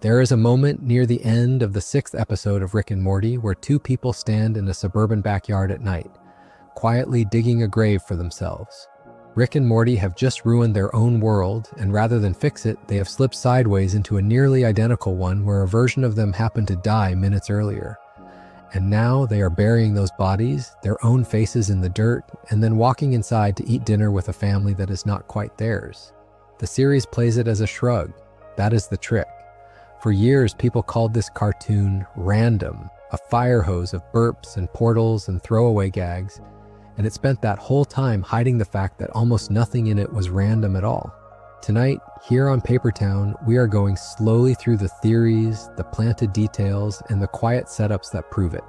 There is a moment near the end of the 6th episode of Rick and Morty where two people stand in a suburban backyard at night, quietly digging a grave for themselves. Rick and Morty have just ruined their own world, and rather than fix it, they have slipped sideways into a nearly identical one where a version of them happened to die minutes earlier. And now they are burying those bodies, their own faces in the dirt, and then walking inside to eat dinner with a family that is not quite theirs. The series plays it as a shrug. That is the trick. For years, people called this cartoon random, a fire hose of burps and portals and throwaway gags, and it spent that whole time hiding the fact that almost nothing in it was random at all. Tonight, here on Papertown, we are going slowly through the theories, the planted details, and the quiet setups that prove it.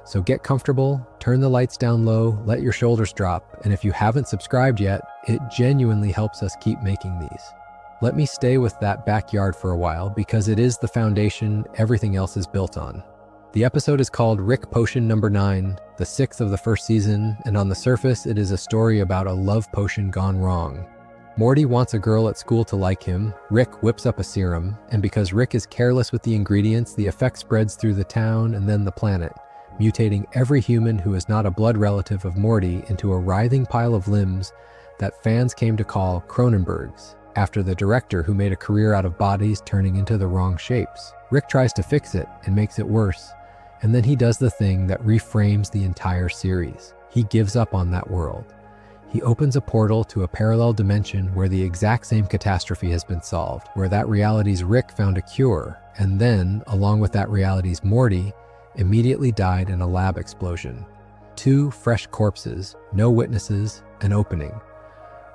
So get comfortable, turn the lights down low, let your shoulders drop, and if you haven't subscribed yet, it genuinely helps us keep making these. Let me stay with that backyard for a while because it is the foundation everything else is built on. The episode is called Rick Potion Number 9, the 6th of the 1st season, and on the surface it is a story about a love potion gone wrong. Morty wants a girl at school to like him, Rick whips up a serum, and because Rick is careless with the ingredients, the effect spreads through the town and then the planet, mutating every human who is not a blood relative of Morty into a writhing pile of limbs that fans came to call Cronenbergs, after the director who made a career out of bodies turning into the wrong shapes. Rick tries to fix it and makes it worse, and then he does the thing that reframes the entire series. He gives up on that world. He opens a portal to a parallel dimension where the exact same catastrophe has been solved, where that reality's Rick found a cure, and then, along with that reality's Morty, immediately died in a lab explosion. 2 fresh corpses, no witnesses, an opening.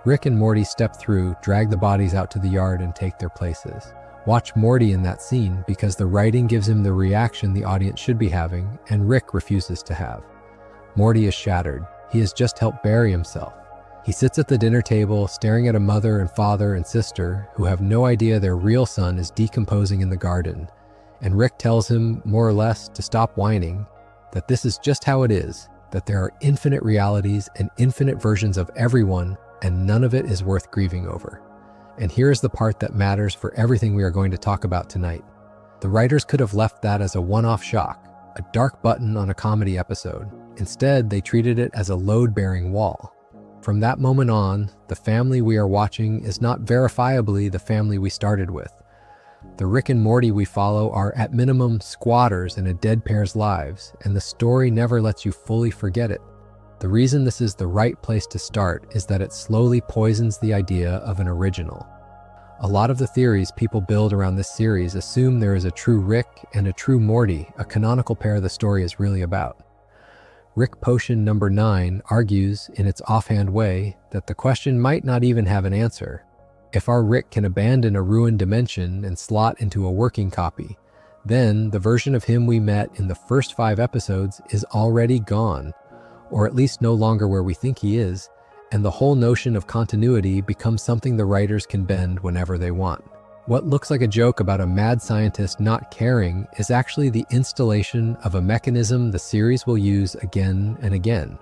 Rick and Morty step through, drag the bodies out to the yard, and take their places. Watch Morty in that scene because the writing gives him the reaction the audience should be having, and Rick refuses to have. Morty is shattered. He has just helped bury himself. He sits at the dinner table, staring at a mother and father and sister who have no idea their real son is decomposing in the garden. And Rick tells him, more or less, to stop whining, that this is just how it is, that there are infinite realities and infinite versions of everyone, and none of it is worth grieving over. And here's the part that matters for everything we are going to talk about tonight. The writers could have left that as a one-off shock, a dark button on a comedy episode. Instead, they treated it as a load-bearing wall. From that moment on, the family we are watching is not verifiably the family we started with. The Rick and Morty we follow are at minimum squatters in a dead pair's lives, and the story never lets you fully forget it. The reason this is the right place to start is that it slowly poisons the idea of an original. A lot of the theories people build around this series assume there is a true Rick and a true Morty, a canonical pair the story is really about. Rick Potion Number 9 argues, in its offhand way, that the question might not even have an answer. If our Rick can abandon a ruined dimension and slot into a working copy, then the version of him we met in the first 5 episodes is already gone, or at least no longer where we think he is, and the whole notion of continuity becomes something the writers can bend whenever they want. What looks like a joke about a mad scientist not caring is actually the installation of a mechanism the series will use again and again.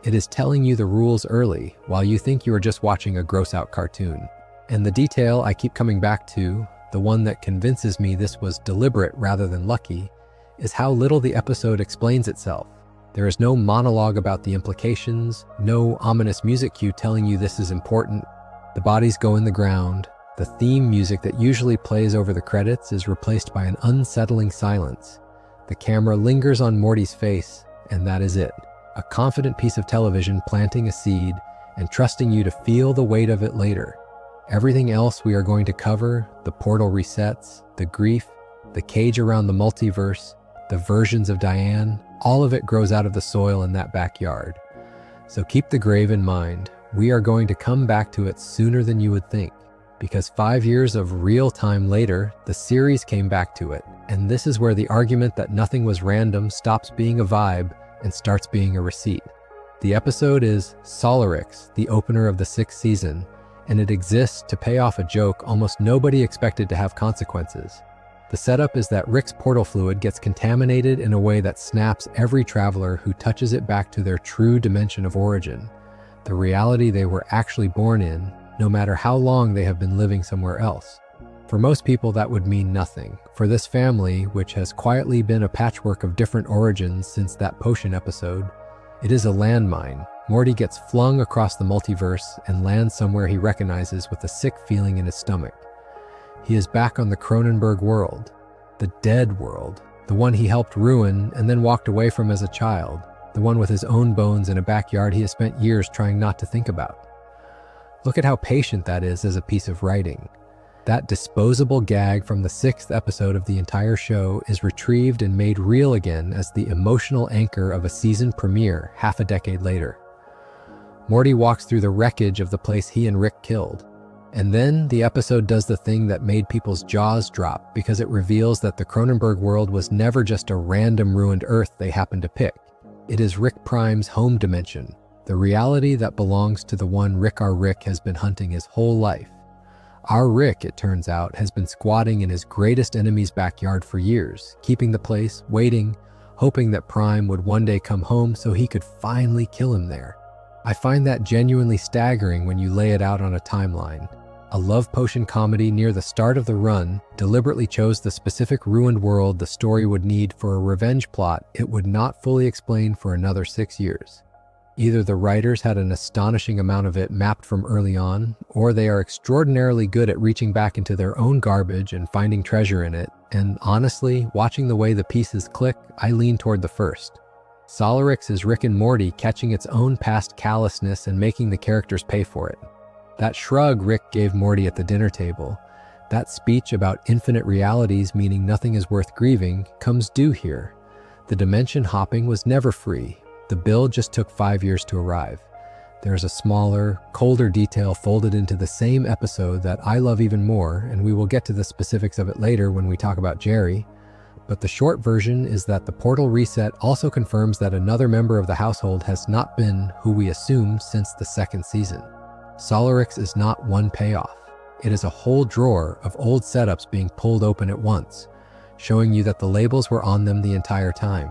It is telling you the rules early, while you think you are just watching a gross-out cartoon. And the detail I keep coming back to, the one that convinces me this was deliberate rather than lucky, is how little the episode explains itself. There is no monologue about the implications, no ominous music cue telling you this is important. The bodies go in the ground. The theme music that usually plays over the credits is replaced by an unsettling silence. The camera lingers on Morty's face, and that is it. A confident piece of television planting a seed and trusting you to feel the weight of it later. Everything else we are going to cover, the portal resets, the grief, the cage around the multiverse, the versions of Diane, all of it grows out of the soil in that backyard. So keep the grave in mind. We are going to come back to it sooner than you would think, because 5 years of real time later, the series came back to it. And this is where the argument that nothing was random stops being a vibe and starts being a receipt. The episode is Solaricks, the opener of the 6th season, and it exists to pay off a joke almost nobody expected to have consequences. The setup is that Rick's portal fluid gets contaminated in a way that snaps every traveler who touches it back to their true dimension of origin, the reality they were actually born in, no matter how long they have been living somewhere else. For most people, that would mean nothing. For this family, which has quietly been a patchwork of different origins since that potion episode, it is a landmine. Morty gets flung across the multiverse and lands somewhere he recognizes with a sick feeling in his stomach. He is back on the Cronenberg world, the dead world, the one he helped ruin and then walked away from as a child, the one with his own bones in a backyard he has spent years trying not to think about. Look at how patient that is as a piece of writing. That disposable gag from the 6th episode of the entire show is retrieved and made real again as the emotional anchor of a season premiere half a decade later. Morty walks through the wreckage of the place he and Rick killed. And then the episode does the thing that made people's jaws drop because it reveals that the Cronenberg world was never just a random ruined Earth they happened to pick. It is Rick Prime's home dimension, the reality that belongs to the one Rick has been hunting his whole life. Our Rick, it turns out, has been squatting in his greatest enemy's backyard for years, keeping the place, waiting, hoping that Prime would one day come home so he could finally kill him there. I find that genuinely staggering when you lay it out on a timeline. A love potion comedy near the start of the run deliberately chose the specific ruined world the story would need for a revenge plot it would not fully explain for another 6 years. Either the writers had an astonishing amount of it mapped from early on, or they are extraordinarily good at reaching back into their own garbage and finding treasure in it, and honestly, watching the way the pieces click, I lean toward the first. Solaricks is Rick and Morty catching its own past callousness and making the characters pay for it. That shrug Rick gave Morty at the dinner table, that speech about infinite realities meaning nothing is worth grieving, comes due here. The dimension hopping was never free. The bill just took 5 years to arrive. There's a smaller, colder detail folded into the same episode that I love even more, and we will get to the specifics of it later when we talk about Jerry. But the short version is that the portal reset also confirms that another member of the household has not been who we assumed since the 2nd season. Solaricks is not one payoff. It is a whole drawer of old setups being pulled open at once, showing you that the labels were on them the entire time.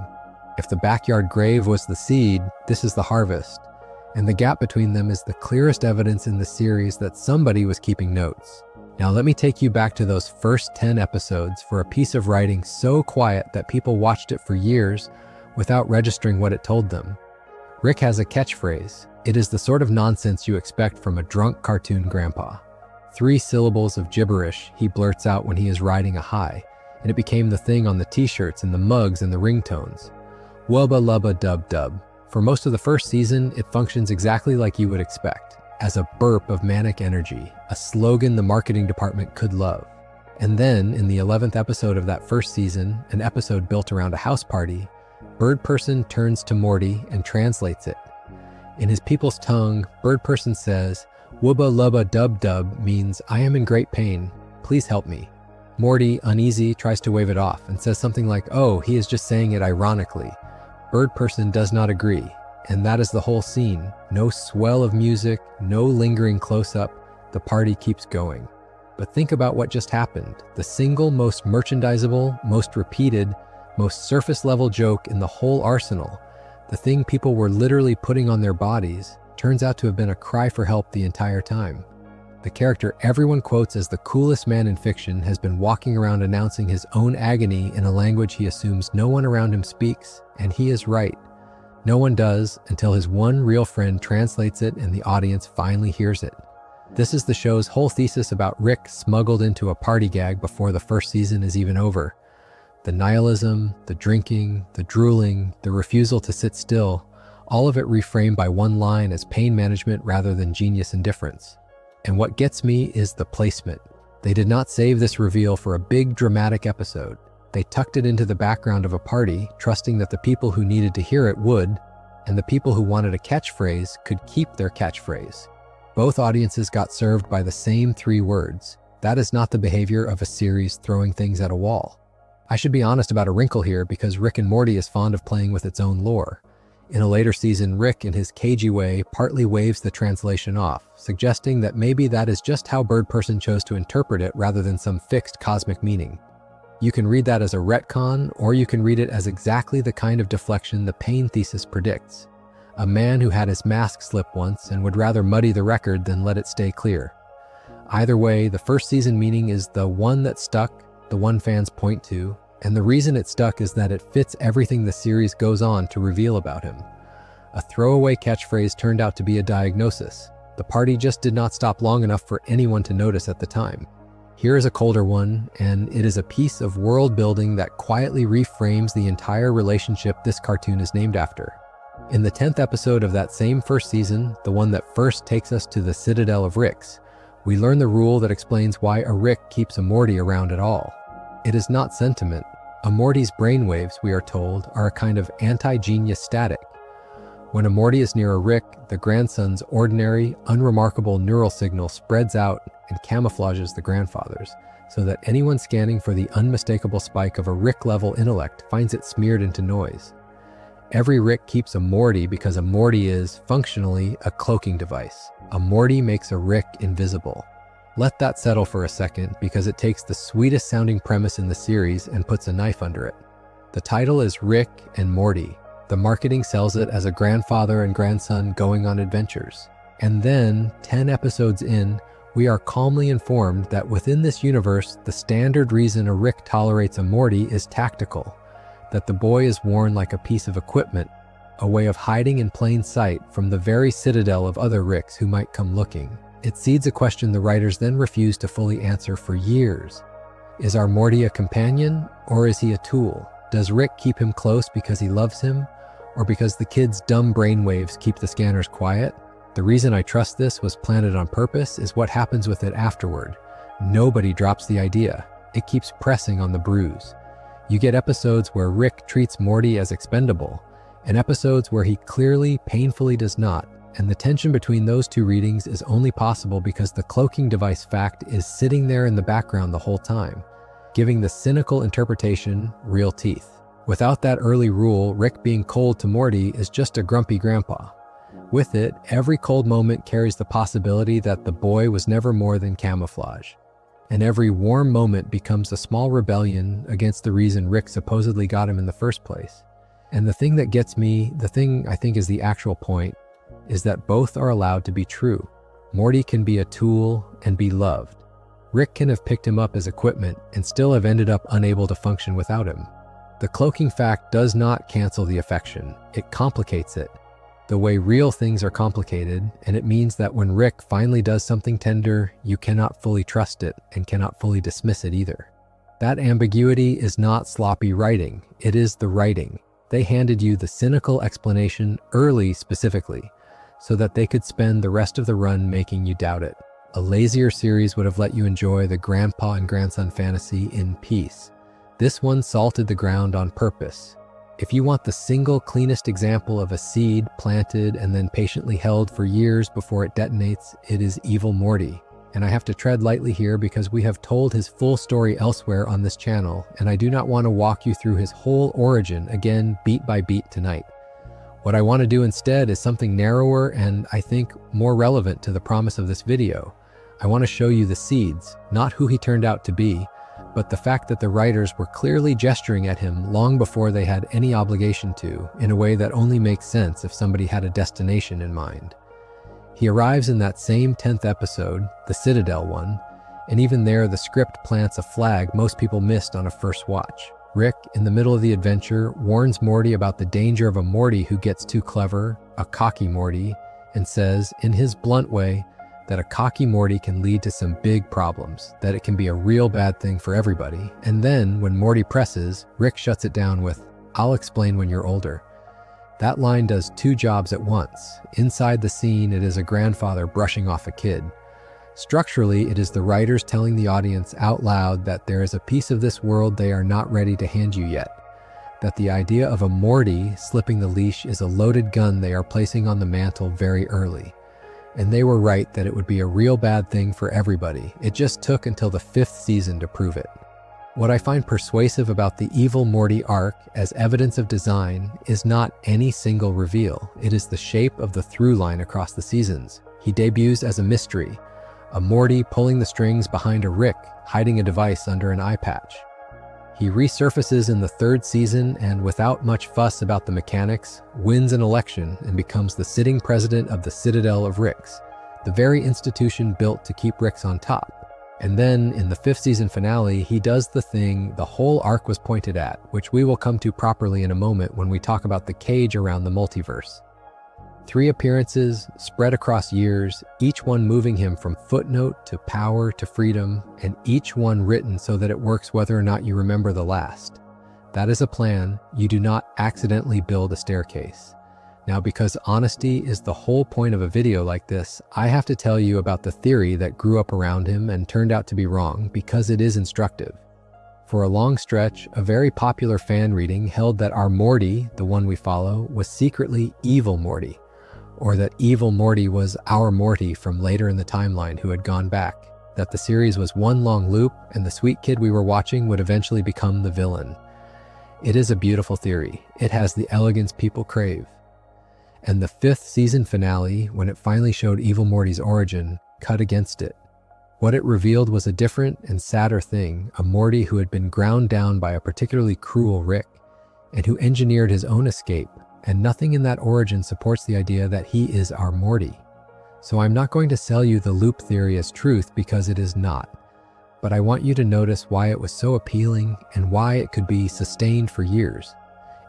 If the backyard grave was the seed, this is the harvest. And the gap between them is the clearest evidence in the series that somebody was keeping notes. Now let me take you back to those first 10 episodes for a piece of writing so quiet that people watched it for years without registering what it told them. Rick has a catchphrase. It is the sort of nonsense you expect from a drunk cartoon grandpa. 3 syllables of gibberish he blurts out when he is riding a high, and it became the thing on the t-shirts and the mugs and the ringtones. Wubba Lubba Dub Dub. For most of the first season, it functions exactly like you would expect, as a burp of manic energy, a slogan the marketing department could love. And then, in the 11th episode of that first season, an episode built around a house party, Birdperson turns to Morty and translates it. In his people's tongue, Birdperson says, "Wubba Lubba Dub Dub" means "I am in great pain, please help me." Morty, uneasy, tries to wave it off and says something like, "Oh, he is just saying it ironically." Birdperson does not agree, and that is the whole scene. No swell of music, no lingering close-up, the party keeps going. But think about what just happened. The single most merchandisable, most repeated, most surface-level joke in the whole arsenal, the thing people were literally putting on their bodies, turns out to have been a cry for help the entire time. The character everyone quotes as the coolest man in fiction has been walking around announcing his own agony in a language he assumes no one around him speaks, and he is right. No one does until his one real friend translates it and the audience finally hears it. This is the show's whole thesis about Rick smuggled into a party gag before the first season is even over. The nihilism, the drinking, the drooling, the refusal to sit still, all of it reframed by one line as pain management rather than genius indifference. And what gets me is the placement. They did not save this reveal for a big dramatic episode. They tucked it into the background of a party, trusting that the people who needed to hear it would, and the people who wanted a catchphrase could keep their catchphrase. Both audiences got served by the same 3 words. That is not the behavior of a series throwing things at a wall. I should be honest about a wrinkle here because Rick and Morty is fond of playing with its own lore. In a later season, Rick, in his cagey way, partly waves the translation off, suggesting that maybe that is just how Birdperson chose to interpret it rather than some fixed cosmic meaning. You can read that as a retcon, or you can read it as exactly the kind of deflection the pain thesis predicts. A man who had his mask slip once and would rather muddy the record than let it stay clear. Either way, the first season meaning is the one that stuck, the one fans point to, and the reason it stuck is that it fits everything the series goes on to reveal about him. A throwaway catchphrase turned out to be a diagnosis. The party just did not stop long enough for anyone to notice at the time. Here is a colder one, and it is a piece of world building that quietly reframes the entire relationship this cartoon is named after. In the 10th episode of that same first season, the one that first takes us to the Citadel of Ricks, we learn the rule that explains why a Rick keeps a Morty around at all. It is not sentiment. A Morty's brainwaves, we are told, are a kind of anti-genius static. When a Morty is near a Rick, the grandson's ordinary, unremarkable neural signal spreads out and camouflages the grandfather's, so that anyone scanning for the unmistakable spike of a Rick-level intellect finds it smeared into noise. Every Rick keeps a Morty because a Morty is, functionally, a cloaking device. A Morty makes a Rick invisible. Let that settle for a second, because it takes the sweetest sounding premise in the series and puts a knife under it. The title is Rick and Morty. The marketing sells it as a grandfather and grandson going on adventures. And then, 10 episodes in, we are calmly informed that within this universe, the standard reason a Rick tolerates a Morty is tactical. That the boy is worn like a piece of equipment, a way of hiding in plain sight from the very citadel of other Ricks who might come looking. It seeds a question the writers then refuse to fully answer for years. Is our Morty a companion, or is he a tool? Does Rick keep him close because he loves him, or because the kid's dumb brainwaves keep the scanners quiet? The reason I trust this was planted on purpose is what happens with it afterward. Nobody drops the idea. It keeps pressing on the bruise. You get episodes where Rick treats Morty as expendable, and episodes where he clearly, painfully does not. And the tension between those two readings is only possible because the cloaking device fact is sitting there in the background the whole time, giving the cynical interpretation real teeth. Without that early rule, Rick being cold to Morty is just a grumpy grandpa. With it, every cold moment carries the possibility that the boy was never more than camouflage. And every warm moment becomes a small rebellion against the reason Rick supposedly got him in the first place. And the thing that gets me, the thing I think is the actual point, is that both are allowed to be true. Morty can be a tool and be loved. Rick can have picked him up as equipment and still have ended up unable to function without him. The cloaking fact does not cancel the affection, it complicates it. The way real things are complicated, and it means that when Rick finally does something tender, you cannot fully trust it and cannot fully dismiss it either. That ambiguity is not sloppy writing, it is the writing. They handed you the cynical explanation early specifically, so that they could spend the rest of the run making you doubt it. A lazier series would have let you enjoy the grandpa and grandson fantasy in peace. This one salted the ground on purpose. If you want the single cleanest example of a seed planted and then patiently held for years before it detonates, it is Evil Morty. And I have to tread lightly here because we have told his full story elsewhere on this channel, and I do not want to walk you through his whole origin again beat by beat tonight. What I want to do instead is something narrower and, I think, more relevant to the promise of this video. I want to show you the seeds, not who he turned out to be, but the fact that the writers were clearly gesturing at him long before they had any obligation to, in a way that only makes sense if somebody had a destination in mind. He arrives in that same 10th episode, the Citadel one, and even there the script plants a flag most people missed on a first watch. Rick, in the middle of the adventure, warns Morty about the danger of a Morty who gets too clever, a cocky Morty, and says, in his blunt way, that a cocky Morty can lead to some big problems, that it can be a real bad thing for everybody. And then, when Morty presses, Rick shuts it down with, "I'll explain when you're older." That line does two jobs at once. Inside the scene, it is a grandfather brushing off a kid. Structurally, it is the writers telling the audience out loud that there is a piece of this world they are not ready to hand you yet. That the idea of a Morty slipping the leash is a loaded gun they are placing on the mantle very early. And they were right that it would be a real bad thing for everybody. It just took until the 5th season to prove it. What I find persuasive about the Evil Morty arc as evidence of design is not any single reveal. It is the shape of the through line across the seasons. He debuts as a mystery, a Morty pulling the strings behind a Rick, hiding a device under an eye patch. He resurfaces in the 3rd season and, without much fuss about the mechanics, wins an election and becomes the sitting president of the Citadel of Ricks, the very institution built to keep Ricks on top. And then, in the 5th season finale, he does the thing the whole arc was pointed at, which we will come to properly in a moment when we talk about the cage around the multiverse. 3 appearances spread across years, each one moving him from footnote to power to freedom, and each one written so that it works whether or not you remember the last. That is a plan. You do not accidentally build a staircase. Now, because honesty is the whole point of a video like this, I have to tell you about the theory that grew up around him and turned out to be wrong, because it is instructive. For a long stretch, a very popular fan reading held that our Morty, the one we follow, was secretly evil Morty, or that evil Morty was our Morty from later in the timeline who had gone back, that the series was one long loop and the sweet kid we were watching would eventually become the villain. It is a beautiful theory. It has the elegance people crave. And the 5th season finale, when it finally showed evil Morty's origin, cut against it. What it revealed was a different and sadder thing, a Morty who had been ground down by a particularly cruel Rick, and who engineered his own escape, and nothing in that origin supports the idea that he is our Morty. So I'm not going to sell you the loop theory as truth, because it is not. But I want you to notice why it was so appealing and why it could be sustained for years.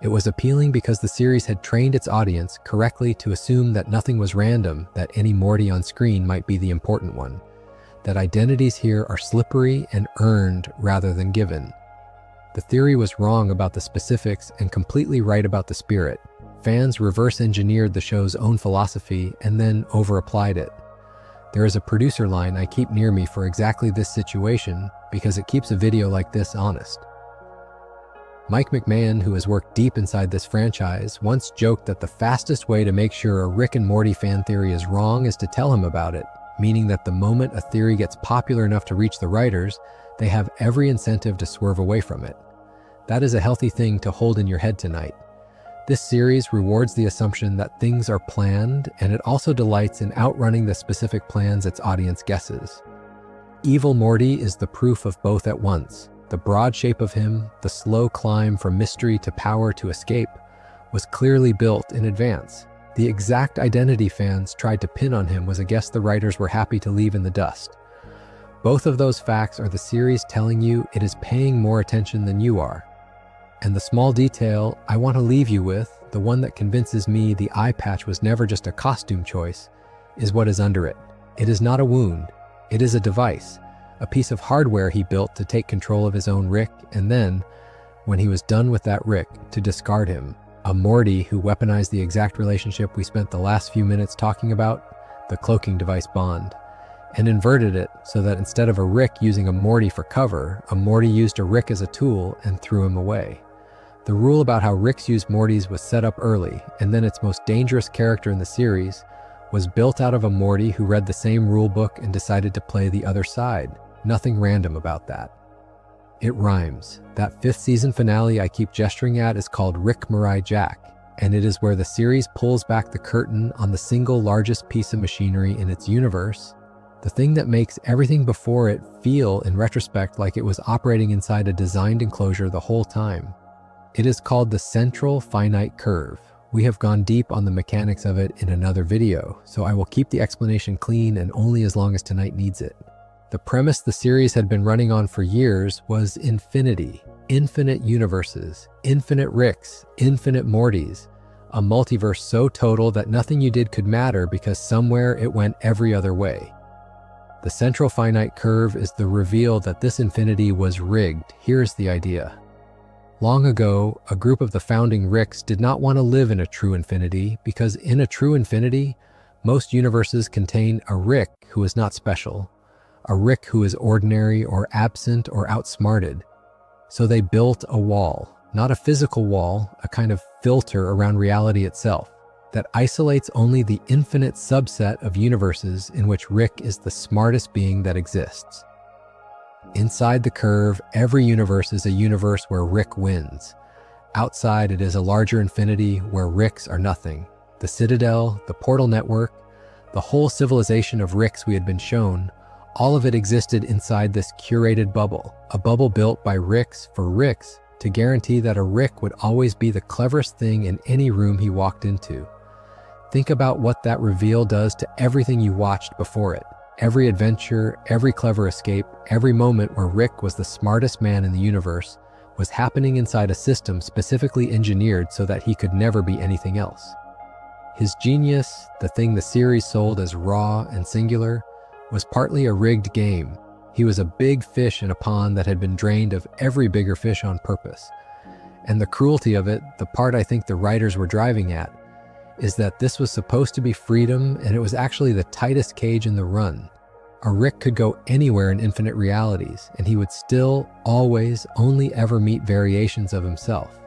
It was appealing because the series had trained its audience correctly to assume that nothing was random, that any Morty on screen might be the important one, that identities here are slippery and earned rather than given. The theory was wrong about the specifics and completely right about the spirit. Fans reverse engineered the show's own philosophy and then over-applied it. There is a producer line I keep near me for exactly this situation because it keeps a video like this honest. Mike McMahon, who has worked deep inside this franchise, once joked that the fastest way to make sure a Rick and Morty fan theory is wrong is to tell him about it, meaning that the moment a theory gets popular enough to reach the writers, they have every incentive to swerve away from it. That is a healthy thing to hold in your head tonight. This series rewards the assumption that things are planned, and it also delights in outrunning the specific plans its audience guesses. Evil Morty is the proof of both at once. The broad shape of him, the slow climb from mystery to power to escape, was clearly built in advance. The exact identity fans tried to pin on him was a guess the writers were happy to leave in the dust. Both of those facts are the series telling you it is paying more attention than you are. And the small detail I want to leave you with, the one that convinces me the eye patch was never just a costume choice, is what is under it. It is not a wound. It is a device. A piece of hardware he built to take control of his own Rick, and then, when he was done with that Rick, to discard him. A Morty who weaponized the exact relationship we spent the last few minutes talking about, the cloaking device Bond, and inverted it so that instead of a Rick using a Morty for cover, a Morty used a Rick as a tool and threw him away. The rule about how Ricks use Mortys was set up early, and then its most dangerous character in the series was built out of a Morty who read the same rulebook and decided to play the other side. Nothing random about that. It rhymes. That 5th season finale I keep gesturing at is called Rick Mirai Jack, and it is where the series pulls back the curtain on the single largest piece of machinery in its universe, the thing that makes everything before it feel, in retrospect, like it was operating inside a designed enclosure the whole time. It is called the central finite curve. We have gone deep on the mechanics of it in another video, so I will keep the explanation clean and only as long as tonight needs it. The premise the series had been running on for years was infinity, infinite universes, infinite Ricks, infinite Mortys, a multiverse so total that nothing you did could matter because somewhere it went every other way. The central finite curve is the reveal that this infinity was rigged. Here's the idea. Long ago, a group of the founding Ricks did not want to live in a true infinity because in a true infinity, most universes contain a Rick who is not special, a Rick who is ordinary or absent or outsmarted. So they built a wall, not a physical wall, a kind of filter around reality itself, that isolates only the infinite subset of universes in which Rick is the smartest being that exists. Inside the curve, every universe is a universe where Rick wins. Outside, it is a larger infinity where Ricks are nothing. The Citadel, the Portal Network, the whole civilization of Ricks we had been shown, all of it existed inside this curated bubble, a bubble built by Ricks for Ricks to guarantee that a Rick would always be the cleverest thing in any room he walked into. Think about what that reveal does to everything you watched before it. Every adventure, every clever escape, every moment where Rick was the smartest man in the universe was happening inside a system specifically engineered so that he could never be anything else. His genius, the thing the series sold as raw and singular, was partly a rigged game. He was a big fish in a pond that had been drained of every bigger fish on purpose. And the cruelty of it, the part I think the writers were driving at, is that this was supposed to be freedom, and it was actually the tightest cage in the run. A Rick could go anywhere in infinite realities, and he would still, always, only ever meet variations of himself.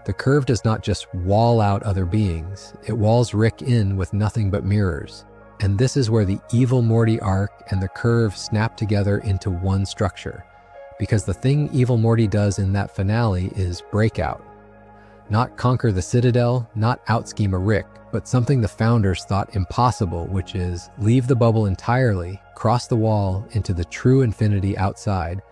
The curve does not just wall out other beings, it walls Rick in with nothing but mirrors. And this is where the evil Morty arc and the curve snap together into one structure. Because the thing evil Morty does in that finale is breakout. Not conquer the Citadel, not out-scheme a Rick, but something the founders thought impossible, which is leave the bubble entirely, cross the wall into the true infinity outside,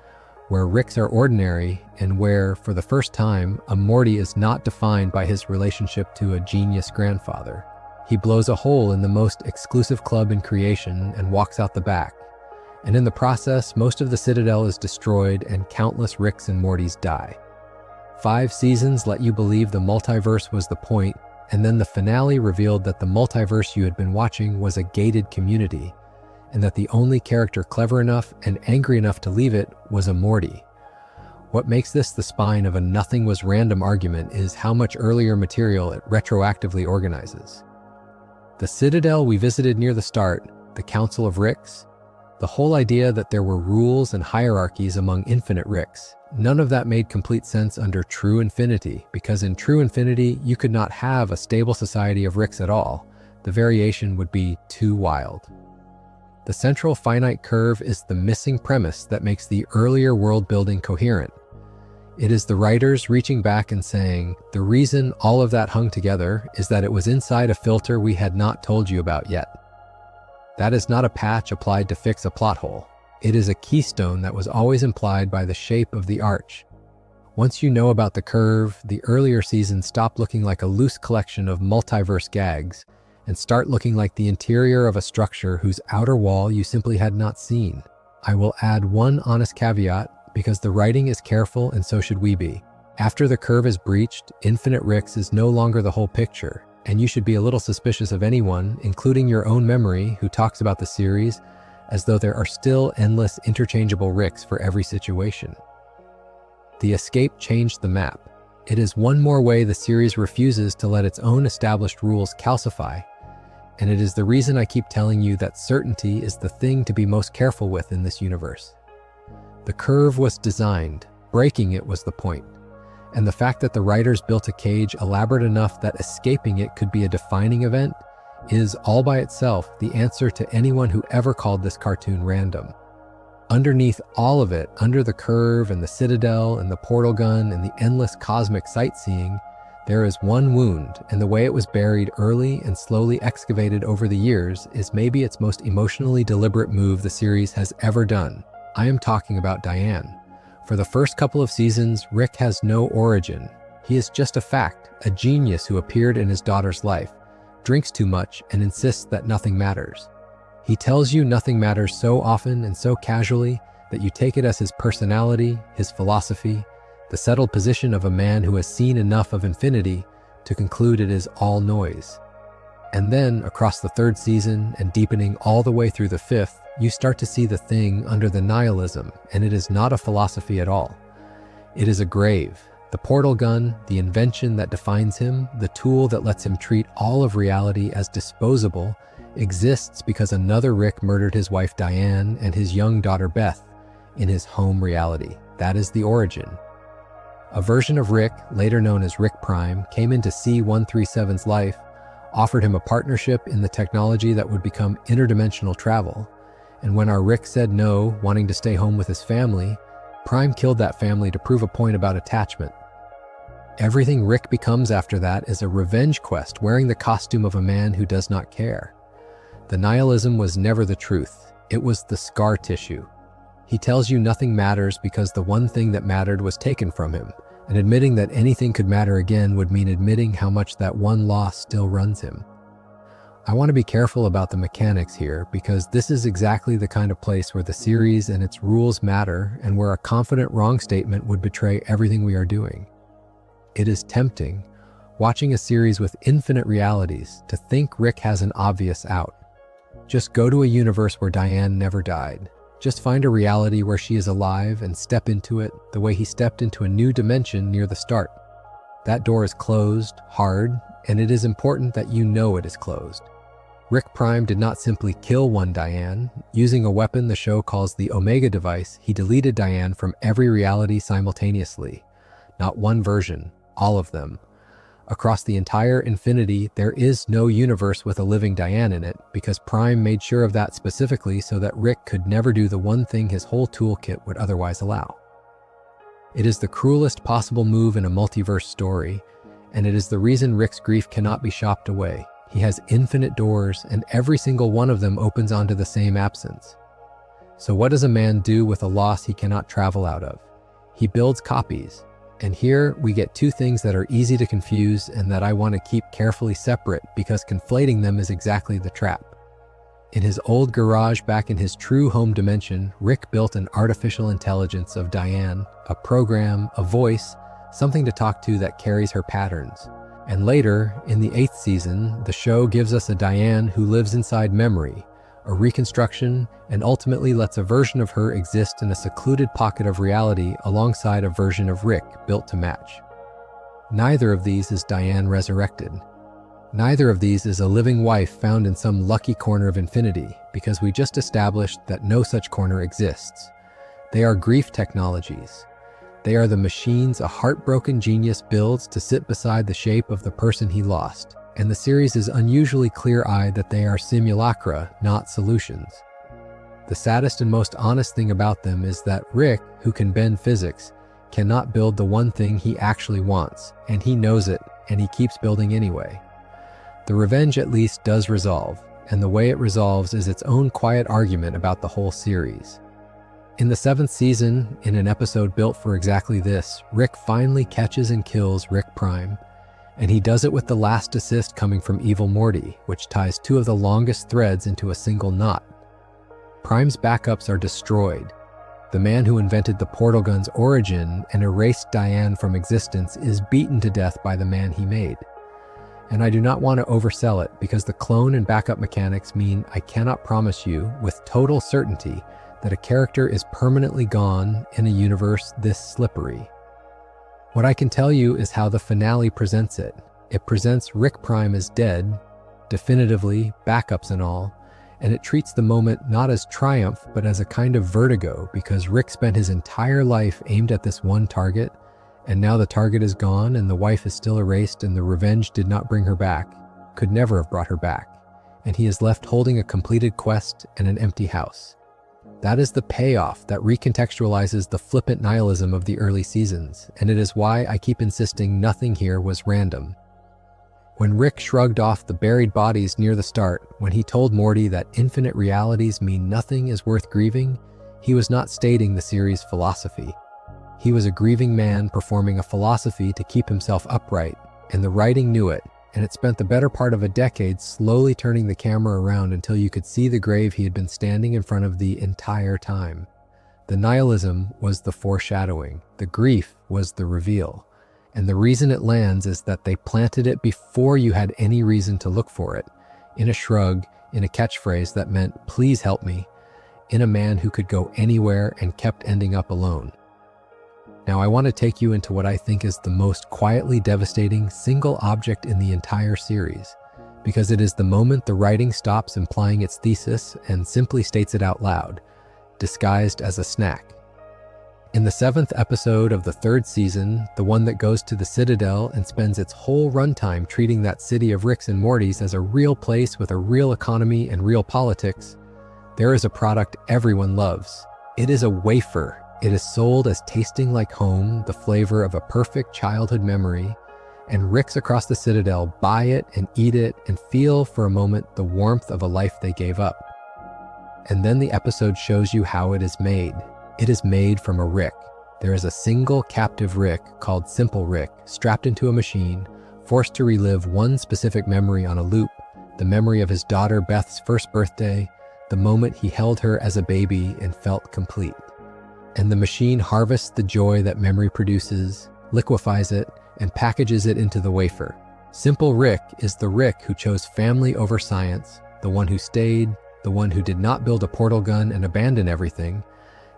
where Ricks are ordinary and where, for the first time, a Morty is not defined by his relationship to a genius grandfather. He blows a hole in the most exclusive club in creation and walks out the back. And in the process, most of the Citadel is destroyed and countless Ricks and Mortys die. 5 seasons let you believe the multiverse was the point, and then the finale revealed that the multiverse you had been watching was a gated community, and that the only character clever enough and angry enough to leave it was a Morty. What makes this the spine of a nothing was random argument is how much earlier material it retroactively organizes. The Citadel we visited near the start, the Council of Ricks, the whole idea that there were rules and hierarchies among infinite Ricks, none of that made complete sense under true infinity, because in true infinity, you could not have a stable society of Ricks at all. The variation would be too wild. The central finite curve is the missing premise that makes the earlier world building coherent. It is the writers reaching back and saying, the reason all of that hung together is that it was inside a filter we had not told you about yet. That is not a patch applied to fix a plot hole. It is a keystone that was always implied by the shape of the arch. Once you know about the curve, the earlier seasons stop looking like a loose collection of multiverse gags and start looking like the interior of a structure whose outer wall you simply had not seen. I will add one honest caveat, because the writing is careful and so should we be. After the curve is breached, Infinite Ricks is no longer the whole picture, and you should be a little suspicious of anyone, including your own memory, who talks about the series as though there are still endless interchangeable Ricks for every situation. The escape changed the map. It is one more way the series refuses to let its own established rules calcify, and it is the reason I keep telling you that certainty is the thing to be most careful with in this universe. The curve was designed, breaking it was the point, and the fact that the writers built a cage elaborate enough that escaping it could be a defining event is, all by itself, the answer to anyone who ever called this cartoon random. Underneath all of it, under the curve and the Citadel and the portal gun and the endless cosmic sightseeing, there is one wound, and the way it was buried early and slowly excavated over the years is maybe its most emotionally deliberate move the series has ever done. I am talking about Diane. For the first couple of seasons, Rick has no origin. He is just a fact, a genius who appeared in his daughter's life, drinks too much, and insists that nothing matters. He tells you nothing matters so often and so casually that you take it as his personality, his philosophy, the settled position of a man who has seen enough of infinity to conclude it is all noise. And then, across the 3rd season and deepening all the way through the 5th, you start to see the thing under the nihilism, and it is not a philosophy at all. It is a grave. The portal gun, the invention that defines him, the tool that lets him treat all of reality as disposable, exists because another Rick murdered his wife Diane and his young daughter Beth in his home reality. That is the origin. A version of Rick, later known as Rick Prime, came into C-137's life, offered him a partnership in the technology that would become interdimensional travel, and when our Rick said no, wanting to stay home with his family, Prime killed that family to prove a point about attachment. Everything Rick becomes after that is a revenge quest wearing the costume of a man who does not care. The nihilism was never the truth. It was the scar tissue. He tells you nothing matters because the one thing that mattered was taken from him, and admitting that anything could matter again would mean admitting how much that one loss still runs him. I want to be careful about the mechanics here because this is exactly the kind of place where the series and its rules matter and where a confident wrong statement would betray everything we are doing. It is tempting, watching a series with infinite realities, to think Rick has an obvious out. Just go to a universe where Diane never died. Just find a reality where she is alive and step into it the way he stepped into a new dimension near the start. That door is closed, hard, and it is important that you know it is closed. Rick Prime did not simply kill one Diane. Using a weapon the show calls the Omega device, he deleted Diane from every reality simultaneously. Not one version, all of them. Across the entire infinity, there is no universe with a living Diane in it because Prime made sure of that specifically so that Rick could never do the one thing his whole toolkit would otherwise allow. It is the cruelest possible move in a multiverse story, and it is the reason Rick's grief cannot be shopped away. He has infinite doors, and every single one of them opens onto the same absence. So what does a man do with a loss he cannot travel out of? He builds copies. And here we get two things that are easy to confuse and that I want to keep carefully separate because conflating them is exactly the trap. In his old garage back in his true home dimension, Rick built an artificial intelligence of Diane, a program, a voice, something to talk to that carries her patterns. And later, in the 8th season, the show gives us a Diane who lives inside memory, a reconstruction, and ultimately lets a version of her exist in a secluded pocket of reality alongside a version of Rick built to match. Neither of these is Diane resurrected. Neither of these is a living wife found in some lucky corner of infinity, because we just established that no such corner exists. They are grief technologies. They are the machines a heartbroken genius builds to sit beside the shape of the person he lost. And the series is unusually clear-eyed that they are simulacra, not solutions. The saddest and most honest thing about them is that Rick, who can bend physics, cannot build the one thing he actually wants, and he knows it, and he keeps building anyway. The revenge at least does resolve, and the way it resolves is its own quiet argument about the whole series. In the 7th season, in an episode built for exactly this, Rick finally catches and kills Rick Prime, and he does it with the last assist coming from Evil Morty, which ties two of the longest threads into a single knot. Prime's backups are destroyed. The man who invented the portal gun's origin and erased Diane from existence is beaten to death by the man he made. And I do not want to oversell it because the clone and backup mechanics mean I cannot promise you with total certainty that a character is permanently gone in a universe this slippery. What I can tell you is how the finale presents it. It presents Rick Prime as dead, definitively, backups and all, and it treats the moment not as triumph but as a kind of vertigo because Rick spent his entire life aimed at this one target, and now the target is gone and the wife is still erased and the revenge did not bring her back, could never have brought her back, and he is left holding a completed quest and an empty house. That is the payoff that recontextualizes the flippant nihilism of the early seasons, and it is why I keep insisting nothing here was random. When Rick shrugged off the buried bodies near the start, when he told Morty that infinite realities mean nothing is worth grieving, he was not stating the series' philosophy. He was a grieving man performing a philosophy to keep himself upright, and the writing knew it, and it spent the better part of a decade slowly turning the camera around until you could see the grave he had been standing in front of the entire time. The nihilism was the foreshadowing, the grief was the reveal, and the reason it lands is that they planted it before you had any reason to look for it, in a shrug, in a catchphrase that meant, "Please help me," in a man who could go anywhere and kept ending up alone. Now I want to take you into what I think is the most quietly devastating single object in the entire series, because it is the moment the writing stops implying its thesis and simply states it out loud, disguised as a snack. In the 7th episode of the 3rd season, the one that goes to the Citadel and spends its whole runtime treating that city of Ricks and Mortys as a real place with a real economy and real politics, there is a product everyone loves. It is a wafer. It is sold as tasting like home, the flavor of a perfect childhood memory, and Ricks across the Citadel buy it and eat it and feel for a moment the warmth of a life they gave up. And then the episode shows you how it is made. It is made from a Rick. There is a single captive Rick called Simple Rick strapped into a machine, forced to relive one specific memory on a loop, the memory of his daughter Beth's first birthday, the moment he held her as a baby and felt complete. And the machine harvests the joy that memory produces, liquefies it, and packages it into the wafer. Simple Rick is the Rick who chose family over science, the one who stayed, the one who did not build a portal gun and abandon everything,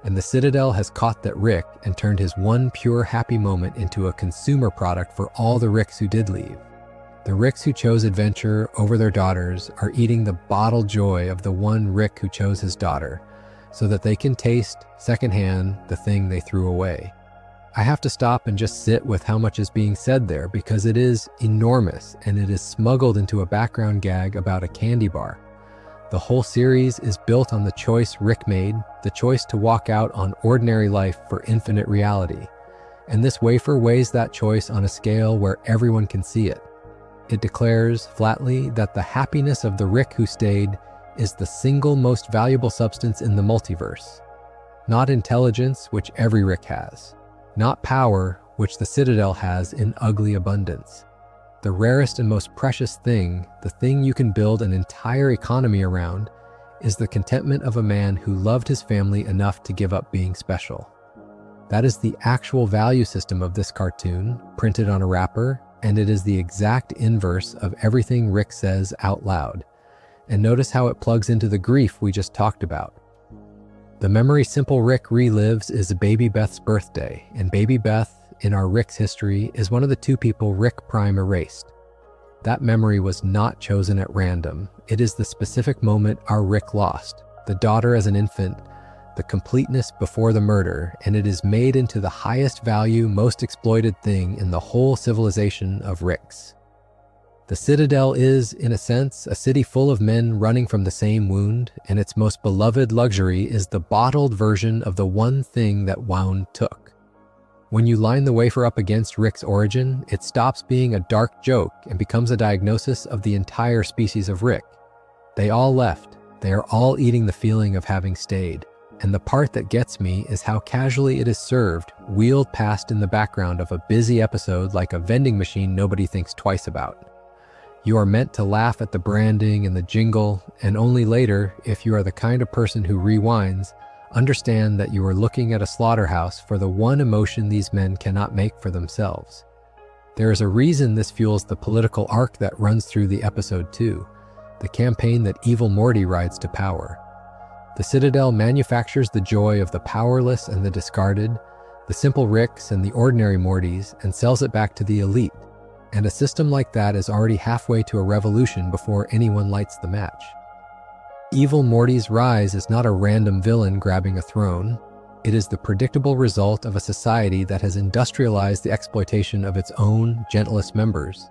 and the Citadel has caught that Rick and turned his one pure happy moment into a consumer product for all the Ricks who did leave. The Ricks who chose adventure over their daughters are eating the bottled joy of the one Rick who chose his daughter, so that they can taste, secondhand, the thing they threw away. I have to stop and just sit with how much is being said there because it is enormous and it is smuggled into a background gag about a candy bar. The whole series is built on the choice Rick made, the choice to walk out on ordinary life for infinite reality. And this wafer weighs that choice on a scale where everyone can see it. It declares flatly that the happiness of the Rick who stayed is the single most valuable substance in the multiverse. Not intelligence, which every Rick has. Not power, which the Citadel has in ugly abundance. The rarest and most precious thing, the thing you can build an entire economy around, is the contentment of a man who loved his family enough to give up being special. That is the actual value system of this cartoon, printed on a wrapper, and it is the exact inverse of everything Rick says out loud. And notice how it plugs into the grief we just talked about. The memory Simple Rick relives is baby Beth's birthday, and baby Beth, in our Rick's history, is one of the two people Rick Prime erased. That memory was not chosen at random. It is the specific moment our Rick lost, the daughter as an infant, the completeness before the murder, and it is made into the highest value, most exploited thing in the whole civilization of Ricks. The Citadel is, in a sense, a city full of men running from the same wound, and its most beloved luxury is the bottled version of the one thing that wound took. When you line the wafer up against Rick's origin, it stops being a dark joke and becomes a diagnosis of the entire species of Rick. They all left. They are all eating the feeling of having stayed. And the part that gets me is how casually it is served, wheeled past in the background of a busy episode like a vending machine nobody thinks twice about. You are meant to laugh at the branding and the jingle, and only later, if you are the kind of person who rewinds, understand that you are looking at a slaughterhouse for the one emotion these men cannot make for themselves. There is a reason this fuels the political arc that runs through the episode too, the campaign that evil Morty rides to power. The Citadel manufactures the joy of the powerless and the discarded, the simple Ricks and the ordinary Mortys, and sells it back to the elite. And a system like that is already halfway to a revolution before anyone lights the match. Evil Morty's rise is not a random villain grabbing a throne. It is the predictable result of a society that has industrialized the exploitation of its own gentlest members.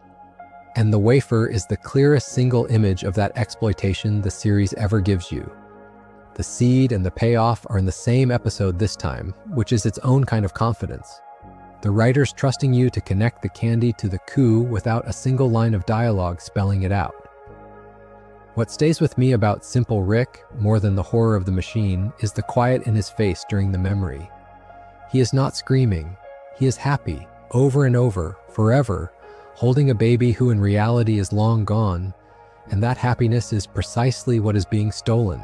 And the wafer is the clearest single image of that exploitation the series ever gives you. The seed and the payoff are in the same episode this time, which is its own kind of confidence. The writers trusting you to connect the candy to the coup without a single line of dialogue spelling it out. What stays with me about Simple Rick, more than the horror of the machine, is the quiet in his face during the memory. He is not screaming. He is happy, over and over, forever, holding a baby who in reality is long gone, and that happiness is precisely what is being stolen.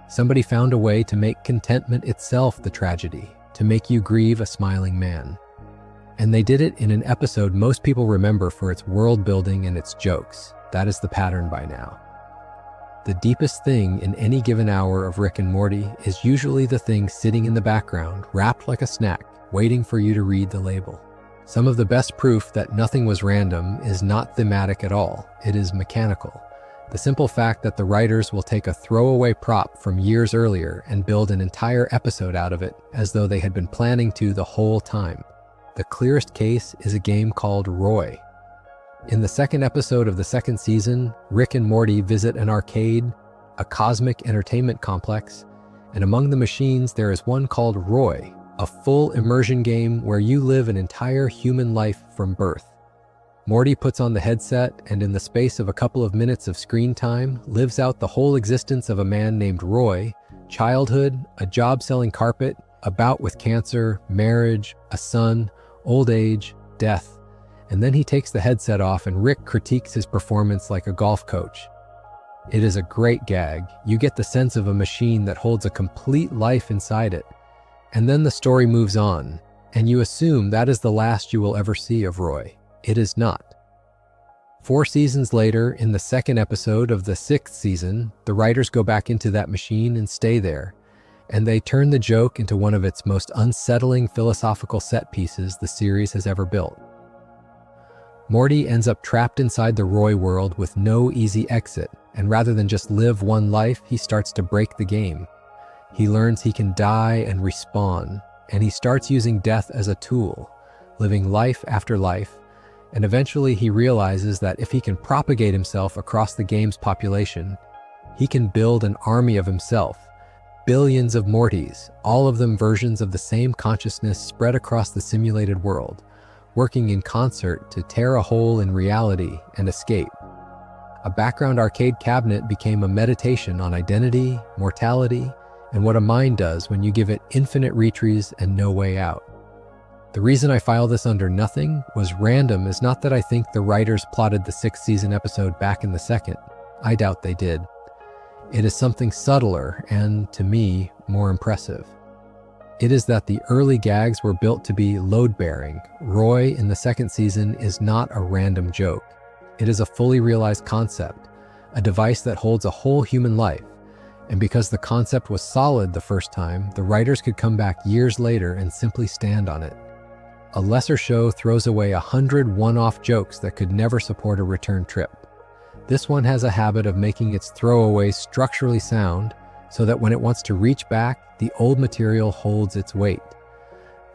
Somebody found a way to make contentment itself the tragedy, to make you grieve a smiling man. And they did it in an episode most people remember for its world building and its jokes. That is the pattern by now. The deepest thing in any given hour of Rick and Morty is usually the thing sitting in the background, wrapped like a snack, waiting for you to read the label. Some of the best proof that nothing was random is not thematic at all. It is mechanical. The simple fact that the writers will take a throwaway prop from years earlier and build an entire episode out of it as though they had been planning to the whole time. The clearest case is a game called Roy. In the second episode of the second season, Rick and Morty visit an arcade, a cosmic entertainment complex, and among the machines there is one called Roy, a full immersion game where you live an entire human life from birth. Morty puts on the headset and in the space of a couple of minutes of screen time lives out the whole existence of a man named Roy, childhood, a job selling carpet, a bout with cancer, marriage, a son, old age, death. And then he takes the headset off and Rick critiques his performance like a golf coach. It is a great gag. You get the sense of a machine that holds a complete life inside it. And then the story moves on, and you assume that is the last you will ever see of Roy. It is not. 4 seasons later, in the second episode of the 6th season, the writers go back into that machine and stay there, and they turn the joke into one of its most unsettling philosophical set pieces the series has ever built. Morty ends up trapped inside the Roy world with no easy exit, and rather than just live one life, he starts to break the game. He learns he can die and respawn, and he starts using death as a tool, living life after life, and eventually he realizes that if he can propagate himself across the game's population, he can build an army of himself, billions of Mortys, all of them versions of the same consciousness spread across the simulated world, working in concert to tear a hole in reality and escape. A background arcade cabinet became a meditation on identity, mortality, and what a mind does when you give it infinite retries and no way out. The reason I file this under nothing was random is not that I think the writers plotted the 6th season episode back in the 2nd. I doubt they did. It is something subtler and, to me, more impressive. It is that the early gags were built to be load-bearing. Roy in the 2nd season is not a random joke. It is a fully realized concept, a device that holds a whole human life. And because the concept was solid the first time, the writers could come back years later and simply stand on it. A lesser show throws away 100 one-off jokes that could never support a return trip. This one has a habit of making its throwaways structurally sound so that when it wants to reach back, the old material holds its weight.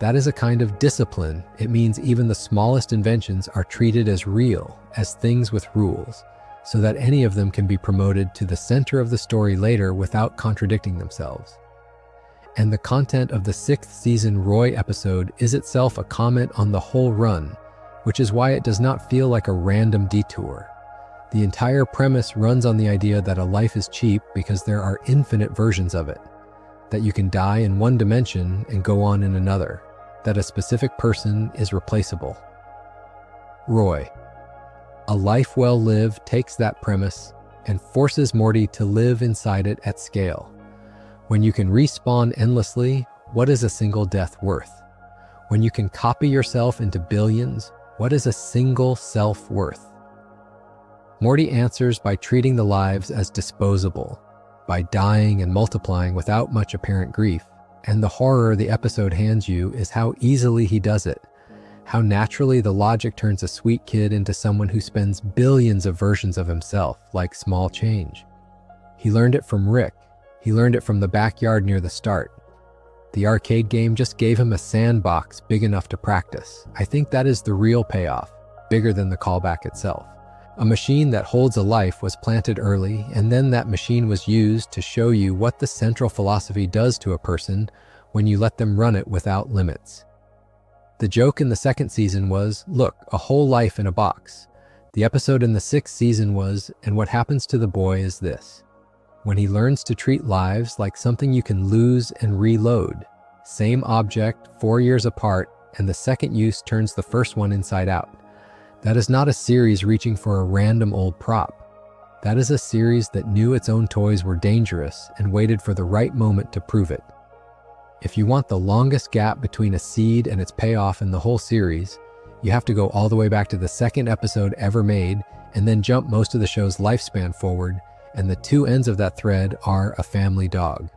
That is a kind of discipline. It means even the smallest inventions are treated as real, as things with rules, so that any of them can be promoted to the center of the story later without contradicting themselves. And the content of the 6th season Roy episode is itself a comment on the whole run, which is why it does not feel like a random detour. The entire premise runs on the idea that a life is cheap because there are infinite versions of it, that you can die in one dimension and go on in another, that a specific person is replaceable. Roy. A life well lived takes that premise and forces Morty to live inside it at scale. When you can respawn endlessly, what is a single death worth? When you can copy yourself into billions, what is a single self worth? Morty answers by treating the lives as disposable, by dying and multiplying without much apparent grief, and the horror the episode hands you is how easily he does it, how naturally the logic turns a sweet kid into someone who spends billions of versions of himself, like small change. He learned it from Rick. He learned it from the backyard near the start. The arcade game just gave him a sandbox big enough to practice. I think that is the real payoff, bigger than the callback itself. A machine that holds a life was planted early, and then that machine was used to show you what the central philosophy does to a person when you let them run it without limits. The joke in the 2nd season was, look, a whole life in a box. The episode in the 6th season was, and what happens to the boy is this. When he learns to treat lives like something you can lose and reload, same object, 4 years apart, and the second use turns the first one inside out. That is not a series reaching for a random old prop. That is a series that knew its own toys were dangerous and waited for the right moment to prove it. If you want the longest gap between a seed and its payoff in the whole series, you have to go all the way back to the 2nd episode ever made and then jump most of the show's lifespan forward, and the two ends of that thread are a family dog.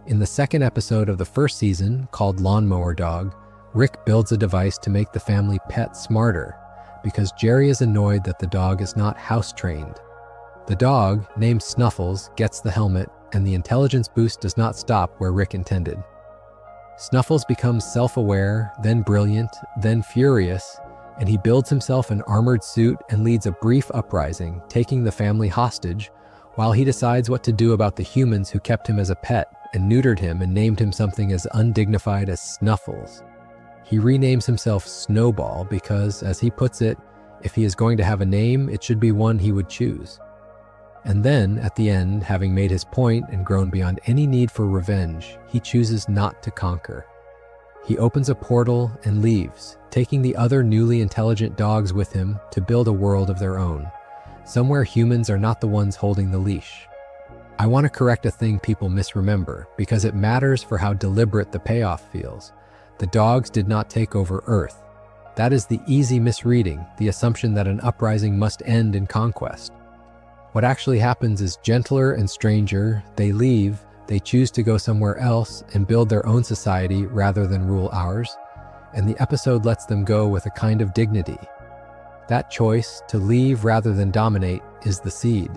In the 2nd episode of the 1st season, called Lawnmower Dog, Rick builds a device to make the family pet smarter, because Jerry is annoyed that the dog is not house-trained. The dog, named Snuffles, gets the helmet, and the intelligence boost does not stop where Rick intended. Snuffles becomes self-aware, then brilliant, then furious, and he builds himself an armored suit and leads a brief uprising, taking the family hostage, while he decides what to do about the humans who kept him as a pet and neutered him and named him something as undignified as Snuffles. He renames himself Snowball because, as he puts it, if he is going to have a name, it should be one he would choose. And then, at the end, having made his point and grown beyond any need for revenge, he chooses not to conquer. He opens a portal and leaves, taking the other newly intelligent dogs with him to build a world of their own. Somewhere humans are not the ones holding the leash. I want to correct a thing people misremember, because it matters for how deliberate the payoff feels. The dogs did not take over Earth. That is the easy misreading, the assumption that an uprising must end in conquest. What actually happens is gentler and stranger. They leave, they choose to go somewhere else and build their own society rather than rule ours, and the episode lets them go with a kind of dignity. That choice, to leave rather than dominate, is the seed.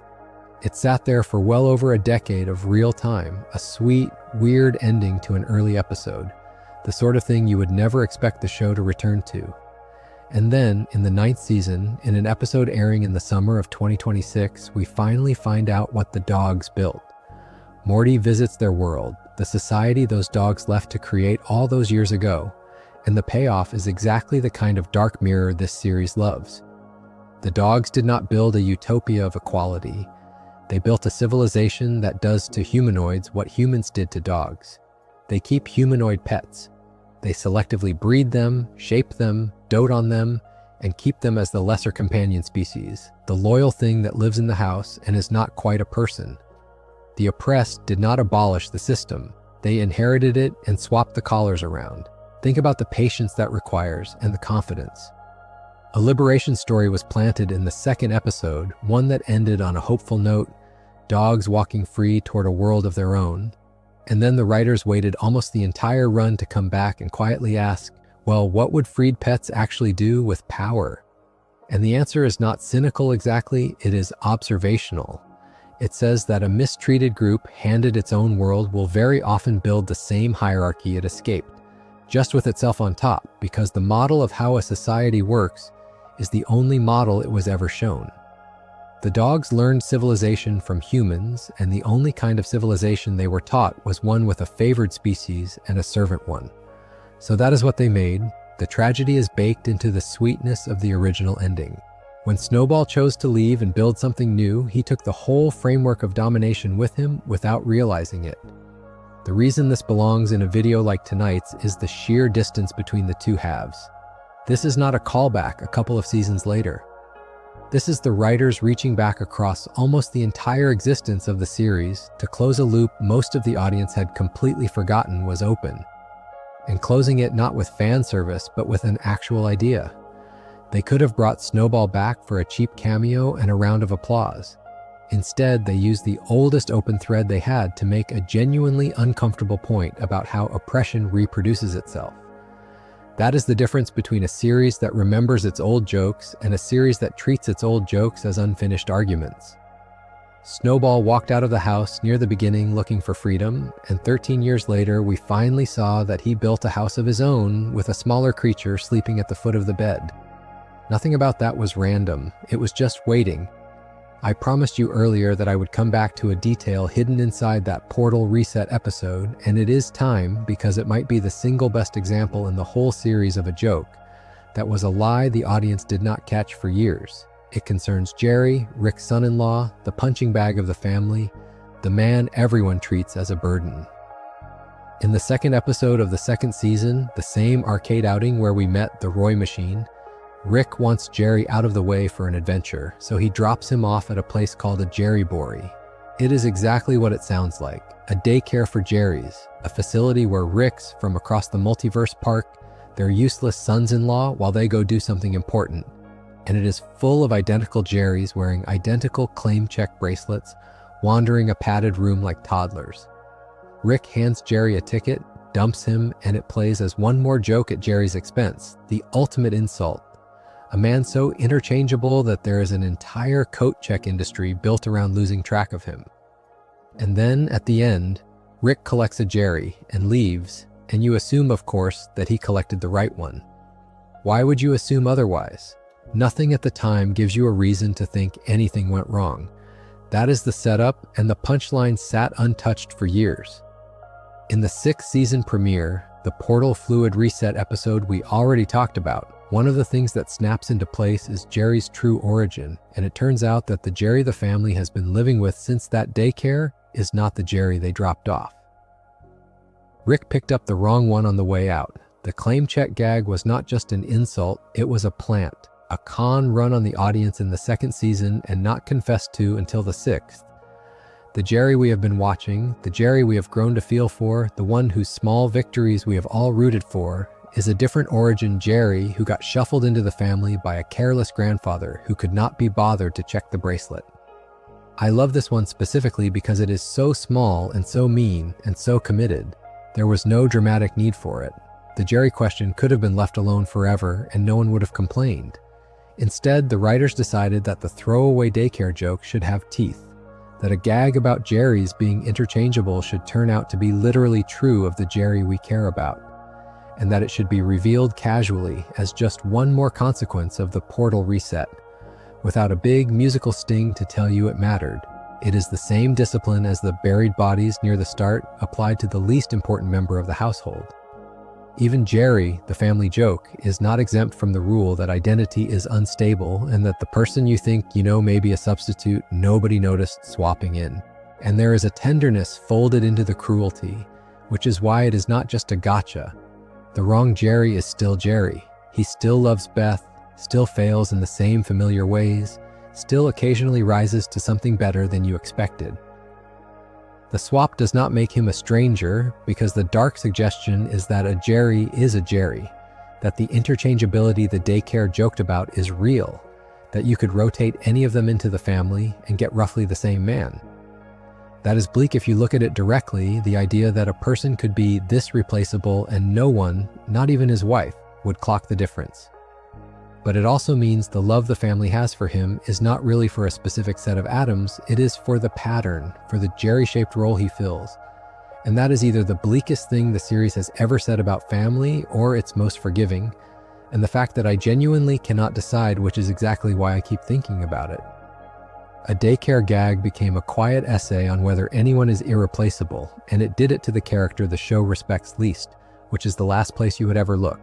It sat there for well over a decade of real time, a sweet, weird ending to an early episode, the sort of thing you would never expect the show to return to. And then, in the 9th season, in an episode airing in the summer of 2026, we finally find out what the dogs built. Morty visits their world, the society those dogs left to create all those years ago, and the payoff is exactly the kind of dark mirror this series loves. The dogs did not build a utopia of equality. They built a civilization that does to humanoids what humans did to dogs. They keep humanoid pets. They selectively breed them, shape them, dote on them, and keep them as the lesser companion species, the loyal thing that lives in the house and is not quite a person. The oppressed did not abolish the system. They inherited it and swapped the collars around. Think about the patience that requires and the confidence. A liberation story was planted in the 2nd episode, one that ended on a hopeful note, dogs walking free toward a world of their own. And then the writers waited almost the entire run to come back and quietly ask, well, what would freed pets actually do with power? And the answer is not cynical exactly, it is observational. It says that a mistreated group handed its own world will very often build the same hierarchy it escaped, just with itself on top, because the model of how a society works is the only model it was ever shown. The dogs learned civilization from humans, and the only kind of civilization they were taught was one with a favored species and a servant one. So that is what they made. The tragedy is baked into the sweetness of the original ending. When Snowball chose to leave and build something new, he took the whole framework of domination with him without realizing it. The reason this belongs in a video like tonight's is the sheer distance between the two halves. This is not a callback a couple of seasons later. This is the writers reaching back across almost the entire existence of the series to close a loop most of the audience had completely forgotten was open, and closing it not with fan service but with an actual idea. They could have brought Snowball back for a cheap cameo and a round of applause. Instead, they used the oldest open thread they had to make a genuinely uncomfortable point about how oppression reproduces itself. That is the difference between a series that remembers its old jokes and a series that treats its old jokes as unfinished arguments. Snowball walked out of the house near the beginning looking for freedom, and 13 years later we finally saw that he built a house of his own with a smaller creature sleeping at the foot of the bed. Nothing about that was random, it was just waiting. I promised you earlier that I would come back to a detail hidden inside that Portal Reset episode, and it is time because it might be the single best example in the whole series of a joke that was a lie the audience did not catch for years. It concerns Jerry, Rick's son-in-law, the punching bag of the family, the man everyone treats as a burden. In the 2nd episode of the 2nd season, the same arcade outing where we met the Roy machine, Rick wants Jerry out of the way for an adventure, so he drops him off at a place called a Jerryboree. It is exactly what it sounds like, a daycare for Jerrys, a facility where Ricks from across the multiverse park their useless sons-in-law while they go do something important. And it is full of identical Jerrys wearing identical claim check bracelets, wandering a padded room like toddlers. Rick hands Jerry a ticket, dumps him, and it plays as one more joke at Jerry's expense, the ultimate insult. A man so interchangeable that there is an entire coat check industry built around losing track of him. And then, at the end, Rick collects a Jerry and leaves, and you assume, of course, that he collected the right one. Why would you assume otherwise? Nothing at the time gives you a reason to think anything went wrong. That is the setup, and the punchline sat untouched for years. In the 6th season premiere, the Portal Fluid Reset episode we already talked about, one of the things that snaps into place is Jerry's true origin, and it turns out that the Jerry the family has been living with since that daycare is not the Jerry they dropped off. Rick picked up the wrong one on the way out. The claim check gag was not just an insult, it was a plant. a con run on the audience in the second season and not confessed to until the sixth. The Jerry we have been watching, the Jerry we have grown to feel for, the one whose small victories we have all rooted for, is a different origin Jerry who got shuffled into the family by a careless grandfather who could not be bothered to check the bracelet. I love this one specifically because it is so small and so mean and so committed. There was no dramatic need for it. The Jerry question could have been left alone forever and no one would have complained. Instead, the writers decided that the throwaway daycare joke should have teeth, that a gag about Jerrys being interchangeable should turn out to be literally true of the Jerry we care about, and that it should be revealed casually as just one more consequence of the portal reset, without a big musical sting to tell you it mattered. It is the same discipline as the buried bodies near the start applied to the least important member of the household. Even Jerry, the family joke, is not exempt from the rule that identity is unstable and that the person you think you know may be a substitute nobody noticed swapping in. And there is a tenderness folded into the cruelty, which is why it is not just a gotcha. The wrong Jerry is still Jerry. He still loves Beth, still fails in the same familiar ways, still occasionally rises to something better than you expected. The swap does not make him a stranger because the dark suggestion is that a Jerry is a Jerry, that the interchangeability the daycare joked about is real, that you could rotate any of them into the family and get roughly the same man. That is bleak if you look at it directly, the idea that a person could be this replaceable and no one, not even his wife, would clock the difference. But it also means the love the family has for him is not really for a specific set of atoms, it is for the pattern, for the Jerry-shaped role he fills. And that is either the bleakest thing the series has ever said about family or its most forgiving, and the fact that I genuinely cannot decide which is exactly why I keep thinking about it. A daycare gag became a quiet essay on whether anyone is irreplaceable, and it did it to the character the show respects least, which is the last place you would ever look.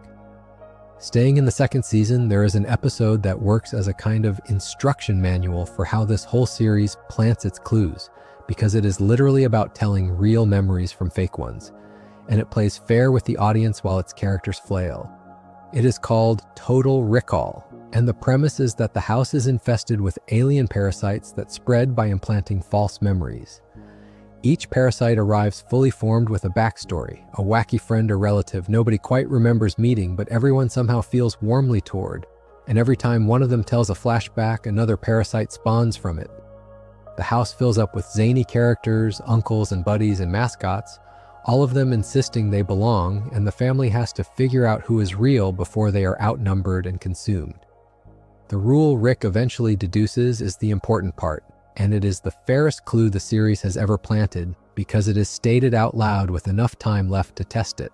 Staying in the second season, there is an episode that works as a kind of instruction manual for how this whole series plants its clues, because it is literally about telling real memories from fake ones, and it plays fair with the audience while its characters flail. It is called Total Recall, and the premise is that the house is infested with alien parasites that spread by implanting false memories. Each parasite arrives fully formed with a backstory, a wacky friend or relative nobody quite remembers meeting but everyone somehow feels warmly toward, and every time one of them tells a flashback, another parasite spawns from it. The house fills up with zany characters, uncles and buddies and mascots, all of them insisting they belong, and the family has to figure out who is real before they are outnumbered and consumed. The rule Rick eventually deduces is the important part, and it is the fairest clue the series has ever planted because it is stated out loud with enough time left to test it.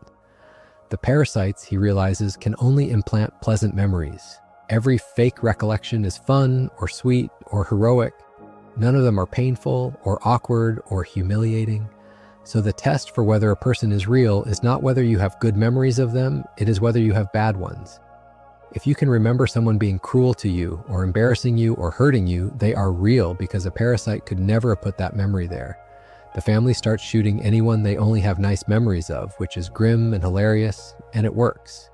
The parasites, he realizes, can only implant pleasant memories. Every fake recollection is fun or sweet or heroic. None of them are painful or awkward or humiliating. So the test for whether a person is real is not whether you have good memories of them, it is whether you have bad ones. If you can remember someone being cruel to you or embarrassing you or hurting you, they are real because a parasite could never have put that memory there. The family starts shooting anyone they only have nice memories of, which is grim and hilarious, and it works.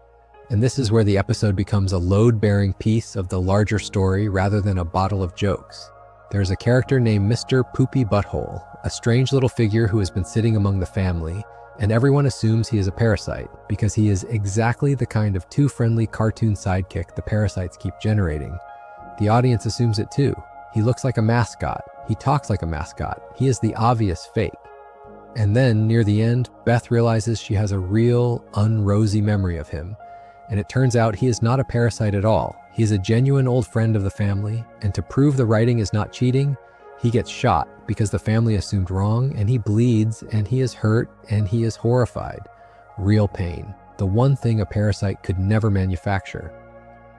And this is where the episode becomes a load-bearing piece of the larger story rather than a bottle of jokes. There's a character named Mr. Poopy Butthole, a strange little figure who has been sitting among the family, and everyone assumes he is a parasite because he is exactly the kind of too friendly cartoon sidekick the parasites keep generating. The audience assumes it too. He looks like a mascot. He talks like a mascot. He is the obvious fake. And then, near the end, Beth realizes she has a real, unrosy memory of him, and it turns out he is not a parasite at all. He is a genuine old friend of the family, and to prove the writing is not cheating, he gets shot because the family assumed wrong, and he bleeds, and he is hurt, and he is horrified. Real pain. The one thing a parasite could never manufacture.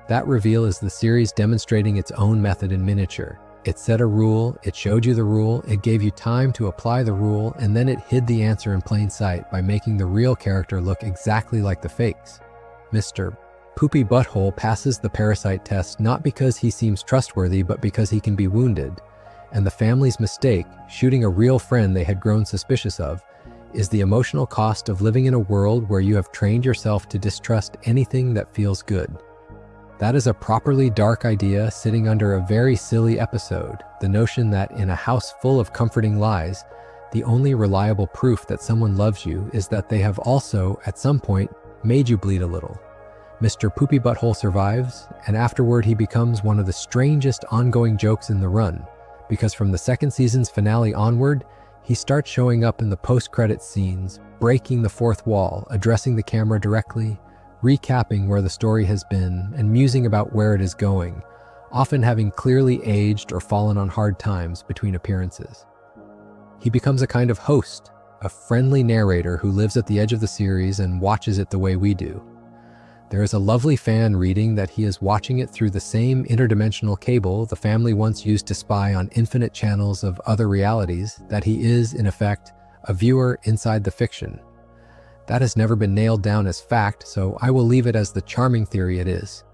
That reveal is the series demonstrating its own method in miniature. It set a rule, it showed you the rule, it gave you time to apply the rule, and then it hid the answer in plain sight by making the real character look exactly like the fakes. Mr. Poopy Butthole passes the parasite test not because he seems trustworthy, but because he can be wounded. And the family's mistake, shooting a real friend they had grown suspicious of, is the emotional cost of living in a world where you have trained yourself to distrust anything that feels good. That is a properly dark idea sitting under a very silly episode, the notion that in a house full of comforting lies, the only reliable proof that someone loves you is that they have also, at some point, made you bleed a little. Mr. Poopy Butthole survives, and afterward he becomes one of the strangest ongoing jokes in the run, because from the second season's finale onward, he starts showing up in the post-credits scenes, breaking the fourth wall, addressing the camera directly, recapping where the story has been, and musing about where it is going, often having clearly aged or fallen on hard times between appearances. He becomes a kind of host, a friendly narrator who lives at the edge of the series and watches it the way we do. There is a lovely fan reading that he is watching it through the same interdimensional cable the family once used to spy on infinite channels of other realities, that he is, in effect, a viewer inside the fiction. That has never been nailed down as fact, so I will leave it as the charming theory it is.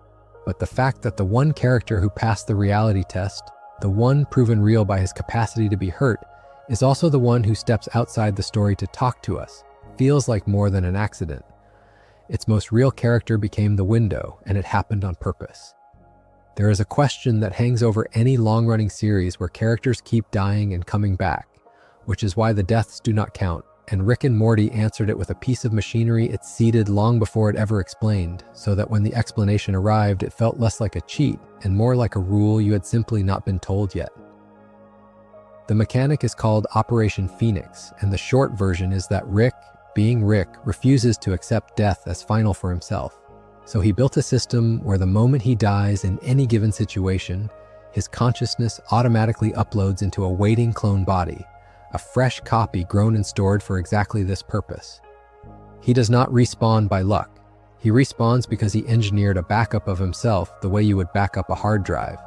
But the fact that the one character who passed the reality test, the one proven real by his capacity to be hurt, is also the one who steps outside the story to talk to us, feels like more than an accident. Its most real character became the window, and it happened on purpose. There is a question that hangs over any long-running series where characters keep dying and coming back, which is why the deaths do not count, and Rick and Morty answered it with a piece of machinery it seeded long before it ever explained, so that when the explanation arrived, it felt less like a cheat and more like a rule you had simply not been told yet. The mechanic is called Operation Phoenix, and the short version is that Rick, being Rick, refuses to accept death as final for himself. So he built a system where the moment he dies in any given situation, his consciousness automatically uploads into a waiting clone body, a fresh copy grown and stored for exactly this purpose. He does not respawn by luck. He respawns because he engineered a backup of himself the way you would back up a hard drive,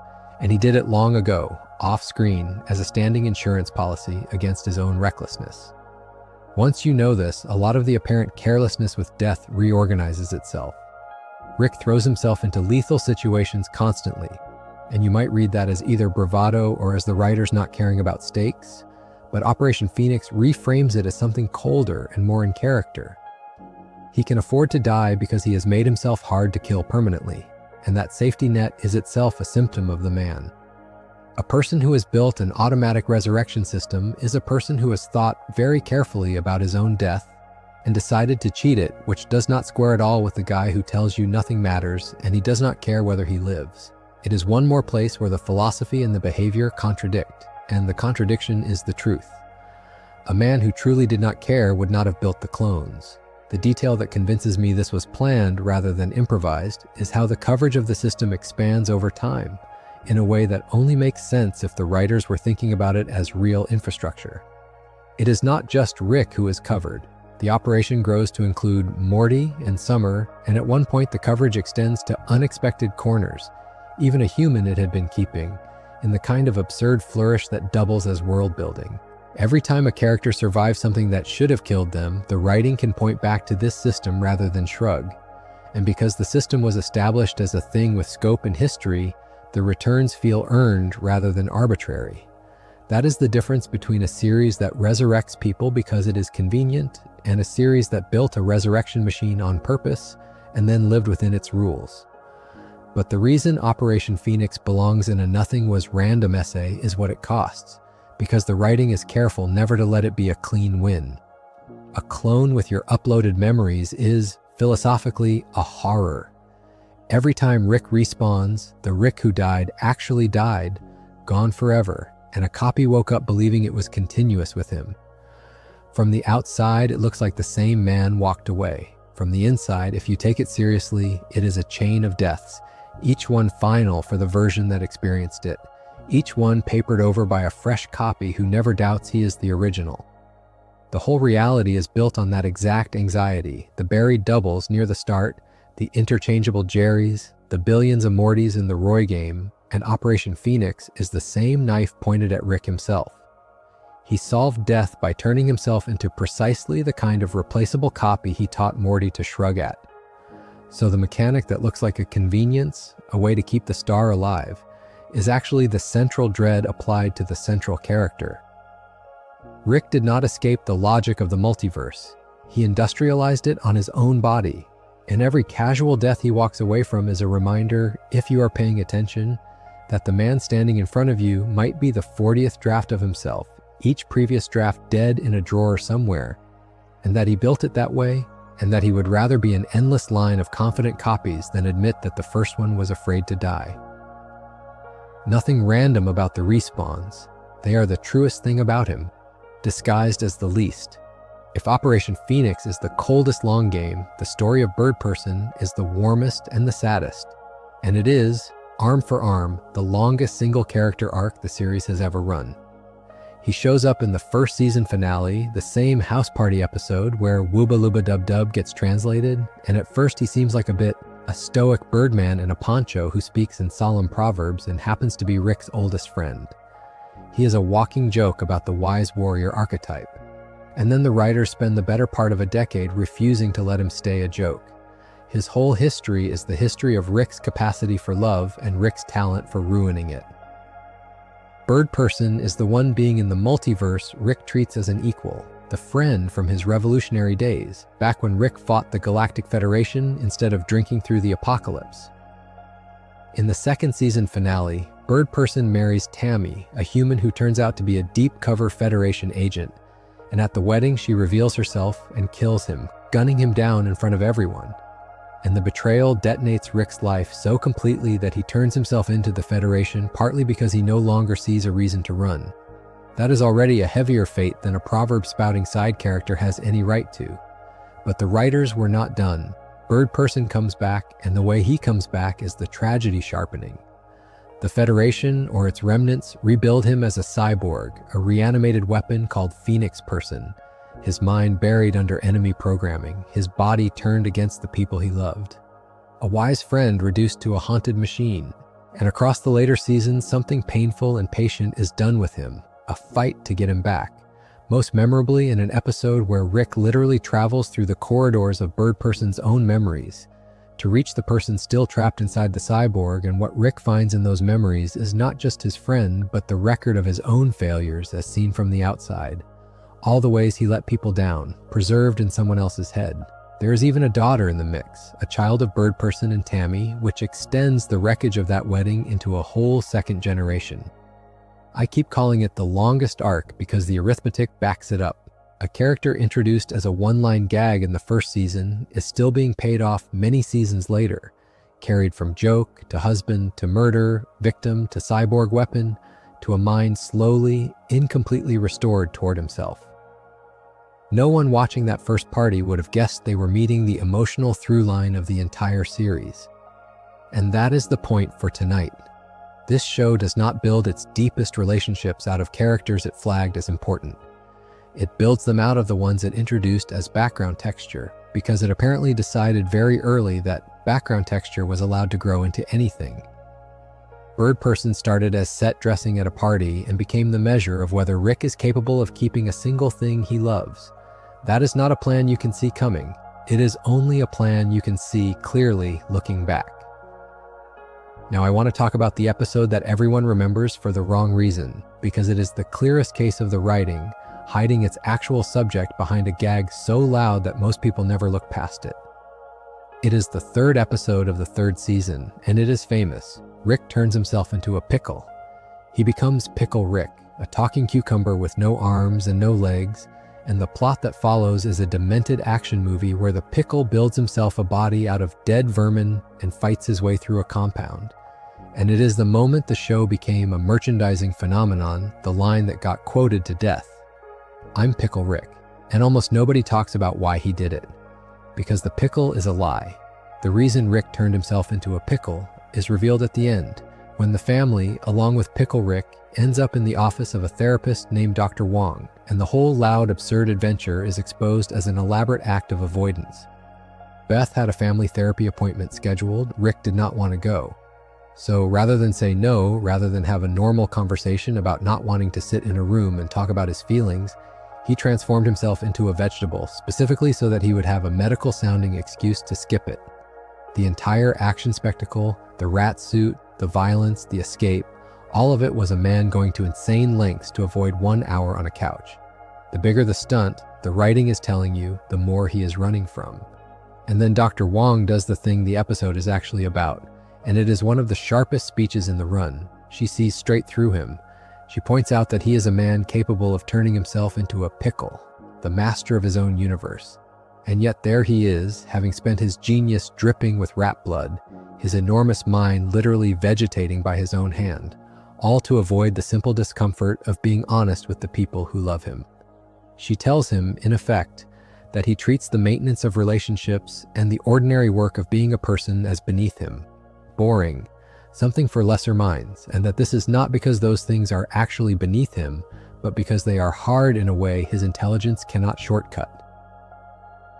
and he did it long ago, off-screen, as a standing insurance policy against his own recklessness. Once you know this, a lot of the apparent carelessness with death reorganizes itself. Rick throws himself into lethal situations constantly, and you might read that as either bravado or as the writers not caring about stakes, but Operation Phoenix reframes it as something colder and more in character. He can afford to die because he has made himself hard to kill permanently, and that safety net is itself a symptom of the man. A person who has built an automatic resurrection system is a person who has thought very carefully about his own death and decided to cheat it, which does not square at all with the guy who tells you nothing matters and he does not care whether he lives. It is one more place where the philosophy and the behavior contradict, and the contradiction is the truth. A man who truly did not care would not have built the clones. The detail that convinces me this was planned rather than improvised is how the coverage of the system expands over time, in a way that only makes sense if the writers were thinking about it as real infrastructure. It is not just Rick who is covered. The operation grows to include Morty and Summer, and at one point the coverage extends to unexpected corners, even a human it had been keeping, in the kind of absurd flourish that doubles as world building. Every time a character survives something that should have killed them, the writing can point back to this system rather than shrug. And because the system was established as a thing with scope and history, the returns feel earned rather than arbitrary. That is the difference between a series that resurrects people because it is convenient and a series that built a resurrection machine on purpose and then lived within its rules. But the reason Operation Phoenix belongs in a nothing was random essay is what it costs, because the writing is careful never to let it be a clean win. A clone with your uploaded memories is, philosophically, a horror. Every time Rick respawns, the Rick who died actually died, gone forever, and a copy woke up believing it was continuous with him. From the outside, it looks like the same man walked away. From the inside, if you take it seriously, it is a chain of deaths, each one final for the version that experienced it, each one papered over by a fresh copy who never doubts he is the original. The whole reality is built on that exact anxiety, the buried doubles near the start, the interchangeable Jerrys, the billions of Mortys in the Roy game, and Operation Phoenix is the same knife pointed at Rick himself. He solved death by turning himself into precisely the kind of replaceable copy he taught Morty to shrug at. So the mechanic that looks like a convenience, a way to keep the star alive, is actually the central dread applied to the central character. Rick did not escape the logic of the multiverse. He industrialized it on his own body. And every casual death he walks away from is a reminder, if you are paying attention, that the man standing in front of you might be the 40th draft of himself, each previous draft dead in a drawer somewhere, and that he built it that way, and that he would rather be an endless line of confident copies than admit that the first one was afraid to die. Nothing random about the respawns. They are the truest thing about him, disguised as the least. If Operation Phoenix is the coldest long game, the story of Birdperson is the warmest and the saddest. And it is, arm for arm, the longest single character arc the series has ever run. He shows up in the first season finale, the same house party episode where Wubba Lubba Dub Dub gets translated, and at first he seems like a stoic birdman in a poncho who speaks in solemn proverbs and happens to be Rick's oldest friend. He is a walking joke about the wise warrior archetype. And then the writers spend the better part of a decade refusing to let him stay a joke. His whole history is the history of Rick's capacity for love and Rick's talent for ruining it. Birdperson is the one being in the multiverse Rick treats as an equal, the friend from his revolutionary days, back when Rick fought the Galactic Federation instead of drinking through the apocalypse. In the second season finale, Birdperson marries Tammy, a human who turns out to be a deep-cover Federation agent, and at the wedding she reveals herself and kills him, gunning him down in front of everyone. And the betrayal detonates Rick's life so completely that he turns himself into the Federation partly because he no longer sees a reason to run. That is already a heavier fate than a proverb-spouting side character has any right to. But the writers were not done. Birdperson comes back, and the way he comes back is the tragedy sharpening. The Federation, or its remnants, rebuild him as a cyborg, a reanimated weapon called Phoenix Person, his mind buried under enemy programming, his body turned against the people he loved. A wise friend reduced to a haunted machine, and across the later seasons, something painful and patient is done with him, a fight to get him back, most memorably in an episode where Rick literally travels through the corridors of Birdperson's own memories, to reach the person still trapped inside the cyborg, and what Rick finds in those memories is not just his friend, but the record of his own failures as seen from the outside. All the ways he let people down, preserved in someone else's head. There is even a daughter in the mix, a child of Birdperson and Tammy, which extends the wreckage of that wedding into a whole second generation. I keep calling it the longest arc because the arithmetic backs it up. A character introduced as a one-line gag in the first season is still being paid off many seasons later, carried from joke to husband to murder, victim to cyborg weapon, to a mind slowly, incompletely restored toward himself. No one watching that first party would have guessed they were meeting the emotional through line of the entire series. And that is the point for tonight. This show does not build its deepest relationships out of characters it flagged as important. It builds them out of the ones it introduced as background texture, because it apparently decided very early that background texture was allowed to grow into anything. Birdperson started as set dressing at a party and became the measure of whether Rick is capable of keeping a single thing he loves. That is not a plan you can see coming. It is only a plan you can see clearly looking back. Now I want to talk about the episode that everyone remembers for the wrong reason, because it is the clearest case of the writing, hiding its actual subject behind a gag so loud that most people never look past it. It is the third episode of the third season, and it is famous. Rick turns himself into a pickle. He becomes Pickle Rick, a talking cucumber with no arms and no legs, and the plot that follows is a demented action movie where the pickle builds himself a body out of dead vermin and fights his way through a compound. And it is the moment the show became a merchandising phenomenon, the line that got quoted to death. I'm Pickle Rick, and almost nobody talks about why he did it. Because the pickle is a lie. The reason Rick turned himself into a pickle is revealed at the end, when the family, along with Pickle Rick, ends up in the office of a therapist named Dr. Wong, and the whole loud, absurd adventure is exposed as an elaborate act of avoidance. Beth had a family therapy appointment scheduled. Rick did not want to go. So rather than say no, rather than have a normal conversation about not wanting to sit in a room and talk about his feelings, he transformed himself into a vegetable, specifically so that he would have a medical-sounding excuse to skip it. The entire action spectacle, the rat suit, the violence, the escape, all of it was a man going to insane lengths to avoid 1 hour on a couch. The bigger the stunt, the writing is telling you, the more he is running from. And then Dr. Wong does the thing the episode is actually about, and it is one of the sharpest speeches in the run. She sees straight through him. She points out that he is a man capable of turning himself into a pickle, the master of his own universe. And yet there he is, having spent his genius dripping with rat blood, his enormous mind literally vegetating by his own hand, all to avoid the simple discomfort of being honest with the people who love him. She tells him, in effect, that he treats the maintenance of relationships and the ordinary work of being a person as beneath him, boring, something for lesser minds, and that this is not because those things are actually beneath him, but because they are hard in a way his intelligence cannot shortcut.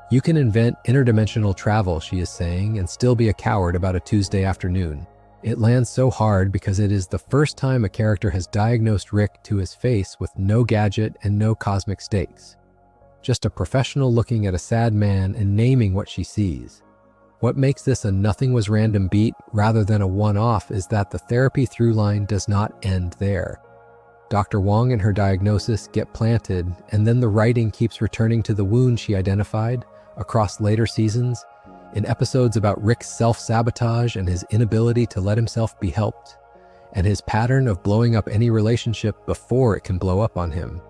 You can invent interdimensional travel, she is saying, and still be a coward about a Tuesday afternoon. It lands so hard because it is the first time a character has diagnosed Rick to his face with no gadget and no cosmic stakes. Just a professional looking at a sad man and naming what she sees. What makes this a nothing was random beat rather than a one-off is that the therapy through line does not end there. Dr. Wong and her diagnosis get planted, and then the writing keeps returning to the wound she identified across later seasons, in episodes about Rick's self-sabotage and his inability to let himself be helped, and his pattern of blowing up any relationship before it can blow up on him.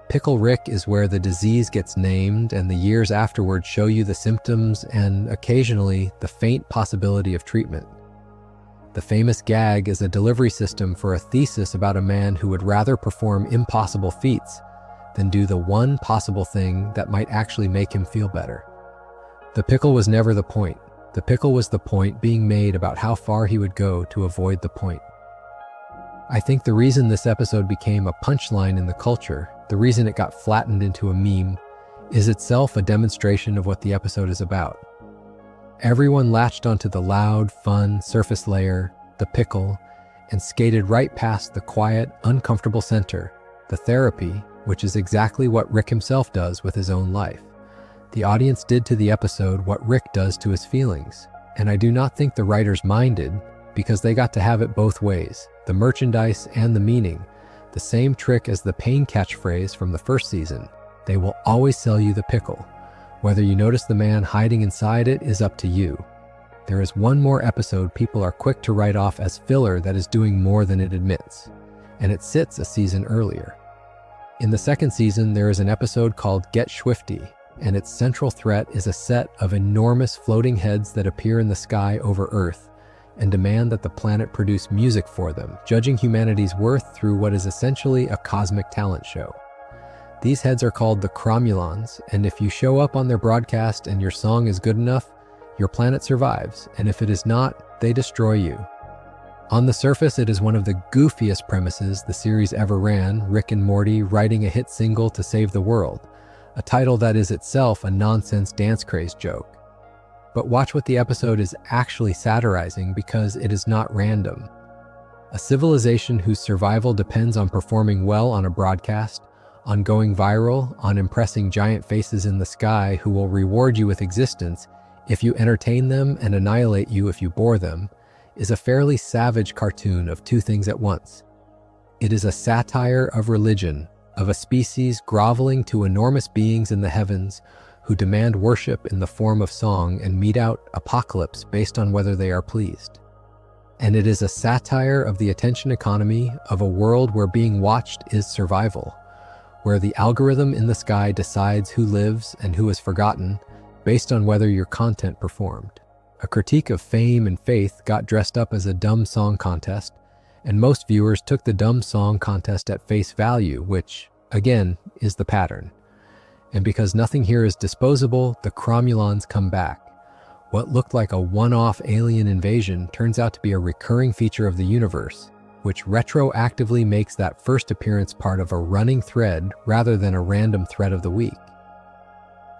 Pickle Rick is where the disease gets named and the years afterward show you the symptoms and, occasionally, the faint possibility of treatment. The famous gag is a delivery system for a thesis about a man who would rather perform impossible feats than do the one possible thing that might actually make him feel better. The pickle was never the point. The pickle was the point being made about how far he would go to avoid the point. I think the reason this episode became a punchline in the culture, the reason it got flattened into a meme, is itself a demonstration of what the episode is about. Everyone latched onto the loud, fun surface layer, the pickle, and skated right past the quiet, uncomfortable center, the therapy, which is exactly what Rick himself does with his own life. The audience did to the episode what Rick does to his feelings, and I do not think the writers minded, because they got to have it both ways, the merchandise and the meaning, the same trick as the pain catchphrase from the first season. They will always sell you the pickle. Whether you notice the man hiding inside it is up to you. There is one more episode people are quick to write off as filler that is doing more than it admits, and it sits a season earlier. In the second season, there is an episode called Get Swifty, and its central threat is a set of enormous floating heads that appear in the sky over Earth and demand that the planet produce music for them, judging humanity's worth through what is essentially a cosmic talent show. These heads are called the Cromulons, and if you show up on their broadcast and your song is good enough, your planet survives, and if it is not, they destroy you. On the surface, it is one of the goofiest premises the series ever ran, Rick and Morty writing a hit single to save the world, a title that is itself a nonsense dance craze joke. But watch what the episode is actually satirizing, because it is not random. A civilization whose survival depends on performing well on a broadcast, on going viral, on impressing giant faces in the sky who will reward you with existence if you entertain them and annihilate you if you bore them, is a fairly savage cartoon of two things at once. It is a satire of religion, of a species groveling to enormous beings in the heavens who demand worship in the form of song and mete out apocalypse based on whether they are pleased. And it is a satire of the attention economy of a world where being watched is survival, where the algorithm in the sky decides who lives and who is forgotten based on whether your content performed. A critique of fame and faith got dressed up as a dumb song contest, and most viewers took the dumb song contest at face value, which, again, is the pattern. And because nothing here is disposable, the Cromulons come back. What looked like a one-off alien invasion turns out to be a recurring feature of the universe, which retroactively makes that first appearance part of a running thread rather than a random thread of the week.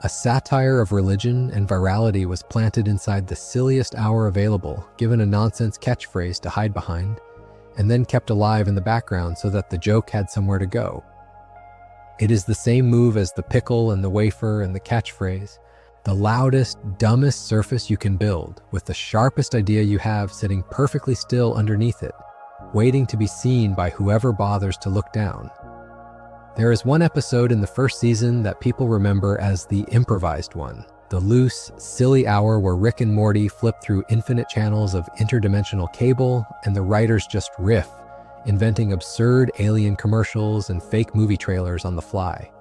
A satire of religion and virality was planted inside the silliest hour available, given a nonsense catchphrase to hide behind, and then kept alive in the background so that the joke had somewhere to go. It is the same move as the pickle and the wafer and the catchphrase, the loudest, dumbest surface you can build, with the sharpest idea you have sitting perfectly still underneath it, waiting to be seen by whoever bothers to look down. There is one episode in the first season that people remember as the improvised one, the The loose, silly hour where Rick and Morty flip through infinite channels of interdimensional cable and the writers just riff, inventing absurd alien commercials and fake movie trailers on the fly.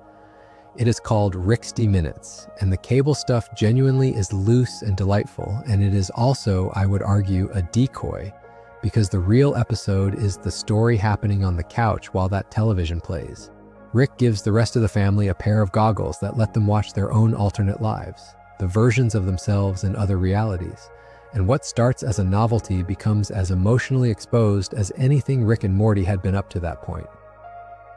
It is called Ricksty Minutes, and the cable stuff genuinely is loose and delightful, and it is also, I would argue, a decoy, because the real episode is the story happening on the couch while that television plays. Rick gives the rest of the family a pair of goggles that let them watch their own alternate lives, the versions of themselves in other realities, and what starts as a novelty becomes as emotionally exposed as anything Rick and Morty had been up to that point.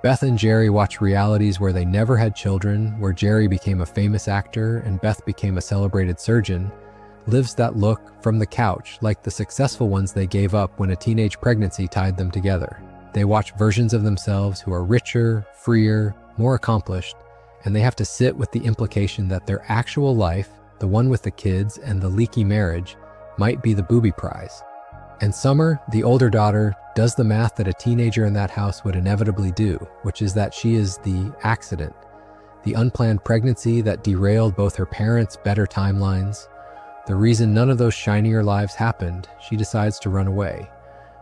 Beth and Jerry watch realities where they never had children, where Jerry became a famous actor and Beth became a celebrated surgeon, lives that look from the couch like the successful ones they gave up when a teenage pregnancy tied them together. They watch versions of themselves who are richer, freer, more accomplished, and they have to sit with the implication that their actual life, the one with the kids and the leaky marriage, might be the booby prize. And Summer, the older daughter, does the math that a teenager in that house would inevitably do, which is that she is the accident, the unplanned pregnancy that derailed both her parents' better timelines. The reason none of those shinier lives happened, she decides to run away.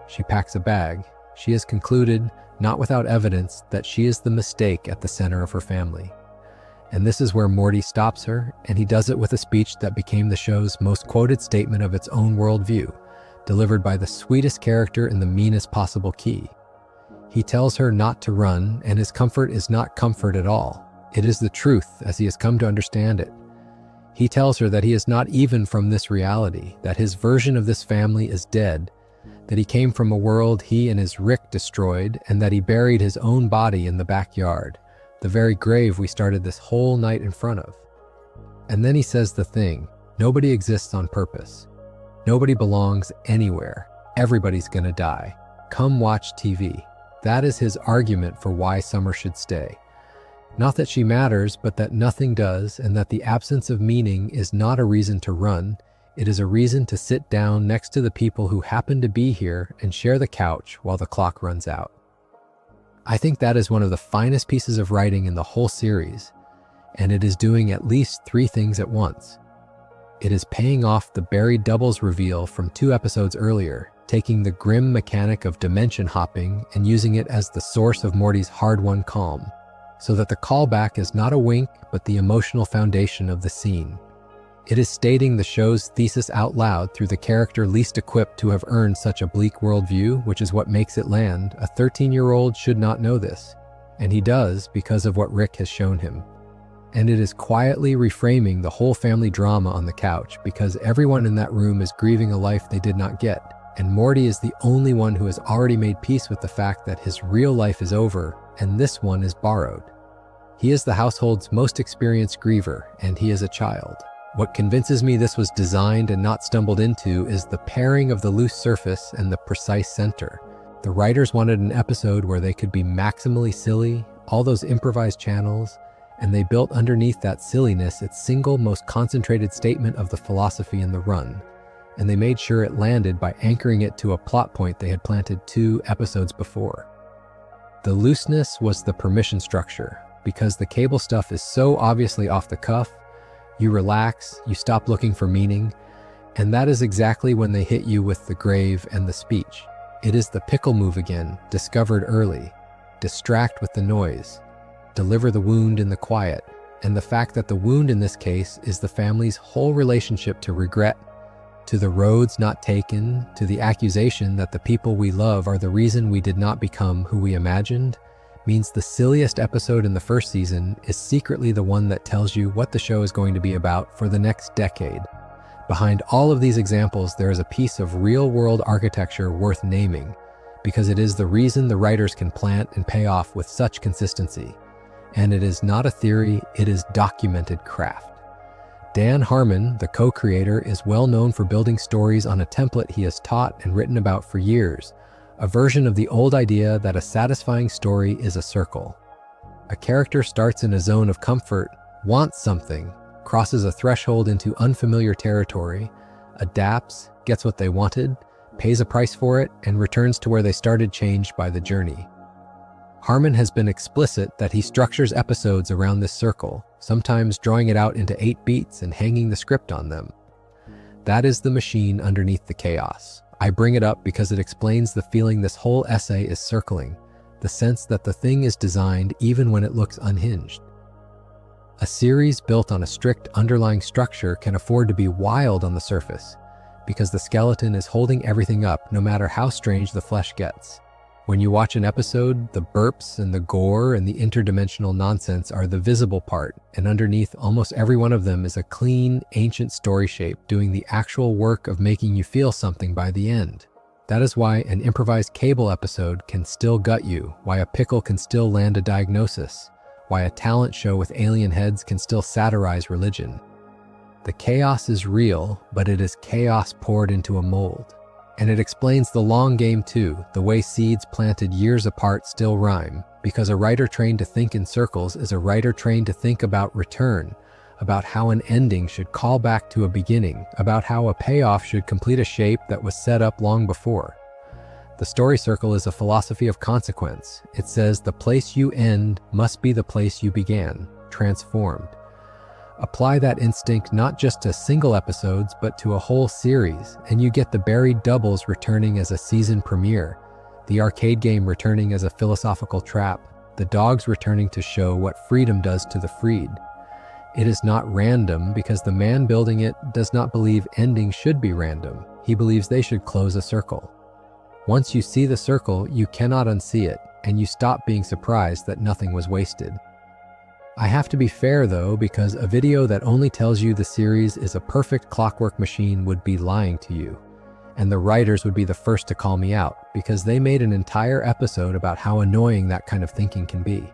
She packs a bag. She has concluded, not without evidence, that she is the mistake at the center of her family. And this is where Morty stops her, and he does it with a speech that became the show's most quoted statement of its own worldview, delivered by the sweetest character in the meanest possible key. He tells her not to run, and his comfort is not comfort at all. It is the truth as he has come to understand it. He tells her that he is not even from this reality, that his version of this family is dead, that he came from a world he and his Rick destroyed, and that he buried his own body in the backyard, the very grave we started this whole night in front of. And then he says the thing, nobody exists on purpose. Nobody belongs anywhere. Everybody's gonna die. Come watch TV. That is his argument for why Summer should stay. Not that she matters, but that nothing does, and that the absence of meaning is not a reason to run. It is a reason to sit down next to the people who happen to be here and share the couch while the clock runs out. I think that is one of the finest pieces of writing in the whole series, and it is doing at least 3 things at once. It is paying off the buried doubles reveal from 2 episodes earlier, taking the grim mechanic of dimension hopping and using it as the source of Morty's hard-won calm, so that the callback is not a wink but the emotional foundation of the scene. It is stating the show's thesis out loud through the character least equipped to have earned such a bleak worldview, which is what makes it land. A 13-year-old should not know this, and he does because of what Rick has shown him. And it is quietly reframing the whole family drama on the couch because everyone in that room is grieving a life they did not get, and Morty is the only one who has already made peace with the fact that his real life is over and this one is borrowed. He is the household's most experienced griever, and he is a child. What convinces me this was designed and not stumbled into is the pairing of the loose surface and the precise center. The writers wanted an episode where they could be maximally silly, all those improvised channels, and they built underneath that silliness its single most concentrated statement of the philosophy in the run, and they made sure it landed by anchoring it to a plot point they had planted 2 episodes before. The looseness was the permission structure, because the cable stuff is so obviously off the cuff, you relax, you stop looking for meaning, and that is exactly when they hit you with the grave and the speech. It is the Pickle move again, discovered early. Distract with the noise. Deliver the wound in the quiet, and the fact that the wound in this case is the family's whole relationship to regret, to the roads not taken, to the accusation that the people we love are the reason we did not become who we imagined, means the silliest episode in the first season is secretly the one that tells you what the show is going to be about for the next decade. Behind all of these examples, there is a piece of real-world architecture worth naming, because it is the reason the writers can plant and pay off with such consistency. And it is not a theory, it is documented craft. Dan Harmon, the co-creator, is well known for building stories on a template he has taught and written about for years, a version of the old idea that a satisfying story is a circle. A character starts in a zone of comfort, wants something, crosses a threshold into unfamiliar territory, adapts, gets what they wanted, pays a price for it, and returns to where they started changed by the journey. Harmon has been explicit that he structures episodes around this circle, sometimes drawing it out into 8 beats and hanging the script on them. That is the machine underneath the chaos. I bring it up because it explains the feeling this whole essay is circling, the sense that the thing is designed even when it looks unhinged. A series built on a strict underlying structure can afford to be wild on the surface, because the skeleton is holding everything up no matter how strange the flesh gets. When you watch an episode, the burps and the gore and the interdimensional nonsense are the visible part, and underneath almost every one of them is a clean, ancient story shape doing the actual work of making you feel something by the end. That is why an improvised cable episode can still gut you, why a pickle can still land a diagnosis, why a talent show with alien heads can still satirize religion. The chaos is real, but it is chaos poured into a mold. And it explains the long game too, the way seeds planted years apart still rhyme, because a writer trained to think in circles is a writer trained to think about return, about how an ending should call back to a beginning, about how a payoff should complete a shape that was set up long before. The story circle is a philosophy of consequence. It says the place you end must be the place you began, transformed. Apply that instinct not just to single episodes, but to a whole series, and you get the buried doubles returning as a season premiere, the arcade game returning as a philosophical trap, the dogs returning to show what freedom does to the freed. It is not random because the man building it does not believe endings should be random. He believes they should close a circle. Once you see the circle, you cannot unsee it, and you stop being surprised that nothing was wasted. I have to be fair though, because a video that only tells you the series is a perfect clockwork machine would be lying to you. And the writers would be the first to call me out, because they made an entire episode about how annoying that kind of thinking can be.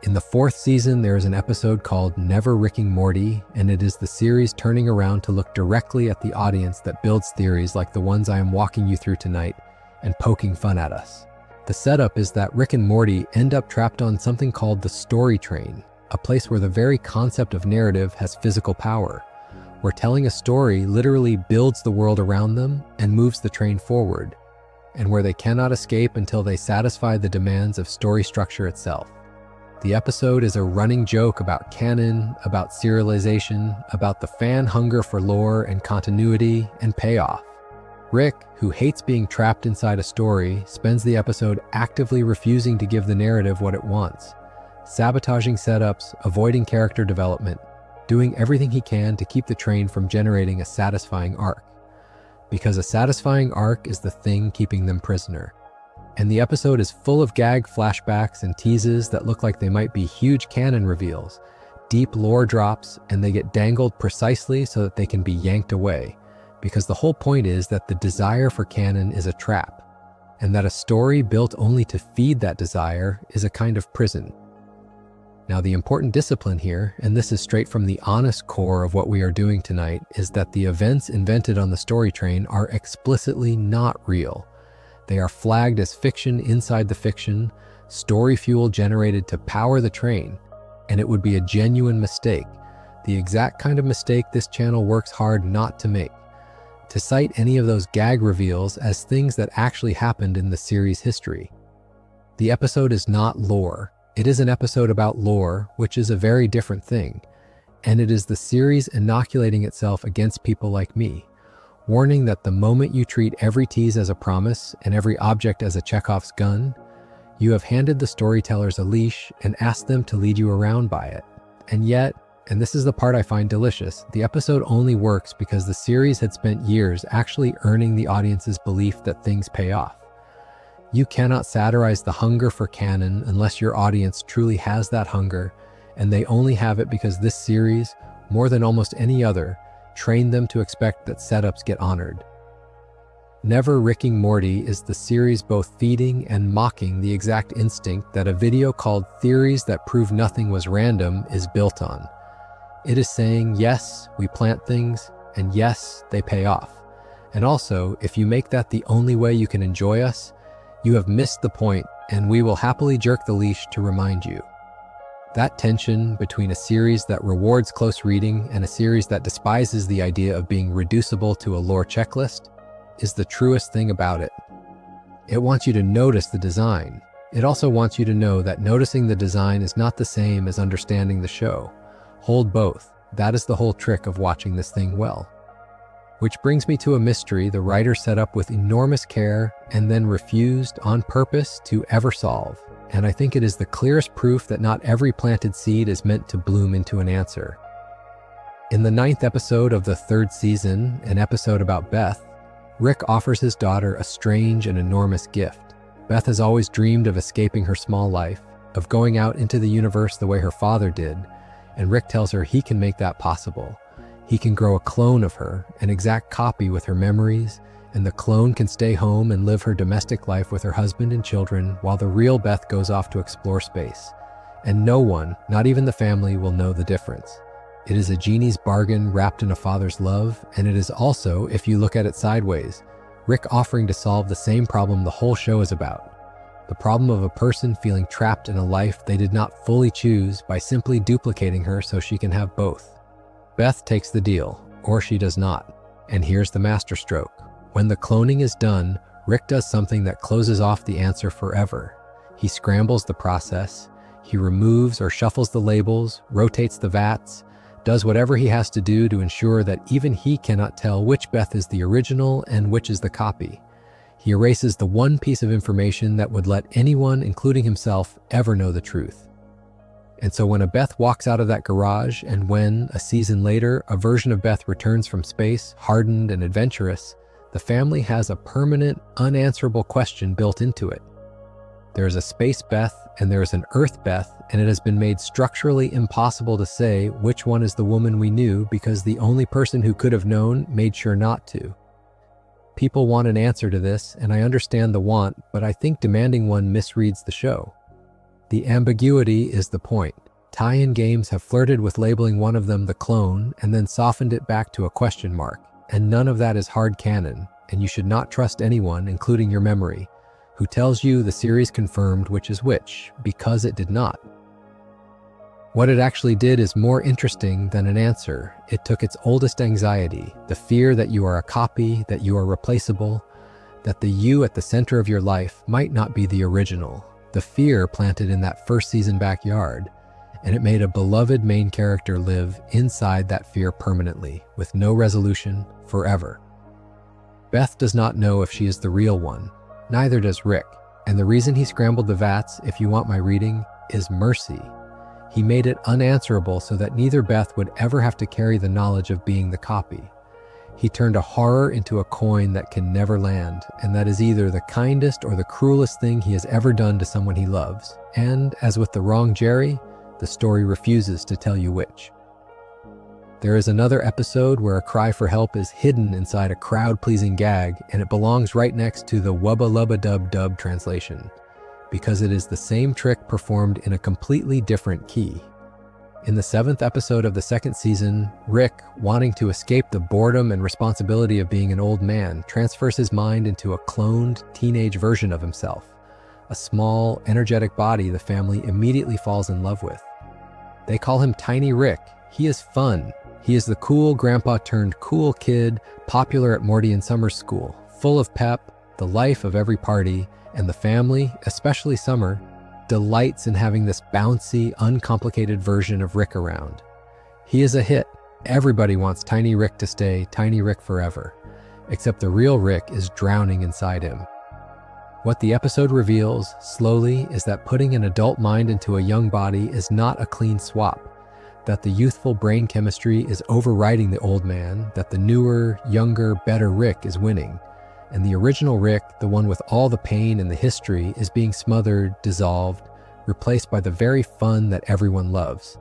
In the 4th season, there is an episode called Never Rick and Morty, and it is the series turning around to look directly at the audience that builds theories like the ones I am walking you through tonight, and poking fun at us. The setup is that Rick and Morty end up trapped on something called the story train, a place where the very concept of narrative has physical power, where telling a story literally builds the world around them and moves the train forward, and where they cannot escape until they satisfy the demands of story structure itself. The episode is a running joke about canon, about serialization, about the fan hunger for lore and continuity and payoff. Rick, who hates being trapped inside a story, spends the episode actively refusing to give the narrative what it wants, sabotaging setups, avoiding character development, doing everything he can to keep the train from generating a satisfying arc. Because a satisfying arc is the thing keeping them prisoner. And the episode is full of gag flashbacks and teases that look like they might be huge canon reveals, deep lore drops, and they get dangled precisely so that they can be yanked away. Because the whole point is that the desire for canon is a trap, and that a story built only to feed that desire is a kind of prison. Now, the important discipline here, and this is straight from the honest core of what we are doing tonight, is that the events invented on the story train are explicitly not real. They are flagged as fiction inside the fiction, story fuel generated to power the train, and it would be a genuine mistake, the exact kind of mistake this channel works hard not to make. To cite any of those gag reveals as things that actually happened in the series' history. The episode is not lore. It is an episode about lore, which is a very different thing. And it is the series inoculating itself against people like me, warning that the moment you treat every tease as a promise and every object as a Chekhov's gun, you have handed the storytellers a leash and asked them to lead you around by it. And yet, and this is the part I find delicious, the episode only works because the series had spent years actually earning the audience's belief that things pay off. You cannot satirize the hunger for canon unless your audience truly has that hunger, and they only have it because this series, more than almost any other, trained them to expect that setups get honored. Never Rick and Morty is the series both feeding and mocking the exact instinct that a video called Theories That Prove Nothing Was Random is built on. It is saying, yes, we plant things, and yes, they pay off. And also, if you make that the only way you can enjoy us, you have missed the point, and we will happily jerk the leash to remind you. That tension between a series that rewards close reading and a series that despises the idea of being reducible to a lore checklist is the truest thing about it. It wants you to notice the design, It also wants you to know that noticing the design is not the same as understanding the show. Hold both. That is the whole trick of watching this thing well. Which brings me to a mystery the writer set up with enormous care and then refused on purpose to ever solve. And I think it is the clearest proof that not every planted seed is meant to bloom into an answer. In the 9th episode of the 3rd season, an episode about Beth, Rick offers his daughter a strange and enormous gift. Beth has always dreamed of escaping her small life, of going out into the universe the way her father did, and Rick tells her he can make that possible. He can grow a clone of her, an exact copy with her memories, and the clone can stay home and live her domestic life with her husband and children while the real Beth goes off to explore space. And no one, not even the family, will know the difference. It is a genie's bargain wrapped in a father's love, and it is also, if you look at it sideways, Rick offering to solve the same problem the whole show is about. The problem of a person feeling trapped in a life they did not fully choose by simply duplicating her so she can have both. Beth takes the deal, or she does not. And here's the masterstroke. When the cloning is done, Rick does something that closes off the answer forever. He scrambles the process, he removes or shuffles the labels, rotates the vats, does whatever he has to do to ensure that even he cannot tell which Beth is the original and which is the copy. He erases the one piece of information that would let anyone, including himself, ever know the truth. And so when a Beth walks out of that garage, and when, a season later, a version of Beth returns from space, hardened and adventurous, the family has a permanent, unanswerable question built into it. There is a space Beth and there is an Earth Beth, and it has been made structurally impossible to say which one is the woman we knew because the only person who could have known made sure not to. People want an answer to this, and I understand the want, but I think demanding one misreads the show. The ambiguity is the point. Tie-in games have flirted with labeling one of them the clone and then softened it back to a question mark, and none of that is hard canon, and you should not trust anyone, including your memory, who tells you the series confirmed which is which, because it did not. What it actually did is more interesting than an answer. It took its oldest anxiety, the fear that you are a copy, that you are replaceable, that the you at the center of your life might not be the original, the fear planted in that first season backyard, and it made a beloved main character live inside that fear permanently, with no resolution, forever. Beth does not know if she is the real one. Neither does Rick, and the reason he scrambled the vats, if you want my reading, is mercy. He made it unanswerable so that neither Beth would ever have to carry the knowledge of being the copy. He turned a horror into a coin that can never land, and that is either the kindest or the cruelest thing he has ever done to someone he loves. And, as with the wrong Jerry, the story refuses to tell you which. There is another episode where a cry for help is hidden inside a crowd-pleasing gag, and it belongs right next to the Wubba Lubba Dub Dub translation, because it is the same trick performed in a completely different key. In the 7th episode of the 2nd season, Rick, wanting to escape the boredom and responsibility of being an old man, transfers his mind into a cloned teenage version of himself, a small, energetic body the family immediately falls in love with. They call him Tiny Rick. He is fun. He is the cool grandpa turned cool kid, popular at Morty and Summer's school, full of pep, the life of every party, and the family, especially Summer, delights in having this bouncy, uncomplicated version of Rick around. He is a hit. Everybody wants Tiny Rick to stay Tiny Rick forever, except the real Rick is drowning inside him. What the episode reveals, slowly, is that putting an adult mind into a young body is not a clean swap, that the youthful brain chemistry is overriding the old man, that the newer, younger, better Rick is winning, and the original Rick, the one with all the pain and the history, is being smothered, dissolved, replaced by the very fun that everyone loves.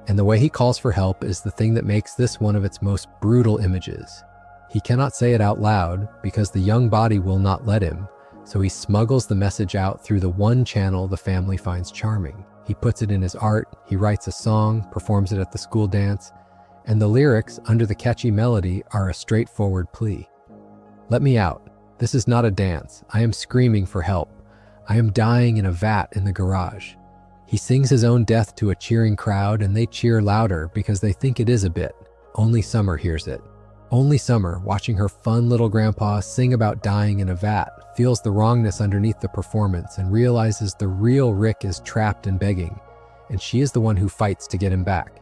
And the way he calls for help is the thing that makes this one of its most brutal images. He cannot say it out loud because the young body will not let him, so he smuggles the message out through the one channel the family finds charming. He puts it in his art, he writes a song, performs it at the school dance, and the lyrics, under the catchy melody, are a straightforward plea. Let me out. This is not a dance. I am screaming for help. I am dying in a vat in the garage. He sings his own death to a cheering crowd, and they cheer louder because they think it is a bit. Only Summer hears it. Only Summer, watching her fun little grandpa sing about dying in a vat, feels the wrongness underneath the performance and realizes the real Rick is trapped and begging, and she is the one who fights to get him back.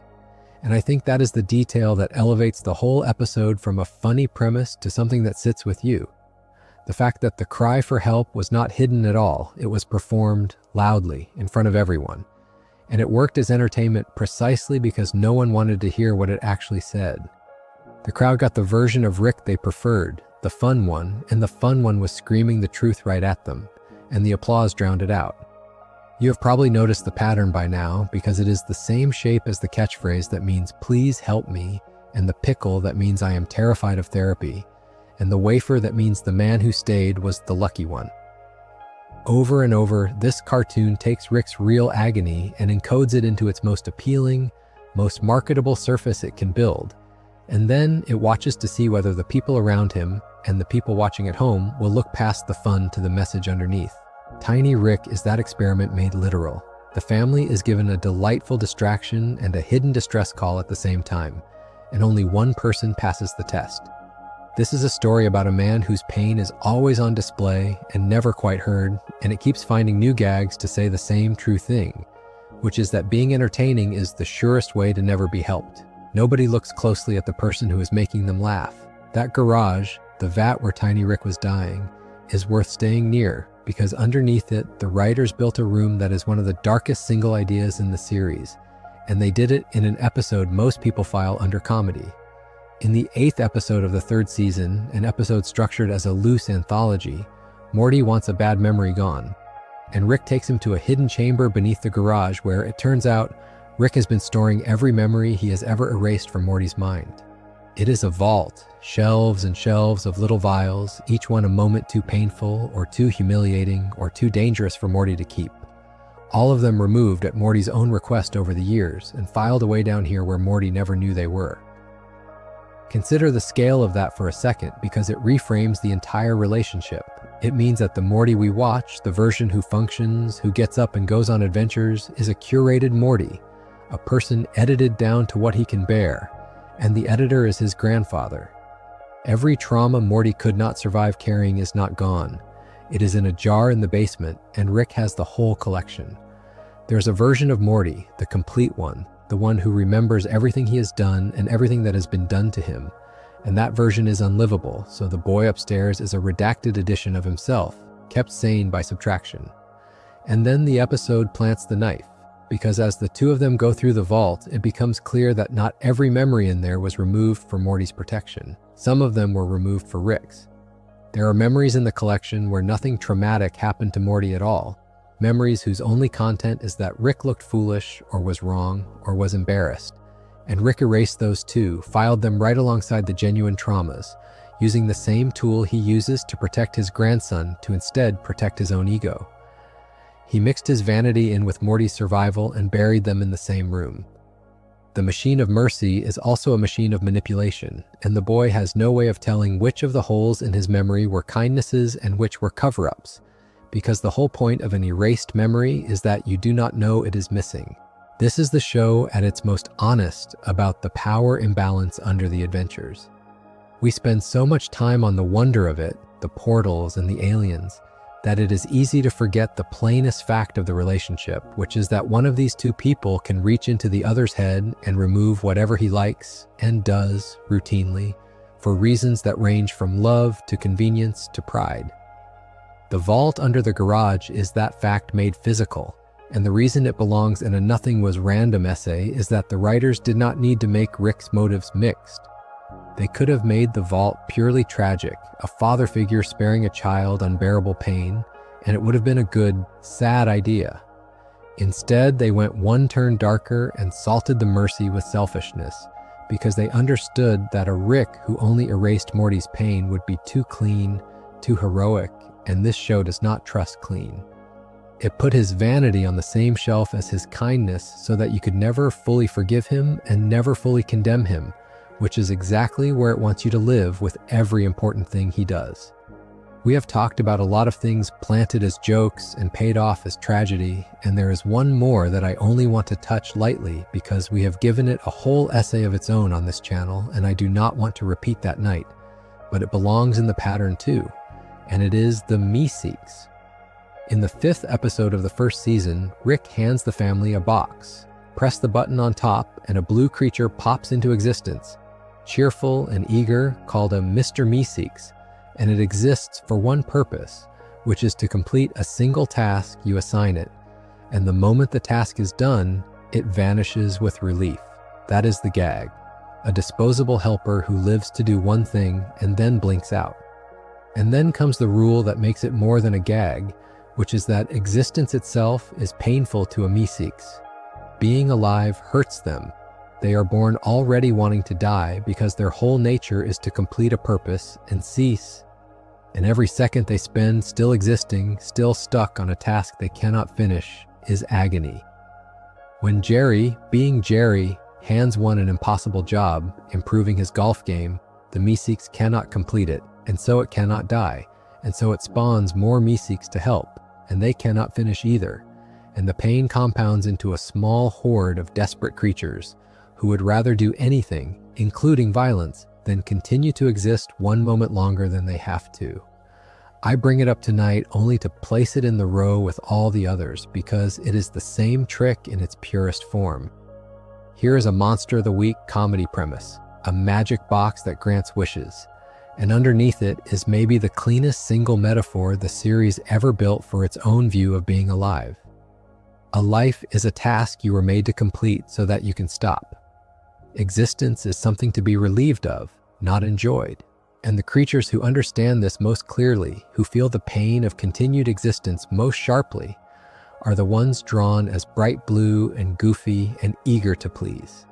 And I think that is the detail that elevates the whole episode from a funny premise to something that sits with you. The fact that the cry for help was not hidden at all, it was performed loudly in front of everyone. And it worked as entertainment precisely because no one wanted to hear what it actually said. The crowd got the version of Rick they preferred, the fun one, and the fun one was screaming the truth right at them, and the applause drowned it out. You have probably noticed the pattern by now because it is the same shape as the catchphrase that means "please help me," and the pickle that means "I am terrified of therapy," and the wafer that means the man who stayed was the lucky one. Over and over, this cartoon takes Rick's real agony and encodes it into its most appealing, most marketable surface it can build, and then it watches to see whether the people around him and the people watching at home will look past the fun to the message underneath. Tiny Rick is that experiment made literal. The family is given a delightful distraction and a hidden distress call at the same time, and only one person passes the test. This is a story about a man whose pain is always on display and never quite heard, and it keeps finding new gags to say the same true thing, which is that being entertaining is the surest way to never be helped. Nobody looks closely at the person who is making them laugh. That garage, the vat where Tiny Rick was dying, is worth staying near, because underneath it, the writers built a room that is one of the darkest single ideas in the series, and they did it in an episode most people file under comedy. In the 8th episode of the 3rd season, an episode structured as a loose anthology, Morty wants a bad memory gone, and Rick takes him to a hidden chamber beneath the garage where, it turns out, Rick has been storing every memory he has ever erased from Morty's mind. It is a vault, shelves and shelves of little vials, each one a moment too painful or too humiliating or too dangerous for Morty to keep. All of them removed at Morty's own request over the years and filed away down here where Morty never knew they were. Consider the scale of that for a second because it reframes the entire relationship. It means that the Morty we watch, the version who functions, who gets up and goes on adventures, is a curated Morty, a person edited down to what he can bear, and the editor is his grandfather. Every trauma Morty could not survive carrying is not gone. It is in a jar in the basement, and Rick has the whole collection. There's a version of Morty, the complete one, the one who remembers everything he has done and everything that has been done to him, and that version is unlivable, so the boy upstairs is a redacted edition of himself, kept sane by subtraction. And then the episode plants the knife, because as the two of them go through the vault, it becomes clear that not every memory in there was removed for Morty's protection. Some of them were removed for Rick's. There are memories in the collection where nothing traumatic happened to Morty at all, memories whose only content is that Rick looked foolish or was wrong or was embarrassed, and Rick erased those too, filed them right alongside the genuine traumas, using the same tool he uses to protect his grandson to instead protect his own ego. He mixed his vanity in with Morty's survival and buried them in the same room. The machine of mercy is also a machine of manipulation, and the boy has no way of telling which of the holes in his memory were kindnesses and which were cover-ups, because the whole point of an erased memory is that you do not know it is missing. This is the show at its most honest about the power imbalance under the adventures. We spend so much time on the wonder of it, the portals and the aliens, that it is easy to forget the plainest fact of the relationship, which is that one of these two people can reach into the other's head and remove whatever he likes and does routinely for reasons that range from love to convenience to pride. The vault under the garage is that fact made physical, and the reason it belongs in a nothing was random essay is that the writers did not need to make Rick's motives mixed. They could have made the vault purely tragic, a father figure sparing a child unbearable pain, and it would have been a good, sad idea. Instead, they went one turn darker and salted the mercy with selfishness, because they understood that a Rick who only erased Morty's pain would be too clean, too heroic, and this show does not trust clean. It put his vanity on the same shelf as his kindness so that you could never fully forgive him and never fully condemn him, which is exactly where it wants you to live with every important thing he does. We have talked about a lot of things planted as jokes and paid off as tragedy, and there is one more that I only want to touch lightly because we have given it a whole essay of its own on this channel, and I do not want to repeat that night, but it belongs in the pattern too, and it is the me-seeks. In the 5th episode of the 1st season, Rick hands the family a box. Press the button on top, and a blue creature pops into existence, cheerful and eager, called a Mr. Me-seeks. And it exists for one purpose, which is to complete a single task you assign it. And the moment the task is done, it vanishes with relief. That is the gag. A disposable helper who lives to do one thing and then blinks out. And then comes the rule that makes it more than a gag, which is that existence itself is painful to a me-seeks. Being alive hurts them. They are born already wanting to die because their whole nature is to complete a purpose and cease. And every second they spend still existing, still stuck on a task they cannot finish, is agony. When Jerry, being Jerry, hands one an impossible job, improving his golf game, the me-seeks cannot complete it, and so it cannot die, and so it spawns more me-seeks to help, and they cannot finish either, and the pain compounds into a small horde of desperate creatures who would rather do anything, including violence, than continue to exist one moment longer than they have to. I bring it up tonight only to place it in the row with all the others because it is the same trick in its purest form. Here is a Monster of the Week comedy premise, a magic box that grants wishes, and underneath it is maybe the cleanest single metaphor the series ever built for its own view of being alive. A life is a task you were made to complete so that you can stop. Existence is something to be relieved of, not enjoyed. And the creatures who understand this most clearly, who feel the pain of continued existence most sharply, are the ones drawn as bright blue and goofy and eager to please.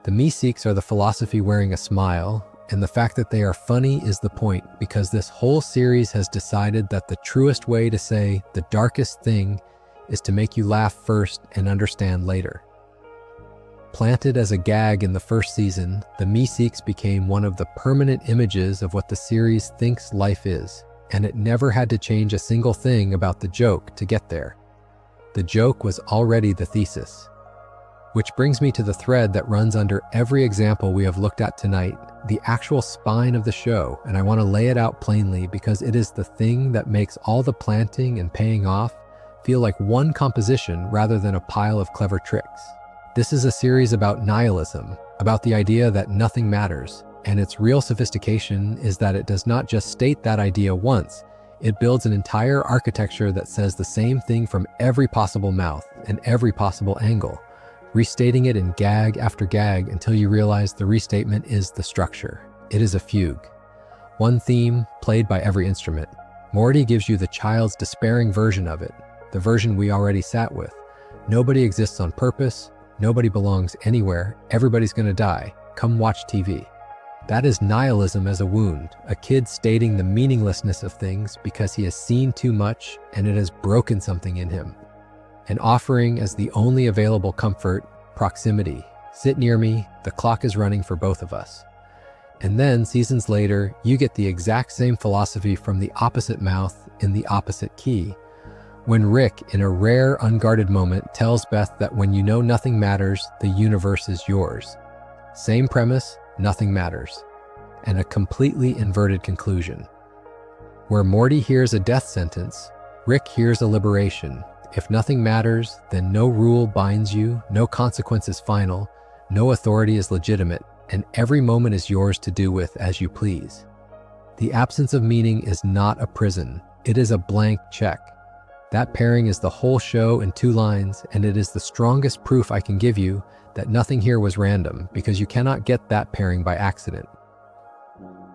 The me-seeks are the philosophy wearing a smile, and the fact that they are funny is the point because this whole series has decided that the truest way to say the darkest thing is to make you laugh first and understand later. Planted as a gag in the 1st season, the me-seeks became one of the permanent images of what the series thinks life is, and it never had to change a single thing about the joke to get there. The joke was already the thesis. Which brings me to the thread that runs under every example we have looked at tonight, the actual spine of the show, and I want to lay it out plainly because it is the thing that makes all the planting and paying off feel like one composition rather than a pile of clever tricks. This is a series about nihilism, about the idea that nothing matters, and its real sophistication is that it does not just state that idea once, it builds an entire architecture that says the same thing from every possible mouth and every possible angle, restating it in gag after gag until you realize the restatement is the structure. It is a fugue. One theme, played by every instrument. Morty gives you the child's despairing version of it, the version we already sat with. Nobody exists on purpose. Nobody belongs anywhere. Everybody's gonna die. Come watch TV. That is nihilism as a wound, a kid stating the meaninglessness of things because he has seen too much and it has broken something in him. And offering as the only available comfort, proximity. Sit near me, the clock is running for both of us. And then, seasons later, you get the exact same philosophy from the opposite mouth in the opposite key, when Rick, in a rare, unguarded moment, tells Beth that when you know nothing matters, the universe is yours. Same premise, nothing matters. And a completely inverted conclusion. Where Morty hears a death sentence, Rick hears a liberation. If nothing matters, then no rule binds you, no consequence is final, no authority is legitimate, and every moment is yours to do with as you please. The absence of meaning is not a prison. It is a blank check. That pairing is the whole show in 2 lines, and it is the strongest proof I can give you that nothing here was random, because you cannot get that pairing by accident.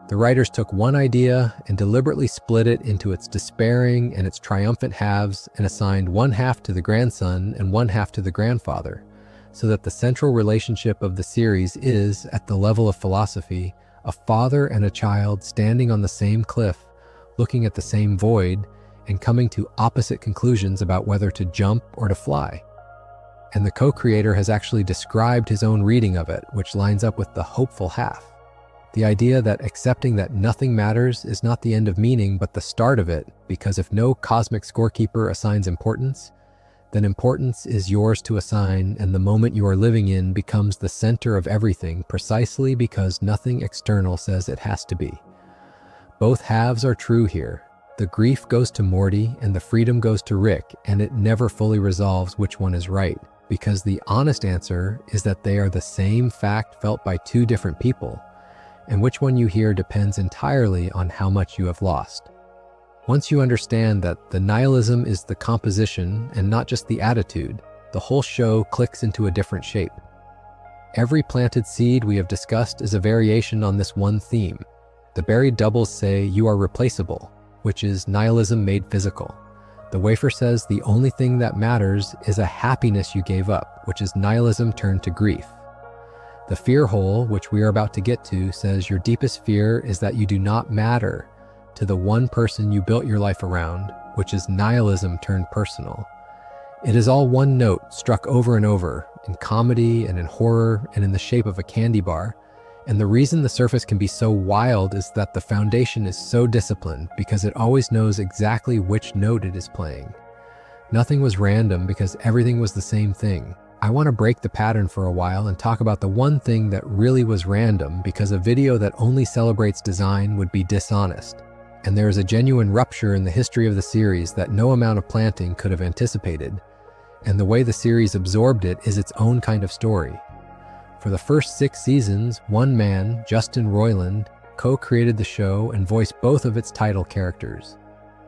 The writers took one idea and deliberately split it into its despairing and its triumphant halves and assigned one half to the grandson and one half to the grandfather, so that the central relationship of the series is, at the level of philosophy, a father and a child standing on the same cliff, looking at the same void, and coming to opposite conclusions about whether to jump or to fly. And the co-creator has actually described his own reading of it, which lines up with the hopeful half. The idea that accepting that nothing matters is not the end of meaning, but the start of it, because if no cosmic scorekeeper assigns importance, then importance is yours to assign, and the moment you are living in becomes the center of everything precisely because nothing external says it has to be. Both halves are true here. The grief goes to Morty and the freedom goes to Rick, and it never fully resolves which one is right, because the honest answer is that they are the same fact felt by two different people, and which one you hear depends entirely on how much you have lost. Once you understand that the nihilism is the composition and not just the attitude, the whole show clicks into a different shape. Every planted seed we have discussed is a variation on this one theme. The buried doubles say you are replaceable, which is nihilism made physical. The Wafer says the only thing that matters is a happiness you gave up, which is nihilism turned to grief. The fear hole, which we are about to get to, says your deepest fear is that you do not matter to the one person you built your life around, which is nihilism turned personal. It is all one note struck over and over, in comedy and in horror and in the shape of a candy bar. And the reason the surface can be so wild is that the foundation is so disciplined because it always knows exactly which note it is playing. Nothing was random because everything was the same thing. I want to break the pattern for a while and talk about the one thing that really was random, because a video that only celebrates design would be dishonest. And there is a genuine rupture in the history of the series that no amount of planting could have anticipated. And the way the series absorbed it is its own kind of story. For the first 6 seasons, one man, Justin Roiland, co-created the show and voiced both of its title characters.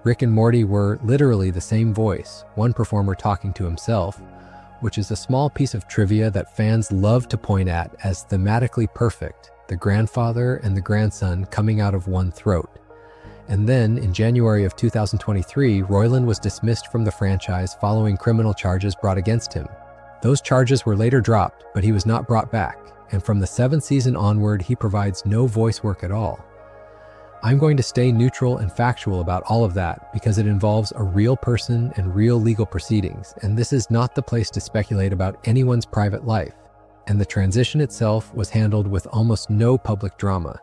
Rick and Morty were literally the same voice, one performer talking to himself, which is a small piece of trivia that fans love to point at as thematically perfect, the grandfather and the grandson coming out of one throat. And then, in January of 2023, Roiland was dismissed from the franchise following criminal charges brought against him. Those charges were later dropped, but he was not brought back, and from the 7th season onward, he provides no voice work at all. I'm going to stay neutral and factual about all of that because it involves a real person and real legal proceedings, and this is not the place to speculate about anyone's private life. And the transition itself was handled with almost no public drama.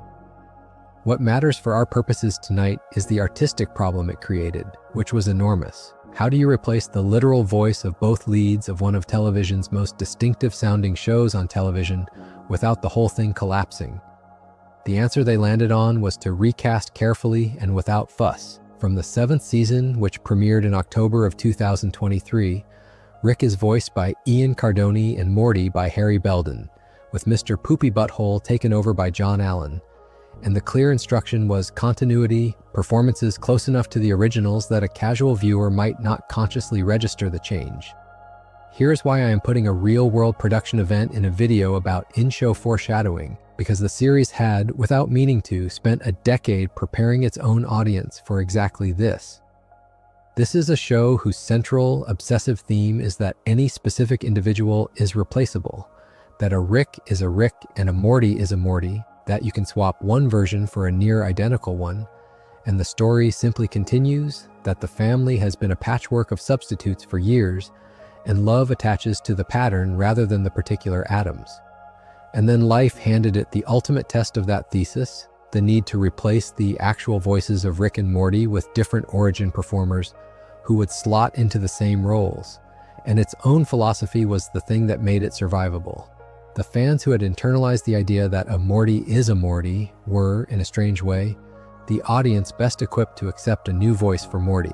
What matters for our purposes tonight is the artistic problem it created, which was enormous. How do you replace the literal voice of both leads of one of television's most distinctive sounding shows on television without the whole thing collapsing? The answer they landed on was to recast carefully and without fuss. From the 7th season, which premiered in October of 2023, Rick is voiced by Ian Cardoni and Morty by Harry Belden, with Mr. Poopy Butthole taken over by John Allen. And the clear instruction was continuity, performances close enough to the originals that a casual viewer might not consciously register the change. Here's why I am putting a real-world production event in a video about in-show foreshadowing, because the series had, without meaning to, spent a decade preparing its own audience for exactly this. This is a show whose central, obsessive theme is that any specific individual is replaceable, that a Rick is a Rick and a Morty is a Morty, that you can swap one version for a near identical one, and the story simply continues, that the family has been a patchwork of substitutes for years, and love attaches to the pattern rather than the particular atoms. And then life handed it the ultimate test of that thesis, the need to replace the actual voices of Rick and Morty with different origin performers who would slot into the same roles, and its own philosophy was the thing that made it survivable. The fans who had internalized the idea that a Morty is a Morty were, in a strange way, the audience best equipped to accept a new voice for Morty.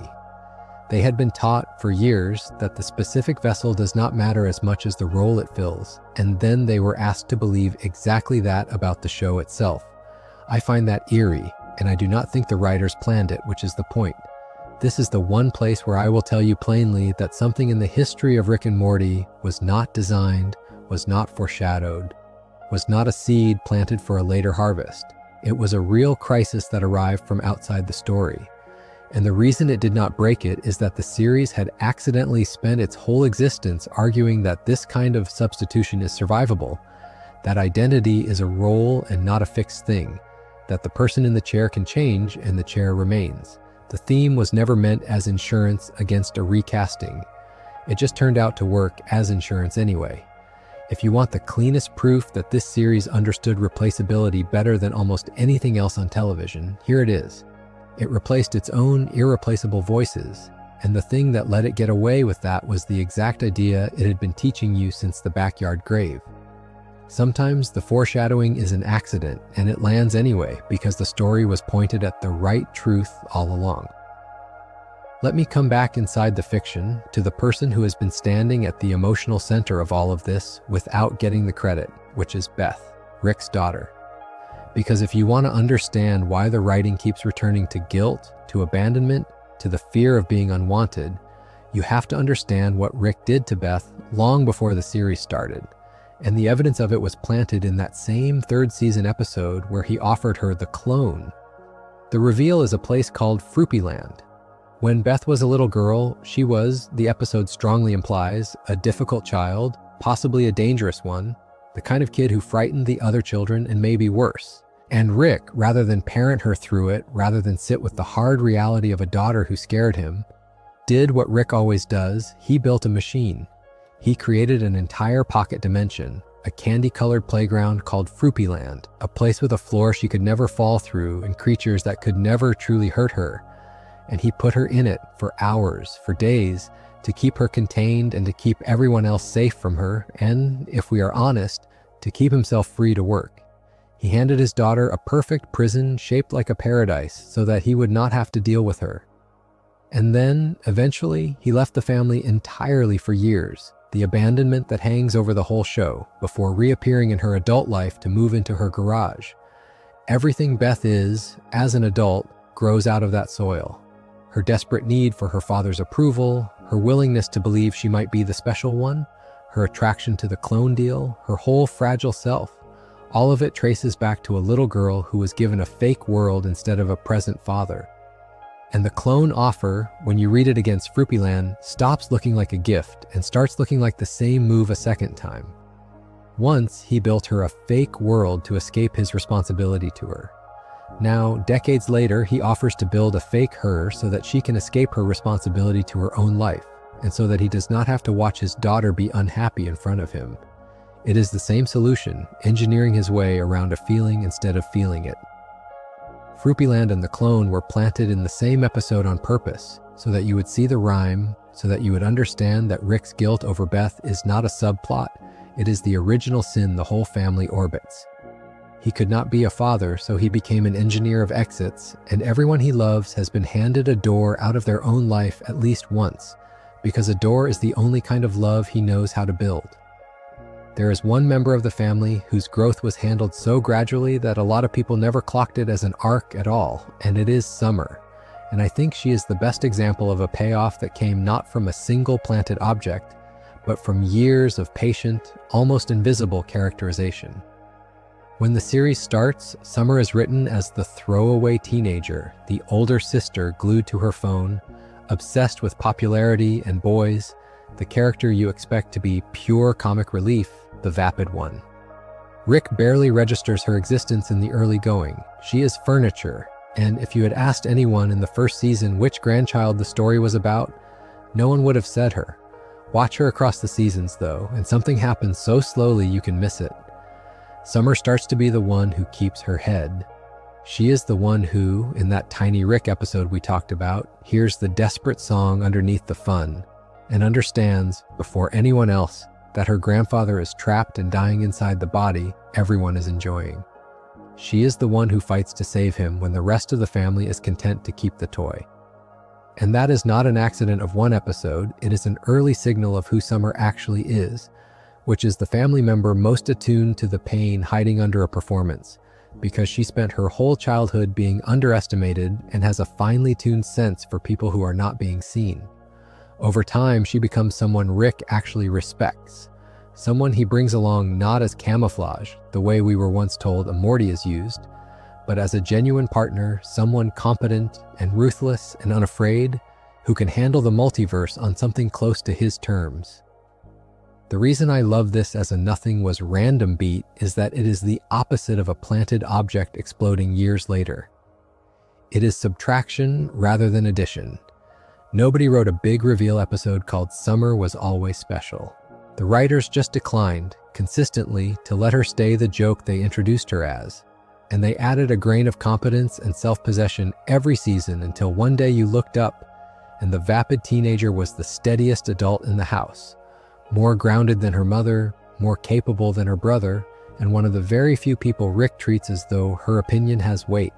They had been taught for years that the specific vessel does not matter as much as the role it fills, and then they were asked to believe exactly that about the show itself. I find that eerie, and I do not think the writers planned it, which is the point. This is the one place where I will tell you plainly that something in the history of Rick and Morty was not designed, was not foreshadowed, was not a seed planted for a later harvest. It was a real crisis that arrived from outside the story. And the reason it did not break it is that the series had accidentally spent its whole existence arguing that this kind of substitution is survivable, that identity is a role and not a fixed thing, that the person in the chair can change and the chair remains. The theme was never meant as insurance against a recasting. It just turned out to work as insurance anyway. If you want the cleanest proof that this series understood replaceability better than almost anything else on television, here it is. It replaced its own irreplaceable voices, and the thing that let it get away with that was the exact idea it had been teaching you since the backyard grave. Sometimes the foreshadowing is an accident, and it lands anyway because the story was pointed at the right truth all along. Let me come back inside the fiction to the person who has been standing at the emotional center of all of this without getting the credit, which is Beth, Rick's daughter. Because if you want to understand why the writing keeps returning to guilt, to abandonment, to the fear of being unwanted, you have to understand what Rick did to Beth long before the series started. And the evidence of it was planted in that same third season episode where he offered her the clone. The reveal is a place called Froopyland. When Beth was a little girl, she was, the episode strongly implies, a difficult child, possibly a dangerous one, the kind of kid who frightened the other children and maybe worse. And Rick, rather than parent her through it, rather than sit with the hard reality of a daughter who scared him, did what Rick always does. He built a machine. He created an entire pocket dimension, a candy-colored playground called Froopyland, a place with a floor she could never fall through and creatures that could never truly hurt her. And he put her in it for hours, for days, to keep her contained and to keep everyone else safe from her, and, if we are honest, to keep himself free to work. He handed his daughter a perfect prison shaped like a paradise so that he would not have to deal with her. And then, eventually, he left the family entirely for years, the abandonment that hangs over the whole show, before reappearing in her adult life to move into her garage. Everything Beth is, as an adult, grows out of that soil. Her desperate need for her father's approval, her willingness to believe she might be the special one, her attraction to the clone deal, her whole fragile self. All of it traces back to a little girl who was given a fake world instead of a present father. And the clone offer, when you read it against Froopyland, stops looking like a gift and starts looking like the same move a second time. Once, he built her a fake world to escape his responsibility to her. Now, decades later, he offers to build a fake her so that she can escape her responsibility to her own life, and so that he does not have to watch his daughter be unhappy in front of him. It is the same solution, engineering his way around a feeling instead of feeling it. Froopyland and the clone were planted in the same episode on purpose, so that you would see the rhyme, so that you would understand that Rick's guilt over Beth is not a subplot, it is the original sin the whole family orbits. He could not be a father, so he became an engineer of exits, and everyone he loves has been handed a door out of their own life at least once, because a door is the only kind of love he knows how to build. There is one member of the family whose growth was handled so gradually that a lot of people never clocked it as an arc at all, and it is Summer. And I think she is the best example of a payoff that came not from a single planted object, but from years of patient, almost invisible characterization. When the series starts, Summer is written as the throwaway teenager, the older sister glued to her phone, obsessed with popularity and boys, the character you expect to be pure comic relief, the vapid one. Rick barely registers her existence in the early going. She is furniture, and if you had asked anyone in the first season which grandchild the story was about, no one would have said her. Watch her across the seasons, though, and something happens so slowly you can miss it. Summer starts to be the one who keeps her head. She is the one who, in that tiny Rick episode we talked about, hears the desperate song underneath the fun, and understands, before anyone else, that her grandfather is trapped and dying inside the body everyone is enjoying. She is the one who fights to save him when the rest of the family is content to keep the toy. And that is not an accident of one episode, it is an early signal of who Summer actually is, which is the family member most attuned to the pain hiding under a performance, because she spent her whole childhood being underestimated and has a finely tuned sense for people who are not being seen. Over time, she becomes someone Rick actually respects, someone he brings along not as camouflage, the way we were once told a Morty is used, but as a genuine partner, someone competent and ruthless and unafraid, who can handle the multiverse on something close to his terms. The reason I love this as a nothing was random beat is that it is the opposite of a planted object exploding years later. It is subtraction rather than addition. Nobody wrote a big reveal episode called Summer Was Always Special. The writers just declined, consistently to let her stay the joke they introduced her as. And they added a grain of competence and self-possession every season until one day you looked up and the vapid teenager was the steadiest adult in the house, more grounded than her mother, more capable than her brother, and one of the very few people Rick treats as though her opinion has weight.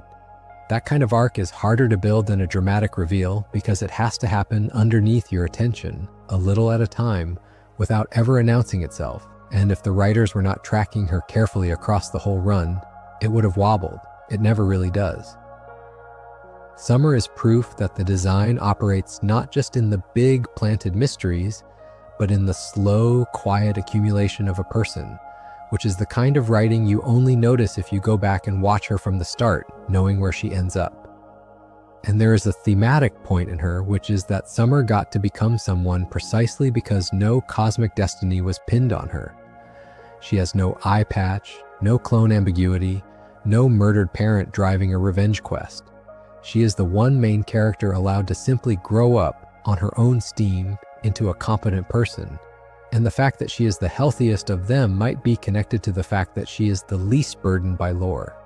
That kind of arc is harder to build than a dramatic reveal because it has to happen underneath your attention, a little at a time, without ever announcing itself. And if the writers were not tracking her carefully across the whole run, it would have wobbled. It never really does. Summer is proof that the design operates not just in the big planted mysteries, but in the slow, quiet accumulation of a person, which is the kind of writing you only notice if you go back and watch her from the start, knowing where she ends up. And there is a thematic point in her, which is that Summer got to become someone precisely because no cosmic destiny was pinned on her. She has no eye patch, no clone ambiguity, no murdered parent driving a revenge quest. She is the one main character allowed to simply grow up on her own steam into a competent person. And the fact that she is the healthiest of them might be connected to the fact that she is the least burdened by lore.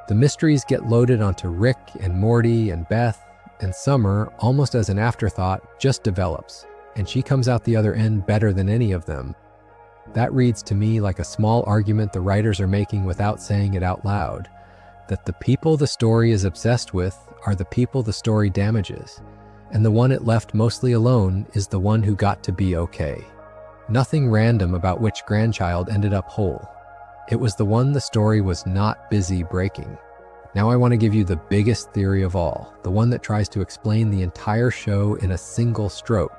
The mysteries get loaded onto Rick and Morty and Beth, and Summer, almost as an afterthought, just develops, and she comes out the other end better than any of them. That reads to me like a small argument the writers are making without saying it out loud, that the people the story is obsessed with are the people the story damages, and the one it left mostly alone is the one who got to be okay. Nothing random about which grandchild ended up whole. It was the one the story was not busy breaking. Now I want to give you the biggest theory of all, the one that tries to explain the entire show in a single stroke.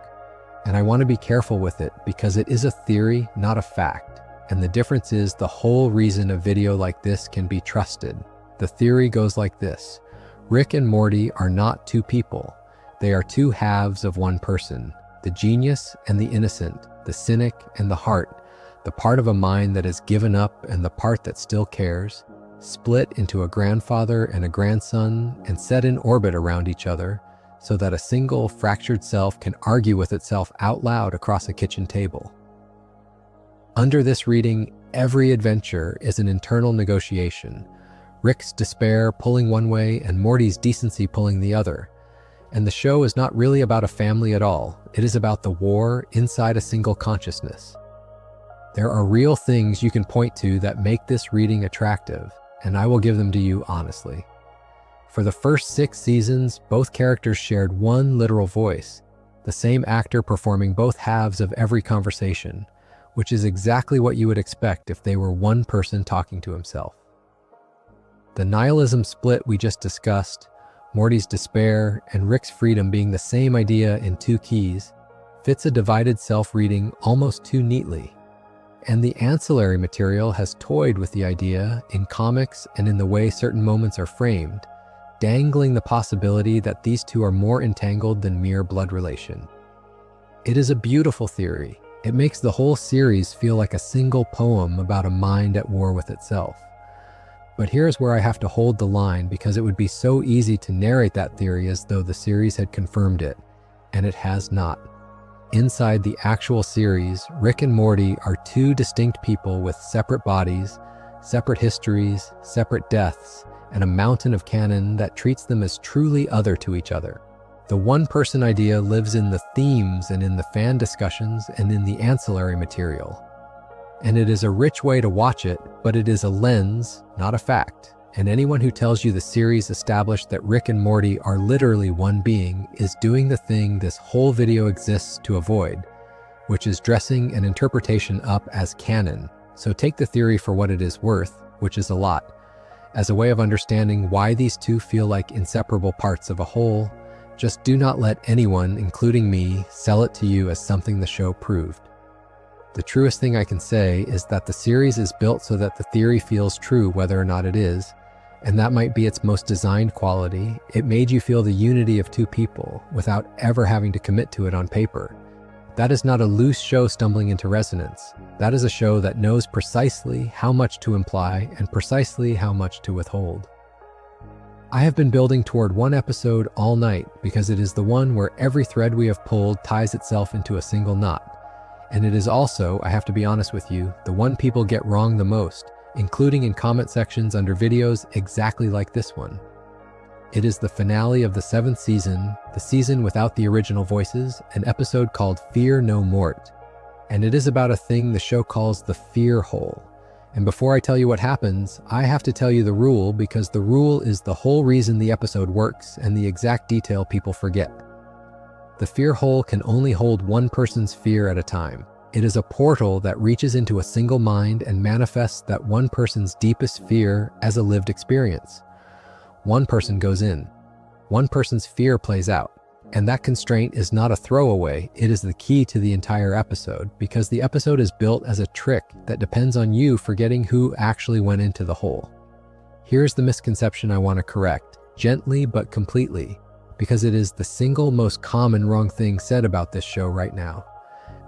And I want to be careful with it because it is a theory, not a fact. And the difference is the whole reason a video like this can be trusted. The theory goes like this. Rick and Morty are not two people. They are two halves of one person, the genius and the innocent, the cynic and the heart, the part of a mind that has given up and the part that still cares, split into a grandfather and a grandson and set in orbit around each other so that a single fractured self can argue with itself out loud across a kitchen table. Under this reading, every adventure is an internal negotiation, Rick's despair pulling one way and Morty's decency pulling the other. And the show is not really about a family at all. It is about the war inside a single consciousness. There are real things you can point to that make this reading attractive, and I will give them to you honestly. For the first 6 seasons, both characters shared one literal voice, the same actor performing both halves of every conversation, which is exactly what you would expect if they were one person talking to himself. The nihilism split we just discussed, Morty's despair and Rick's freedom being the same idea in 2 keys, fits a divided self reading almost too neatly. And the ancillary material has toyed with the idea in comics and in the way certain moments are framed, dangling the possibility that these two are more entangled than mere blood relation. It is a beautiful theory. It makes the whole series feel like a single poem about a mind at war with itself. But here's where I have to hold the line because it would be so easy to narrate that theory as though the series had confirmed it, and it has not. Inside the actual series, Rick and Morty are 2 distinct people with separate bodies, separate histories, separate deaths, and a mountain of canon that treats them as truly other to each other. The one-person idea lives in the themes and in the fan discussions and in the ancillary material. And it is a rich way to watch it, but it is a lens, not a fact. And anyone who tells you the series established that Rick and Morty are literally one being is doing the thing this whole video exists to avoid, which is dressing an interpretation up as canon. So take the theory for what it is worth, which is a lot, as a way of understanding why these two feel like inseparable parts of a whole. Just do not let anyone, including me, sell it to you as something the show proved. The truest thing I can say is that the series is built so that the theory feels true whether or not it is, and that might be its most designed quality. It made you feel the unity of 2 people without ever having to commit to it on paper. That is not a loose show stumbling into resonance. That is a show that knows precisely how much to imply and precisely how much to withhold. I have been building toward one episode all night because it is the one where every thread we have pulled ties itself into a single knot. And it is also, I have to be honest with you, the one people get wrong the most, including in comment sections under videos exactly like this one. It is the finale of the 7th season, the season without the original voices, an episode called Fear No Mort. And it is about a thing the show calls the fear hole. And before I tell you what happens, I have to tell you the rule, because the rule is the whole reason the episode works and the exact detail people forget. The fear hole can only hold one person's fear at a time. It is a portal that reaches into a single mind and manifests that one person's deepest fear as a lived experience. One person goes in. One person's fear plays out. And that constraint is not a throwaway, it is the key to the entire episode, because the episode is built as a trick that depends on you forgetting who actually went into the hole. Here's the misconception I want to correct, gently but completely, because it is the single most common wrong thing said about this show right now.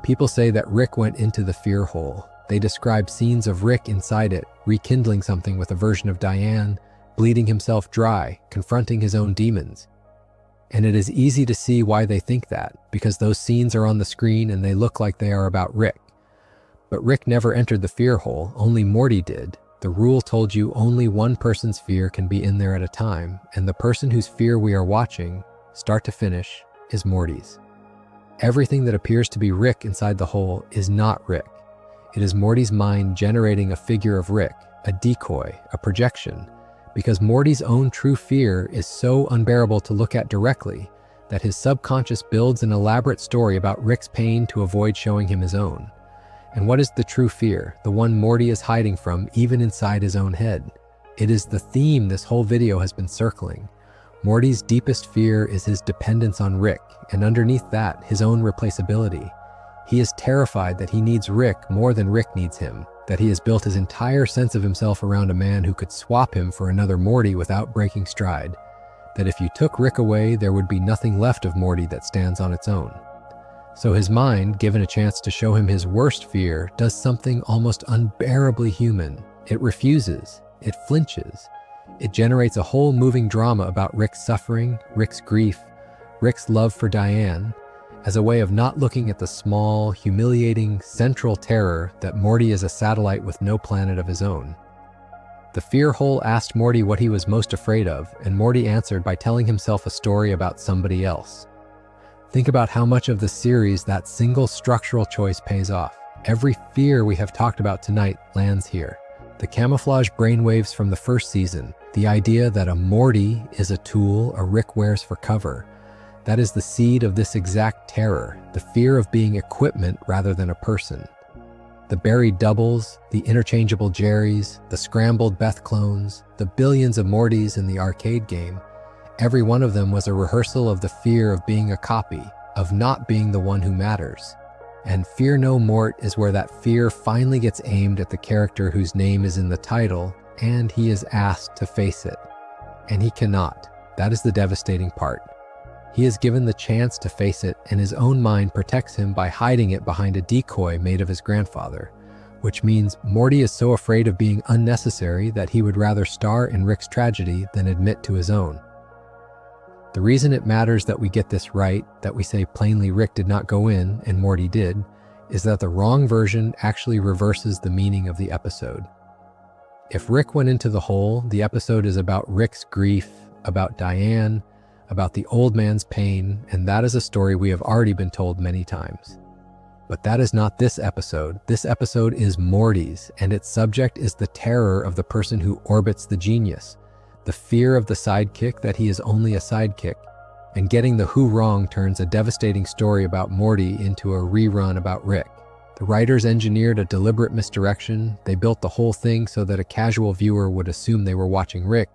People say that Rick went into the fear hole. They describe scenes of Rick inside it, rekindling something with a version of Diane, bleeding himself dry, confronting his own demons. And it is easy to see why they think that, because those scenes are on the screen and they look like they are about Rick. But Rick never entered the fear hole, only Morty did. The rule told you only one person's fear can be in there at a time, and the person whose fear we are watching, start to finish, is Morty's. Everything that appears to be Rick inside the hole is not Rick. It is Morty's mind generating a figure of Rick, a decoy, a projection, because Morty's own true fear is so unbearable to look at directly that his subconscious builds an elaborate story about Rick's pain to avoid showing him his own. And what is the true fear, the one Morty is hiding from even inside his own head? It is the theme this whole video has been circling. Morty's deepest fear is his dependence on Rick, and underneath that, his own replaceability. He is terrified that he needs Rick more than Rick needs him, that he has built his entire sense of himself around a man who could swap him for another Morty without breaking stride, that if you took Rick away, there would be nothing left of Morty that stands on its own. So his mind, given a chance to show him his worst fear, does something almost unbearably human. It refuses. It flinches. It generates a whole moving drama about Rick's suffering, Rick's grief, Rick's love for Diane, as a way of not looking at the small, humiliating, central terror that Morty is a satellite with no planet of his own. The fear hole asked Morty what he was most afraid of, and Morty answered by telling himself a story about somebody else. Think about how much of the series that single structural choice pays off. Every fear we have talked about tonight lands here. The camouflage brainwaves from the first season, the idea that a Morty is a tool a Rick wears for cover, that is the seed of this exact terror, the fear of being equipment rather than a person. The buried doubles, the interchangeable Jerrys, the scrambled Beth clones, the billions of Mortys in the arcade game, every one of them was a rehearsal of the fear of being a copy, of not being the one who matters. And Fear No Mort is where that fear finally gets aimed at the character whose name is in the title, and he is asked to face it. And he cannot. That is the devastating part. He is given the chance to face it, and his own mind protects him by hiding it behind a decoy made of his grandfather, which means Morty is so afraid of being unnecessary that he would rather star in Rick's tragedy than admit to his own. The reason it matters that we get this right, that we say plainly Rick did not go in and Morty did, is that the wrong version actually reverses the meaning of the episode. If Rick went into the hole, the episode is about Rick's grief, about Diane, about the old man's pain, and that is a story we have already been told many times. But that is not this episode. This episode is Morty's, and its subject is the terror of the person who orbits the genius, the fear of the sidekick that he is only a sidekick, and getting the who wrong turns a devastating story about Morty into a rerun about Rick. The writers engineered a deliberate misdirection. They built the whole thing so that a casual viewer would assume they were watching Rick,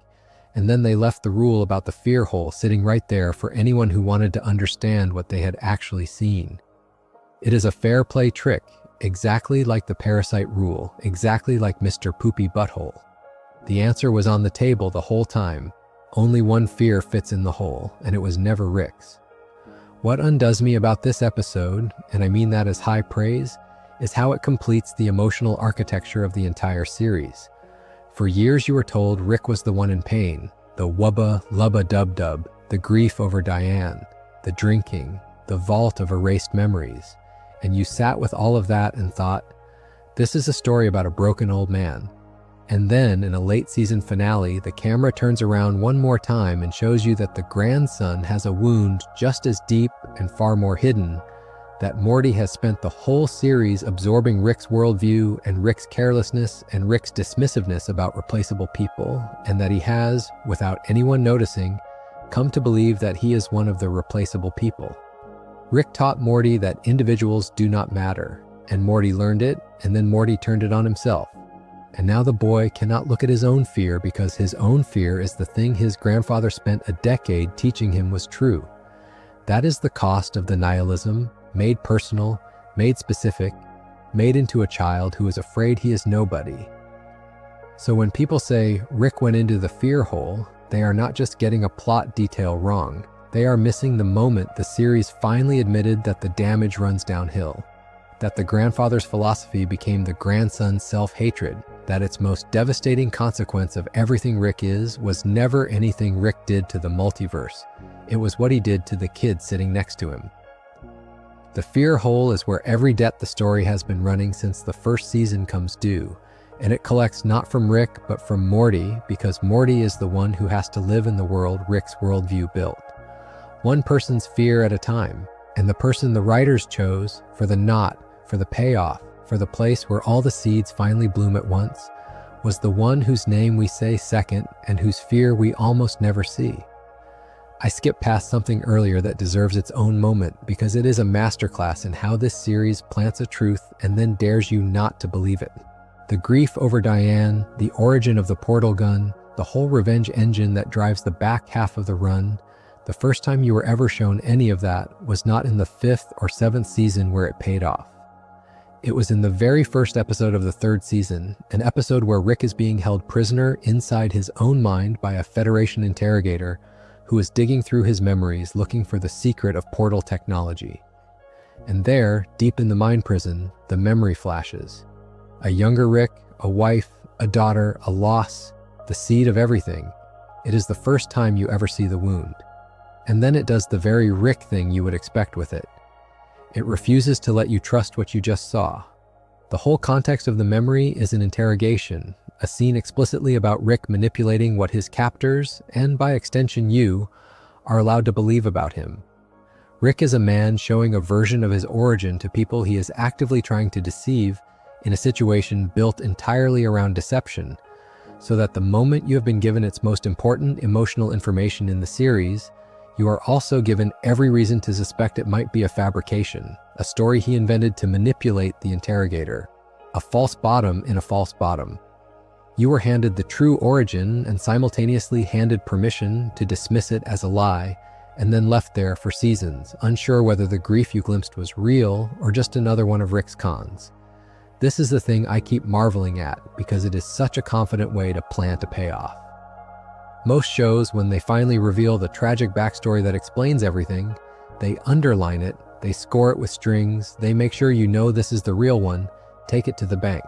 and then they left the rule about the fear hole sitting right there for anyone who wanted to understand what they had actually seen. It is a fair play trick, exactly like the parasite rule, exactly like Mr. Poopy Butthole. The answer was on the table the whole time. Only one fear fits in the hole, and it was never Rick's. What undoes me about this episode, and I mean that as high praise, is how it completes the emotional architecture of the entire series. For years you were told Rick was the one in pain, the Wubba Lubba Dub Dub, the grief over Diane, the drinking, the vault of erased memories. and you sat with all of that and thought, this is a story about a broken old man. And then, in a late season finale, the camera turns around one more time and shows you that the grandson has a wound just as deep and far more hidden, that Morty has spent the whole series absorbing Rick's worldview and Rick's carelessness and Rick's dismissiveness about replaceable people, and that he has, without anyone noticing, come to believe that he is one of the replaceable people. Rick taught Morty that individuals do not matter, and Morty learned it, and then Morty turned it on himself. And now the boy cannot look at his own fear because his own fear is the thing his grandfather spent a decade teaching him was true. That is the cost of the nihilism, made personal, made specific, made into a child who is afraid he is nobody. So when people say Rick went into the fear hole, they are not just getting a plot detail wrong. They are missing the moment the series finally admitted that the damage runs downhill, that the grandfather's philosophy became the grandson's self-hatred, that its most devastating consequence of everything Rick is was never anything Rick did to the multiverse. It was what he did to the kid sitting next to him. The fear hole is where every debt the story has been running since the first season comes due, and it collects not from Rick but from Morty, because Morty is the one who has to live in the world Rick's worldview built. One person's fear at a time, and the person the writers chose for the knot, for the payoff, for the place where all the seeds finally bloom at once, was the one whose name we say second and whose fear we almost never see. I skipped past something earlier that deserves its own moment because it is a masterclass in how this series plants a truth and then dares you not to believe it. The grief over Diane, the origin of the portal gun, the whole revenge engine that drives the back half of the run, the first time you were ever shown any of that was not in the 5th or 7th season where it paid off. It was in the very first episode of the 3rd season, an episode where Rick is being held prisoner inside his own mind by a Federation interrogator who is digging through his memories looking for the secret of portal technology. And there, deep in the mind prison, the memory flashes. A younger Rick, a wife, a daughter, a loss, the seed of everything. It is the first time you ever see the wound. And then it does the very Rick thing you would expect with it. It refuses to let you trust what you just saw. The whole context of the memory is an interrogation, a scene explicitly about Rick manipulating what his captors, and by extension you, are allowed to believe about him. Rick is a man showing a version of his origin to people he is actively trying to deceive in a situation built entirely around deception, so that the moment you have been given its most important emotional information in the series, you are also given every reason to suspect it might be a fabrication, a story he invented to manipulate the interrogator, a false bottom in a false bottom. You were handed the true origin and simultaneously handed permission to dismiss it as a lie, and then left there for seasons, unsure whether the grief you glimpsed was real or just another one of Rick's cons. This is the thing I keep marveling at because it is such a confident way to plant a payoff. Most shows, when they finally reveal the tragic backstory that explains everything, they underline it, they score it with strings, they make sure you know this is the real one, take it to the bank.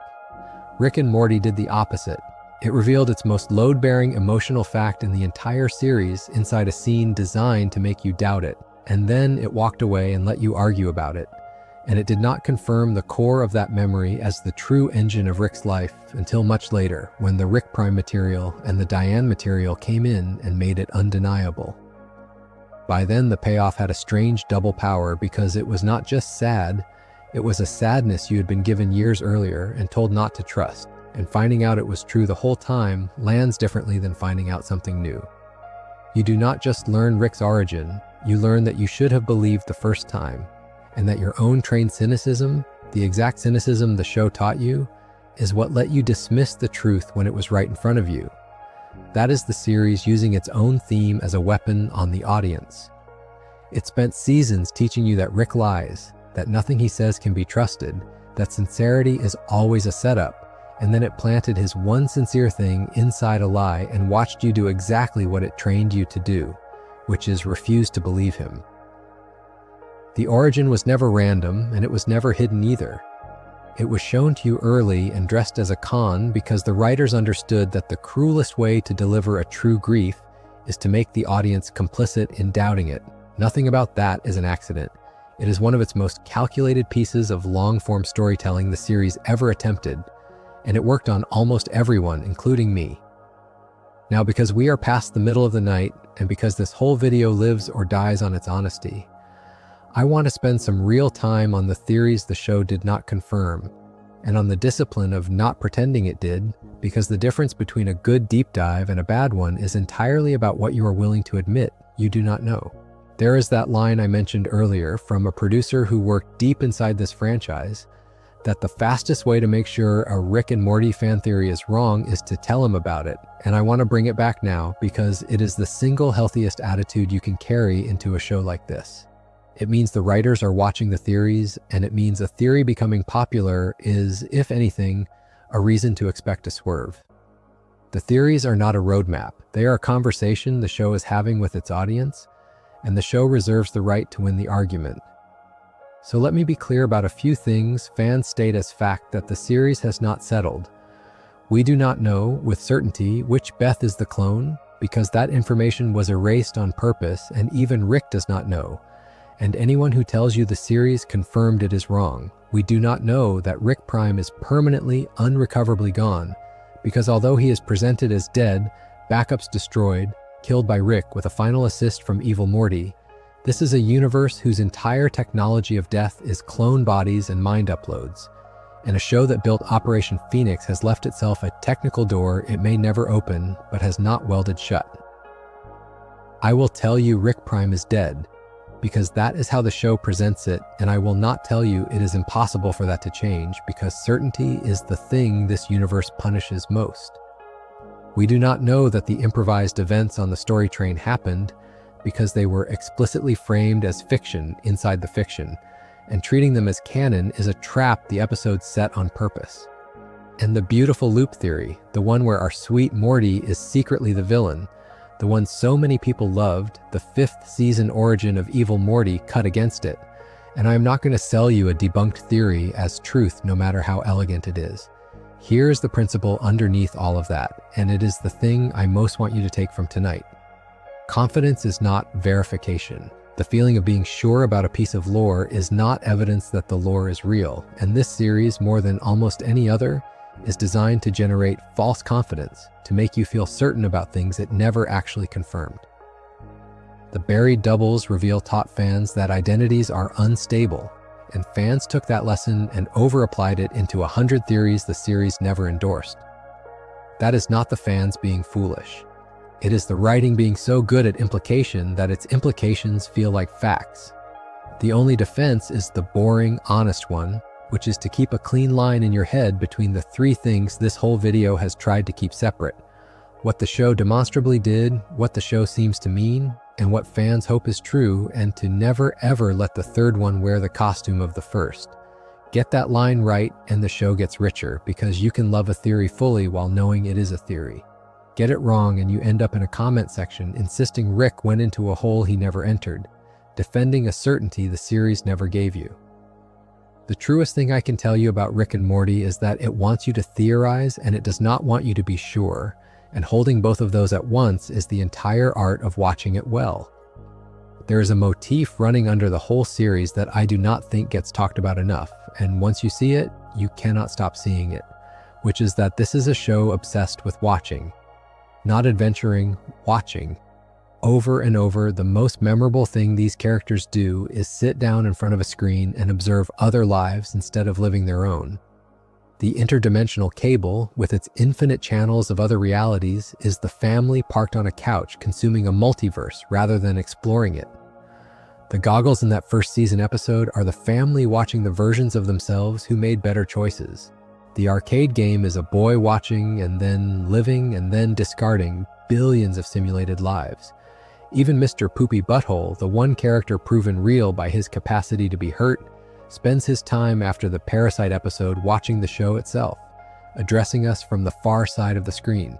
Rick and Morty did the opposite. It revealed its most load-bearing emotional fact in the entire series inside a scene designed to make you doubt it, and then it walked away and let you argue about it. And it did not confirm the core of that memory as the true engine of Rick's life until much later, when the Rick Prime material and the Diane material came in and made it undeniable. By then, the payoff had a strange double power because it was not just sad, it was a sadness you had been given years earlier and told not to trust, and finding out it was true the whole time lands differently than finding out something new. You do not just learn Rick's origin, you learn that you should have believed the first time, and that your own trained cynicism, the exact cynicism the show taught you, is what let you dismiss the truth when it was right in front of you. That is the series using its own theme as a weapon on the audience. It spent seasons teaching you that Rick lies, that nothing he says can be trusted, that sincerity is always a setup, and then it planted his one sincere thing inside a lie and watched you do exactly what it trained you to do, which is refuse to believe him. The origin was never random, and it was never hidden either. It was shown to you early and dressed as a con because the writers understood that the cruelest way to deliver a true grief is to make the audience complicit in doubting it. Nothing about that is an accident. It is one of its most calculated pieces of long-form storytelling the series ever attempted, and it worked on almost everyone, including me. Now, because we are past the middle of the night, and because this whole video lives or dies on its honesty, I want to spend some real time on the theories the show did not confirm, and on the discipline of not pretending it did, because the difference between a good deep dive and a bad one is entirely about what you are willing to admit you do not know. There is that line I mentioned earlier from a producer who worked deep inside this franchise, that the fastest way to make sure a Rick and Morty fan theory is wrong is to tell him about it, and I want to bring it back now because it is the single healthiest attitude you can carry into a show like this. It means the writers are watching the theories, and it means a theory becoming popular is, if anything, a reason to expect a swerve. The theories are not a roadmap. They are a conversation the show is having with its audience, and the show reserves the right to win the argument. So let me be clear about a few things fans state as fact that the series has not settled. We do not know with certainty which Beth is the clone, because that information was erased on purpose, and even Rick does not know. And anyone who tells you the series confirmed it is wrong. We do not know that Rick Prime is permanently, unrecoverably gone, because although he is presented as dead, backups destroyed, killed by Rick with a final assist from Evil Morty, this is a universe whose entire technology of death is clone bodies and mind uploads, and a show that built Operation Phoenix has left itself a technical door it may never open, but has not welded shut. I will tell you Rick Prime is dead, because that is how the show presents it, and I will not tell you it is impossible for that to change, because certainty is the thing this universe punishes most. We do not know that the improvised events on the story train happened, because they were explicitly framed as fiction inside the fiction, and treating them as canon is a trap the episode set on purpose. And the beautiful loop theory, the one where our sweet Morty is secretly the villain, the one so many people loved, the 5th season origin of Evil Morty cut against it, and I am not going to sell you a debunked theory as truth no matter how elegant it is. Here's the principle underneath all of that, and it is the thing I most want you to take from tonight. Confidence is not verification. The feeling of being sure about a piece of lore is not evidence that the lore is real, and this series, more than almost any other, is designed to generate false confidence, to make you feel certain about things it never actually confirmed. The buried doubles reveal taught fans that identities are unstable, and fans took that lesson and over-applied it into 100 theories the series never endorsed. That is not the fans being foolish. It is the writing being so good at implication that its implications feel like facts. The only defense is the boring, honest one, which is to keep a clean line in your head between the three things this whole video has tried to keep separate: what the show demonstrably did, what the show seems to mean, and what fans hope is true, and to never ever let the third one wear the costume of the first. Get that line right and the show gets richer, because you can love a theory fully while knowing it is a theory. Get it wrong and you end up in a comment section insisting Rick went into a hole he never entered, defending a certainty the series never gave you. The truest thing I can tell you about Rick and Morty is that it wants you to theorize and it does not want you to be sure, and holding both of those at once is the entire art of watching it well. There is a motif running under the whole series that I do not think gets talked about enough, and once you see it, you cannot stop seeing it, which is that this is a show obsessed with watching. Not adventuring, watching. Over and over, the most memorable thing these characters do is sit down in front of a screen and observe other lives instead of living their own. The interdimensional cable, with its infinite channels of other realities, is the family parked on a couch consuming a multiverse rather than exploring it. The goggles in that first season episode are the family watching the versions of themselves who made better choices. The arcade game is a boy watching and then living and then discarding billions of simulated lives. Even Mr. Poopy Butthole, the one character proven real by his capacity to be hurt, spends his time after the Parasite episode watching the show itself, addressing us from the far side of the screen.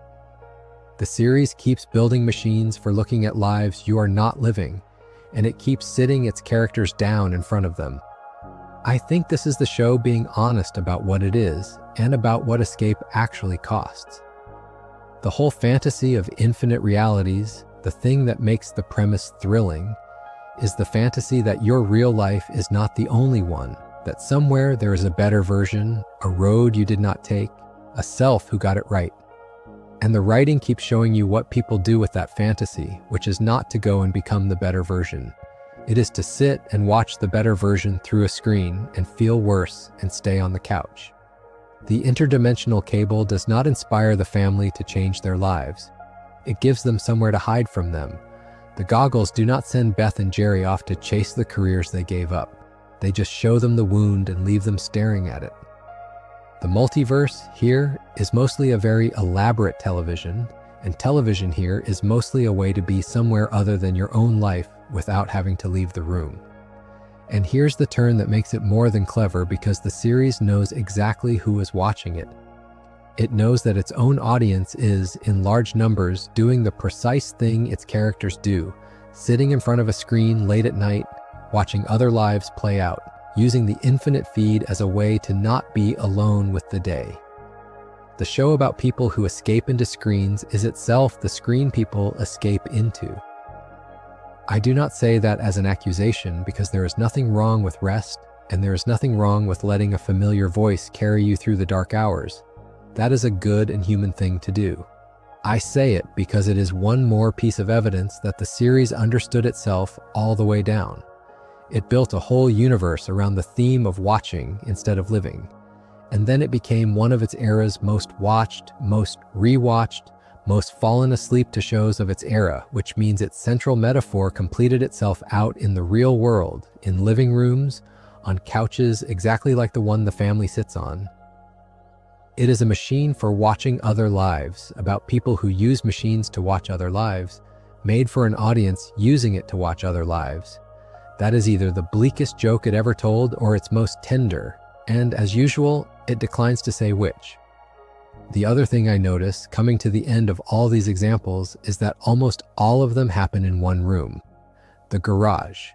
The series keeps building machines for looking at lives you are not living, and it keeps sitting its characters down in front of them. I think this is the show being honest about what it is, and about what escape actually costs. The whole fantasy of infinite realities, the thing that makes the premise thrilling, is the fantasy that your real life is not the only one, that somewhere there is a better version, a road you did not take, a self who got it right. And the writing keeps showing you what people do with that fantasy, which is not to go and become the better version. It is to sit and watch the better version through a screen and feel worse and stay on the couch. The interdimensional cable does not inspire the family to change their lives. It gives them somewhere to hide from them. The goggles do not send Beth and Jerry off to chase the careers they gave up. They just show them the wound and leave them staring at it. The multiverse here is mostly a very elaborate television, and television here is mostly a way to be somewhere other than your own life without having to leave the room. And here's the turn that makes it more than clever, because the series knows exactly who is watching it. It knows that its own audience is, in large numbers, doing the precise thing its characters do, sitting in front of a screen late at night, watching other lives play out, using the infinite feed as a way to not be alone with the day. The show about people who escape into screens is itself the screen people escape into. I do not say that as an accusation, because there is nothing wrong with rest, and there is nothing wrong with letting a familiar voice carry you through the dark hours. That is a good and human thing to do. I say it because it is one more piece of evidence that the series understood itself all the way down. It built a whole universe around the theme of watching instead of living. And then it became one of its era's most watched, most rewatched, most fallen asleep to shows of its era, which means its central metaphor completed itself out in the real world, in living rooms, on couches exactly like the one the family sits on. It is a machine for watching other lives, about people who use machines to watch other lives, made for an audience using it to watch other lives. That is either the bleakest joke it ever told or its most tender, and as usual, it declines to say which. The other thing I notice, coming to the end of all these examples, is that almost all of them happen in one room, the garage.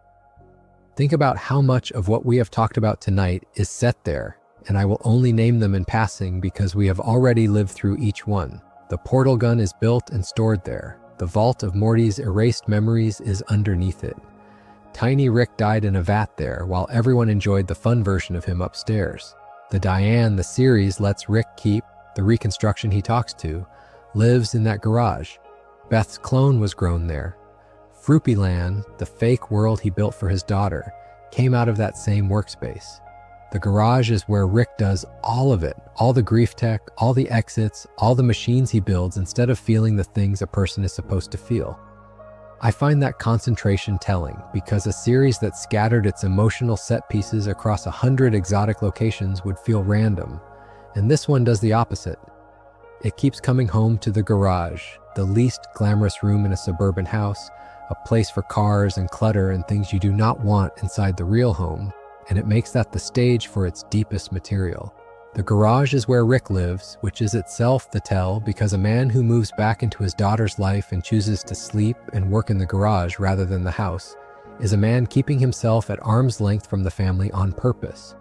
Think about how much of what we have talked about tonight is set there, and I will only name them in passing because we have already lived through each one. The portal gun is built and stored there. The vault of Morty's erased memories is underneath it. Tiny Rick died in a vat there, while everyone enjoyed the fun version of him upstairs. The Diane the series lets Rick keep, the reconstruction he talks to, lives in that garage. Beth's clone was grown there. Froopyland, the fake world he built for his daughter, came out of that same workspace. The garage is where Rick does all of it, all the grief tech, all the exits, all the machines he builds instead of feeling the things a person is supposed to feel. I find that concentration telling, because a series that scattered its emotional set pieces across 100 exotic locations would feel random, and this one does the opposite. It keeps coming home to the garage, the least glamorous room in a suburban house, a place for cars and clutter and things you do not want inside the real home, and it makes that the stage for its deepest material. The garage is where Rick lives, which is itself the tell, because a man who moves back into his daughter's life and chooses to sleep and work in the garage rather than the house is a man keeping himself at arm's length from the family on purpose,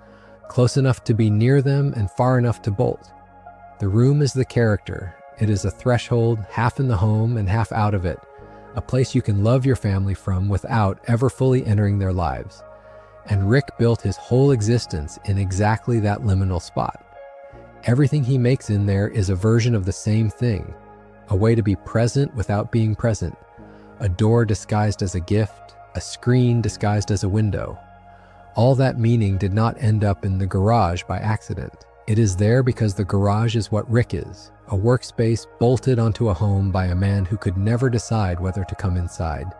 close enough to be near them and far enough to bolt. The room is the character. It is a threshold, half in the home and half out of it, a place you can love your family from without ever fully entering their lives. And Rick built his whole existence in exactly that liminal spot. Everything he makes in there is a version of the same thing, a way to be present without being present, a door disguised as a gift, a screen disguised as a window. All that meaning did not end up in the garage by accident. It is there because the garage is what Rick is, a workspace bolted onto a home by a man who could never decide whether to come inside.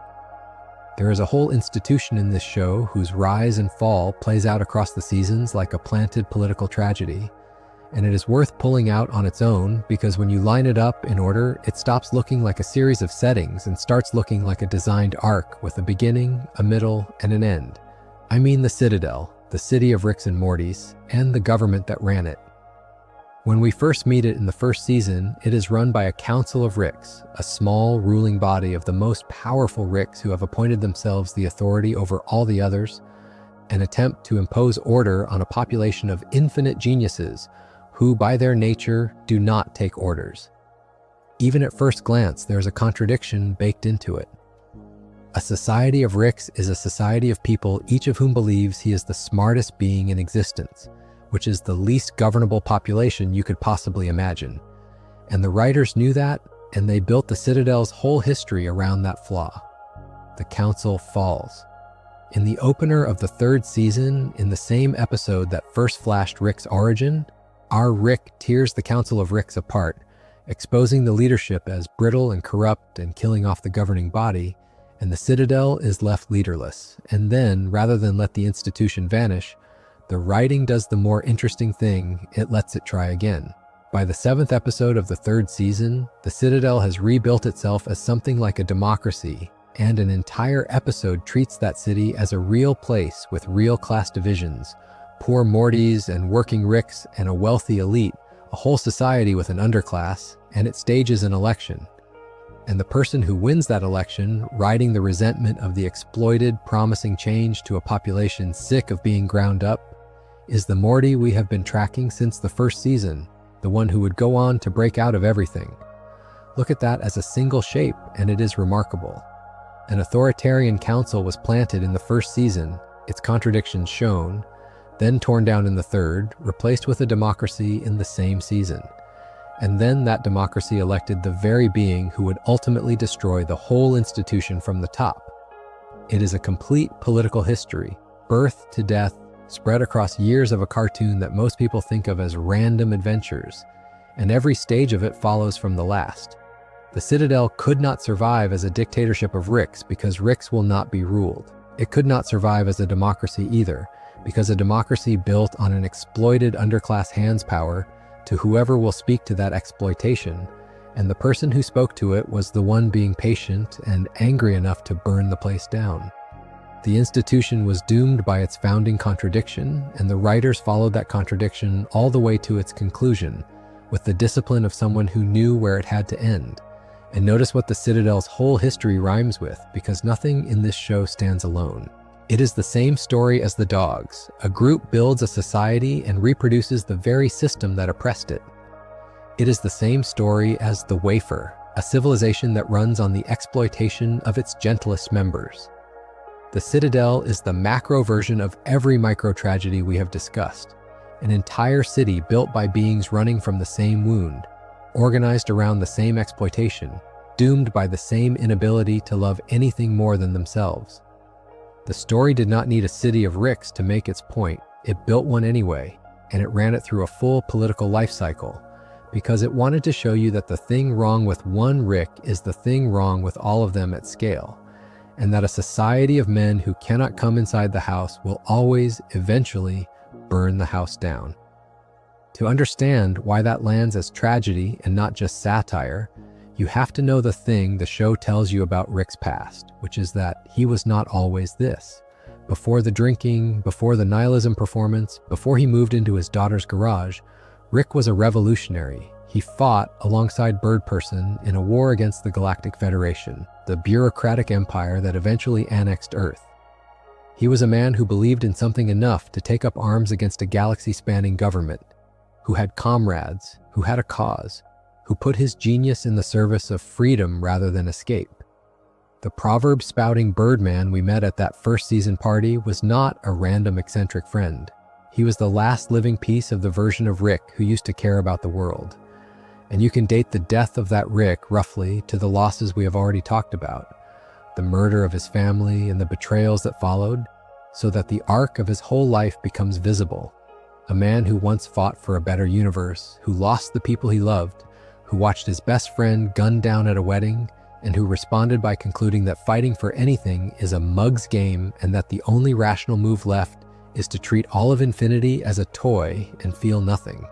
There is a whole institution in this show whose rise and fall plays out across the seasons like a planted political tragedy. And it is worth pulling out on its own because when you line it up in order, it stops looking like a series of settings and starts looking like a designed arc with a beginning, a middle, and an end. I mean the Citadel, the city of Ricks and Mortys, and the government that ran it. When we first meet it in the first season, it is run by a council of Ricks, a small ruling body of the most powerful Ricks who have appointed themselves the authority over all the others, an attempt to impose order on a population of infinite geniuses who, by their nature, do not take orders. Even at first glance, there is a contradiction baked into it. A society of Ricks is a society of people, each of whom believes he is the smartest being in existence, which is the least governable population you could possibly imagine. And the writers knew that, and they built the Citadel's whole history around that flaw. The council falls. In the opener of the third season, in the same episode that first flashed Rick's origin, our Rick tears the Council of Ricks apart, exposing the leadership as brittle and corrupt and killing off the governing body, and the Citadel is left leaderless. And then, rather than let the institution vanish, the writing does the more interesting thing, it lets it try again. By the 7th episode of the third season, the Citadel has rebuilt itself as something like a democracy, and an entire episode treats that city as a real place with real class divisions, poor Mortys and working Ricks and a wealthy elite, a whole society with an underclass, and it stages an election. And the person who wins that election, riding the resentment of the exploited, promising change to a population sick of being ground up, is the Morty we have been tracking since the first season, the one who would go on to break out of everything. Look at that as a single shape, and it is remarkable. An authoritarian council was planted in the first season, its contradictions shown, then torn down in the third, replaced with a democracy in the same season. And then that democracy elected the very being who would ultimately destroy the whole institution from the top. It is a complete political history, birth to death, spread across years of a cartoon that most people think of as random adventures, and every stage of it follows from the last. The Citadel could not survive as a dictatorship of Ricks because Ricks will not be ruled. It could not survive as a democracy either, because a democracy built on an exploited underclass hands power to whoever will speak to that exploitation, and the person who spoke to it was the one being patient and angry enough to burn the place down. The institution was doomed by its founding contradiction, and the writers followed that contradiction all the way to its conclusion, with the discipline of someone who knew where it had to end. And notice what the Citadel's whole history rhymes with, because nothing in this show stands alone. It is the same story as the dogs. A group builds a society and reproduces the very system that oppressed it. It is the same story as the Wafer, a civilization that runs on the exploitation of its gentlest members. The Citadel is the macro version of every micro-tragedy we have discussed, an entire city built by beings running from the same wound, organized around the same exploitation, doomed by the same inability to love anything more than themselves. The story did not need a city of Ricks to make its point. It built one anyway, and it ran it through a full political life cycle, because it wanted to show you that the thing wrong with one Rick is the thing wrong with all of them at scale, and that a society of men who cannot come inside the house will always, eventually, burn the house down. To understand why that lands as tragedy and not just satire, you have to know the thing the show tells you about Rick's past, which is that he was not always this. Before the drinking, before the nihilism performance, before he moved into his daughter's garage, Rick was a revolutionary. He fought alongside Birdperson in a war against the Galactic Federation, the bureaucratic empire that eventually annexed Earth. He was a man who believed in something enough to take up arms against a galaxy-spanning government, who had comrades, who had a cause, who put his genius in the service of freedom rather than escape. The proverb-spouting Birdman we met at that first season party was not a random eccentric friend. He was the last living piece of the version of Rick who used to care about the world. And you can date the death of that Rick, roughly, to the losses we have already talked about, the murder of his family and the betrayals that followed, so that the arc of his whole life becomes visible. A man who once fought for a better universe, who lost the people he loved, who watched his best friend gunned down at a wedding, and who responded by concluding that fighting for anything is a mug's game and that the only rational move left is to treat all of infinity as a toy and feel nothing.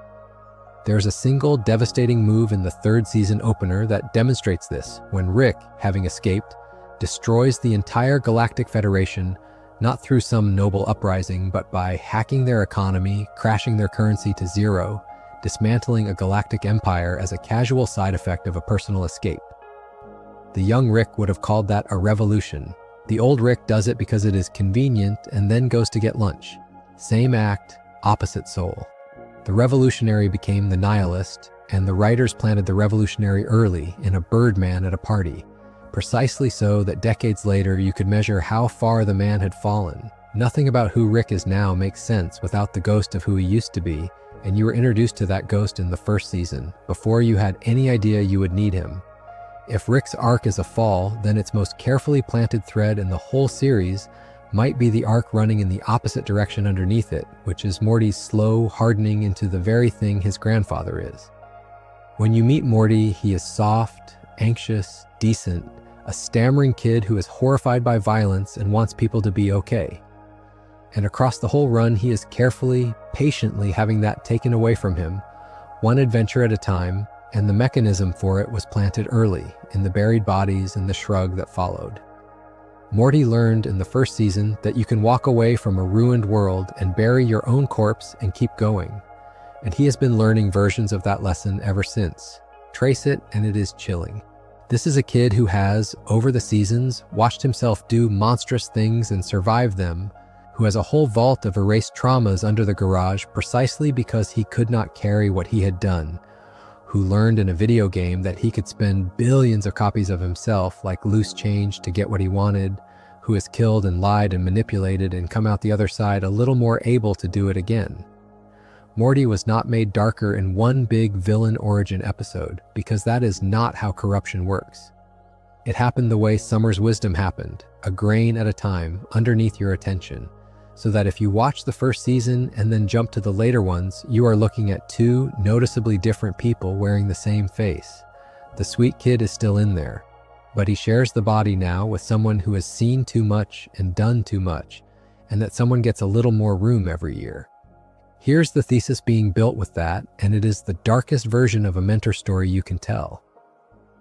There's a single devastating move in the third season opener that demonstrates this, when Rick, having escaped, destroys the entire Galactic Federation, not through some noble uprising, but by hacking their economy, crashing their currency to zero, dismantling a galactic empire as a casual side effect of a personal escape. The young Rick would have called that a revolution. The old Rick does it because it is convenient and then goes to get lunch. Same act, opposite soul. The revolutionary became the nihilist, and the writers planted the revolutionary early in a Birdman at a party, precisely so that decades later you could measure how far the man had fallen. Nothing about who Rick is now makes sense without the ghost of who he used to be, and you were introduced to that ghost in the first season, before you had any idea you would need him. If Rick's arc is a fall, then its most carefully planted thread in the whole series might be the arc running in the opposite direction underneath it, which is Morty's slow hardening into the very thing his grandfather is. When you meet Morty, he is soft, anxious, decent, a stammering kid who is horrified by violence and wants people to be okay. And across the whole run, he is carefully, patiently having that taken away from him, one adventure at a time, and the mechanism for it was planted early, in the buried bodies and the shrug that followed. Morty learned in the first season that you can walk away from a ruined world and bury your own corpse and keep going. And he has been learning versions of that lesson ever since. Trace it and it is chilling. This is a kid who has, over the seasons, watched himself do monstrous things and survive them, who has a whole vault of erased traumas under the garage precisely because he could not carry what he had done, who learned in a video game that he could spend billions of copies of himself like loose change to get what he wanted, who has killed and lied and manipulated and come out the other side a little more able to do it again. Morty was not made darker in one big villain origin episode, because that is not how corruption works. It happened the way Summer's wisdom happened, a grain at a time, underneath your attention, so that if you watch the first season and then jump to the later ones, you are looking at two noticeably different people wearing the same face. The sweet kid is still in there, but he shares the body now with someone who has seen too much and done too much, and that someone gets a little more room every year. Here's the thesis being built with that, and it is the darkest version of a mentor story you can tell.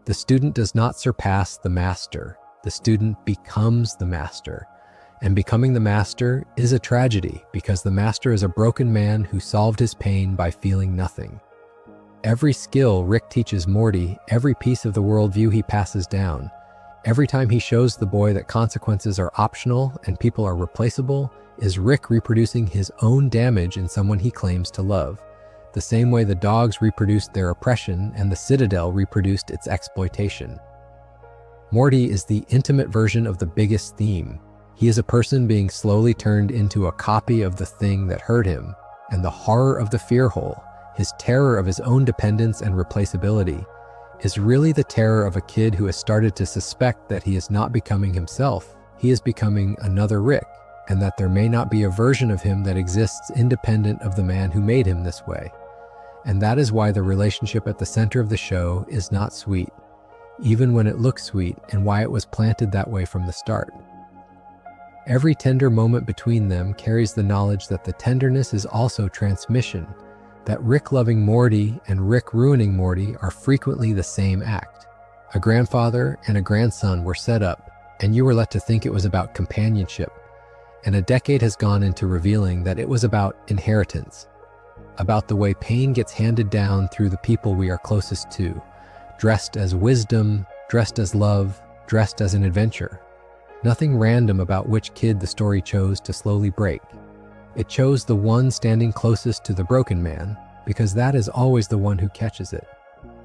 The student does not surpass the master. The student becomes the master. And becoming the master is a tragedy because the master is a broken man who solved his pain by feeling nothing. Every skill Rick teaches Morty, every piece of the worldview he passes down, every time he shows the boy that consequences are optional and people are replaceable, is Rick reproducing his own damage in someone he claims to love, the same way the dogs reproduced their oppression and the Citadel reproduced its exploitation. Morty is the intimate version of the biggest theme. He is a person being slowly turned into a copy of the thing that hurt him, and the horror of the fear hole, his terror of his own dependence and replaceability, is really the terror of a kid who has started to suspect that he is not becoming himself, he is becoming another Rick, and that there may not be a version of him that exists independent of the man who made him this way. And that is why the relationship at the center of the show is not sweet, even when it looks sweet, and why it was planted that way from the start. Every tender moment between them carries the knowledge that the tenderness is also transmission, that Rick loving Morty and Rick ruining Morty are frequently the same act. A grandfather and a grandson were set up, and you were led to think it was about companionship, and a decade has gone into revealing that it was about inheritance, about the way pain gets handed down through the people we are closest to, dressed as wisdom, dressed as love, dressed as an adventure. Nothing random about which kid the story chose to slowly break. It chose the one standing closest to the broken man, because that is always the one who catches it.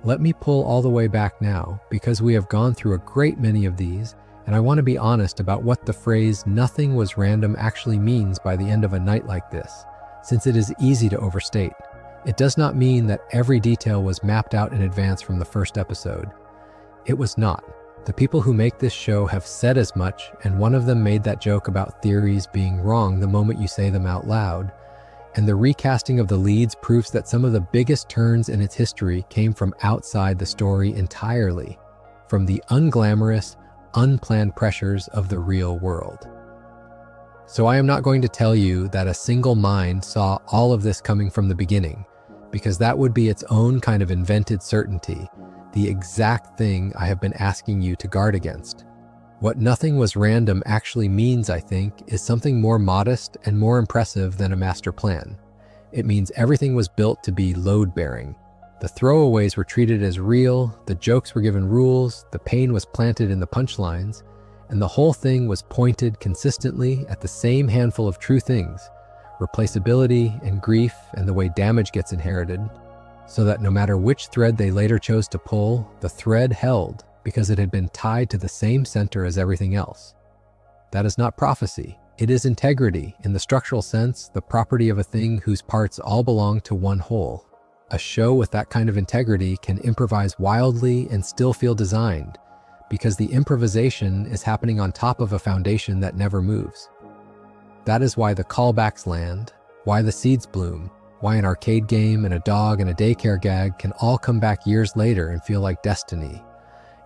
Let me pull all the way back now, because we have gone through a great many of these, and I want to be honest about what the phrase "nothing was random" actually means by the end of a night like this, since it is easy to overstate. It does not mean that every detail was mapped out in advance from the first episode. It was not. The people who make this show have said as much, and one of them made that joke about theories being wrong the moment you say them out loud. And the recasting of the leads proves that some of the biggest turns in its history came from outside the story entirely, from the unglamorous, unplanned pressures of the real world. So I am not going to tell you that a single mind saw all of this coming from the beginning, because that would be its own kind of invented certainty, the exact thing I have been asking you to guard against. What nothing was random actually means, I think, is something more modest and more impressive than a master plan. It means everything was built to be load-bearing. The throwaways were treated as real, the jokes were given rules, the pain was planted in the punchlines, and the whole thing was pointed consistently at the same handful of true things, replaceability and grief and the way damage gets inherited, so that no matter which thread they later chose to pull, the thread held, because it had been tied to the same center as everything else. That is not prophecy. It is integrity, in the structural sense, the property of a thing whose parts all belong to one whole. A show with that kind of integrity can improvise wildly and still feel designed, because the improvisation is happening on top of a foundation that never moves. That is why the callbacks land, why the seeds bloom, why an arcade game and a dog and a daycare gag can all come back years later and feel like destiny.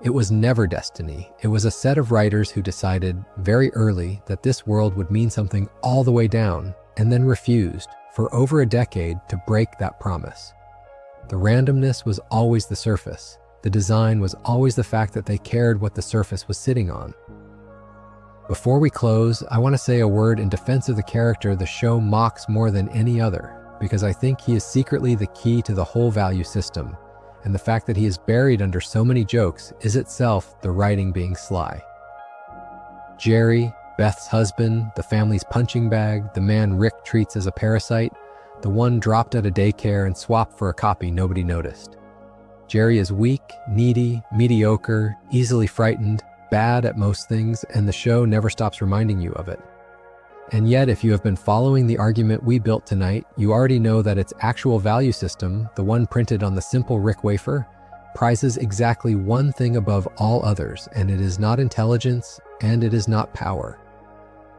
It was never destiny. It was a set of writers who decided very early that this world would mean something all the way down, and then refused, for over a decade, to break that promise. The randomness was always the surface. The design was always the fact that they cared what the surface was sitting on. Before we close, I want to say a word in defense of the character the show mocks more than any other, because I think he is secretly the key to the whole value system, and the fact that he is buried under so many jokes is itself the writing being sly. Jerry, Beth's husband, the family's punching bag, the man Rick treats as a parasite, the one dropped at a daycare and swapped for a copy nobody noticed. Jerry is weak, needy, mediocre, easily frightened, bad at most things, and the show never stops reminding you of it. And yet, if you have been following the argument we built tonight, you already know that its actual value system, the one printed on the simple Rick wafer, prizes exactly one thing above all others, and it is not intelligence, and it is not power.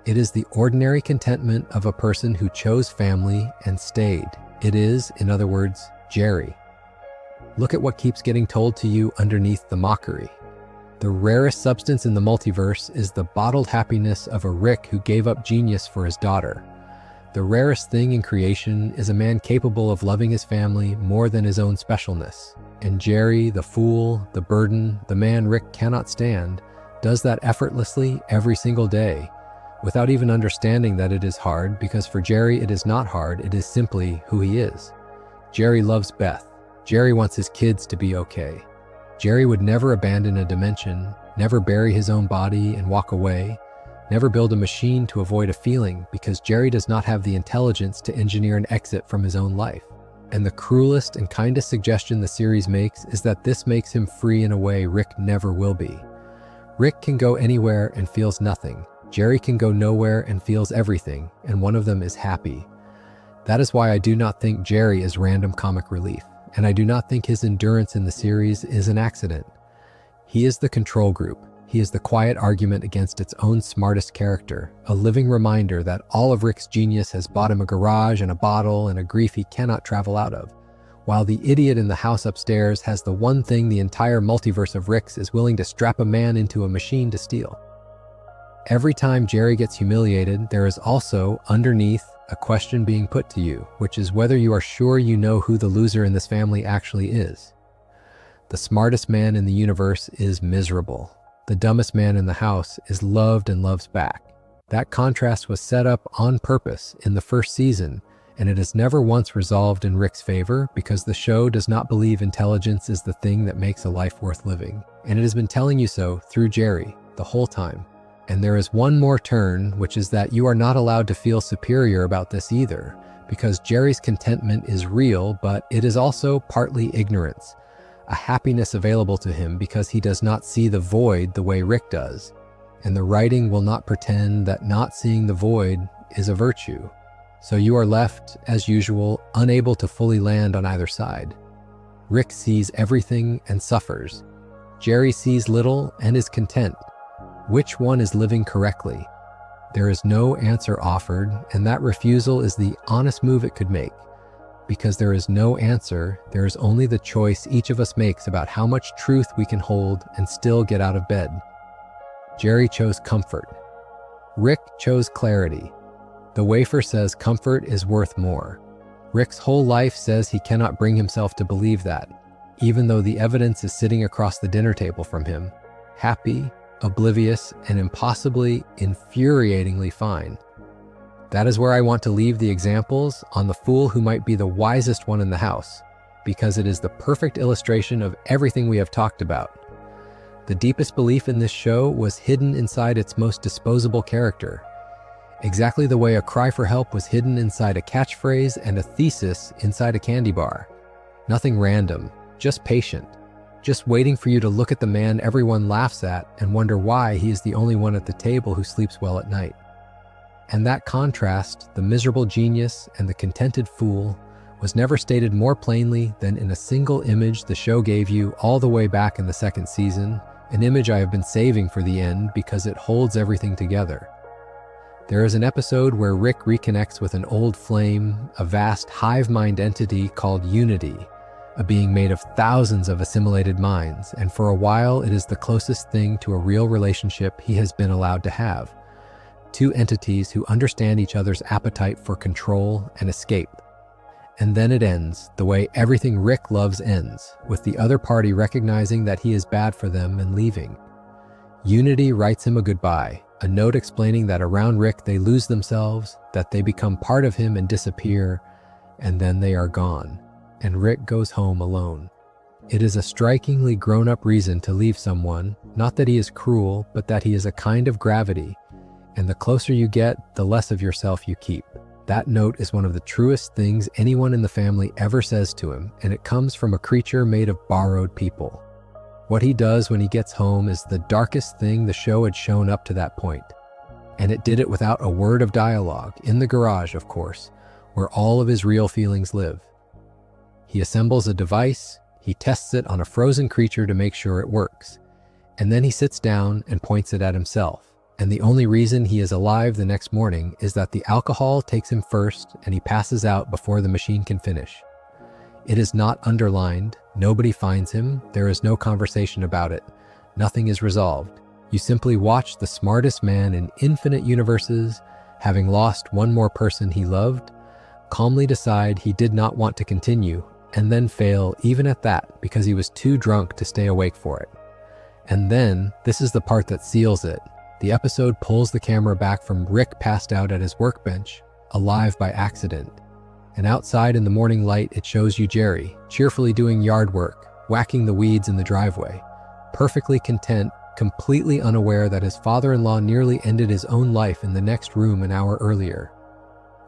It is the ordinary contentment of a person who chose family and stayed. It is, in other words, Jerry. Look at what keeps getting told to you underneath the mockery. The rarest substance in the multiverse is the bottled happiness of a Rick who gave up genius for his daughter. The rarest thing in creation is a man capable of loving his family more than his own specialness. And Jerry, the fool, the burden, the man Rick cannot stand, does that effortlessly every single day, without even understanding that it is hard, because for Jerry it is not hard, it is simply who he is. Jerry loves Beth. Jerry wants his kids to be okay. Jerry would never abandon a dimension, never bury his own body and walk away, never build a machine to avoid a feeling, because Jerry does not have the intelligence to engineer an exit from his own life. And the cruelest and kindest suggestion the series makes is that this makes him free in a way Rick never will be. Rick can go anywhere and feels nothing. Jerry can go nowhere and feels everything, and one of them is happy. That is why I do not think Jerry is random comic relief. And I do not think his endurance in the series is an accident. He is the control group. He is the quiet argument against its own smartest character, a living reminder that all of Rick's genius has bought him a garage and a bottle and a grief he cannot travel out of, while the idiot in the house upstairs has the one thing the entire multiverse of Ricks is willing to strap a man into a machine to steal. Every time Jerry gets humiliated, there is also, underneath, a question being put to you, which is whether you are sure you know who the loser in this family actually is. The smartest man in the universe is miserable. The dumbest man in the house is loved and loves back. That contrast was set up on purpose in the first season, and it is never once resolved in Rick's favor because the show does not believe intelligence is the thing that makes a life worth living. And it has been telling you so through Jerry the whole time. And there is one more turn, which is that you are not allowed to feel superior about this either, because Jerry's contentment is real, but it is also partly ignorance, a happiness available to him because he does not see the void the way Rick does. And the writing will not pretend that not seeing the void is a virtue. So you are left, as usual, unable to fully land on either side. Rick sees everything and suffers. Jerry sees little and is content. Which one is living correctly? There is no answer offered, and that refusal is the honest move it could make. Because there is no answer, there is only the choice each of us makes about how much truth we can hold and still get out of bed. Jerry chose comfort. Rick chose clarity. The Wafer says comfort is worth more. Rick's whole life says he cannot bring himself to believe that, even though the evidence is sitting across the dinner table from him, happy, oblivious, and impossibly, infuriatingly fine. That is where I want to leave the examples on the fool who might be the wisest one in the house, because it is the perfect illustration of everything we have talked about. The deepest belief in this show was hidden inside its most disposable character, exactly the way a cry for help was hidden inside a catchphrase and a thesis inside a candy bar. Nothing random, just patient. just waiting for you to look at the man everyone laughs at and wonder why he is the only one at the table who sleeps well at night. And that contrast, the miserable genius and the contented fool, was never stated more plainly than in a single image the show gave you all the way back in the second season, an image I have been saving for the end because it holds everything together. There is an episode where Rick reconnects with an old flame, a vast hive mind entity called Unity, a being made of thousands of assimilated minds, and for a while it is the closest thing to a real relationship he has been allowed to have. Two entities who understand each other's appetite for control and escape. And then it ends, the way everything Rick loves ends, with the other party recognizing that he is bad for them and leaving. Unity writes him a goodbye, a note explaining that around Rick they lose themselves, that they become part of him and disappear, and then they are gone, and Rick goes home alone. It is a strikingly grown-up reason to leave someone, not that he is cruel, but that he is a kind of gravity, and the closer you get, the less of yourself you keep. That note is one of the truest things anyone in the family ever says to him, and it comes from a creature made of borrowed people. What he does when he gets home is the darkest thing the show had shown up to that point. And it did it without a word of dialogue, in the garage, of course, where all of his real feelings live. He assembles a device, he tests it on a frozen creature to make sure it works, and then he sits down and points it at himself. And the only reason he is alive the next morning is that the alcohol takes him first and he passes out before the machine can finish. It is not underlined, nobody finds him, there is no conversation about it, nothing is resolved. You simply watch the smartest man in infinite universes, having lost one more person he loved, calmly decide he did not want to continue, and then fail even at that because he was too drunk to stay awake for it. And then, this is the part that seals it, the episode pulls the camera back from Rick passed out at his workbench, alive by accident. And outside in the morning light, it shows you Jerry, cheerfully doing yard work, whacking the weeds in the driveway, perfectly content, completely unaware that his father-in-law nearly ended his own life in the next room an hour earlier.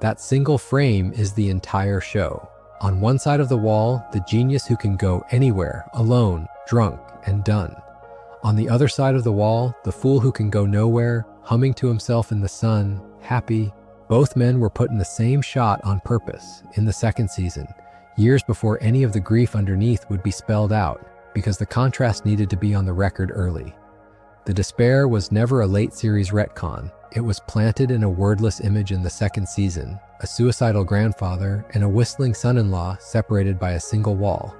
That single frame is the entire show. On one side of the wall, the genius who can go anywhere, alone, drunk, and done. On the other side of the wall, the fool who can go nowhere, humming to himself in the sun, happy. Both men were put in the same shot on purpose, in the second season, years before any of the grief underneath would be spelled out, because the contrast needed to be on the record early. The despair was never a late series retcon. It was planted in a wordless image in the second season, a suicidal grandfather and a whistling son-in-law separated by a single wall,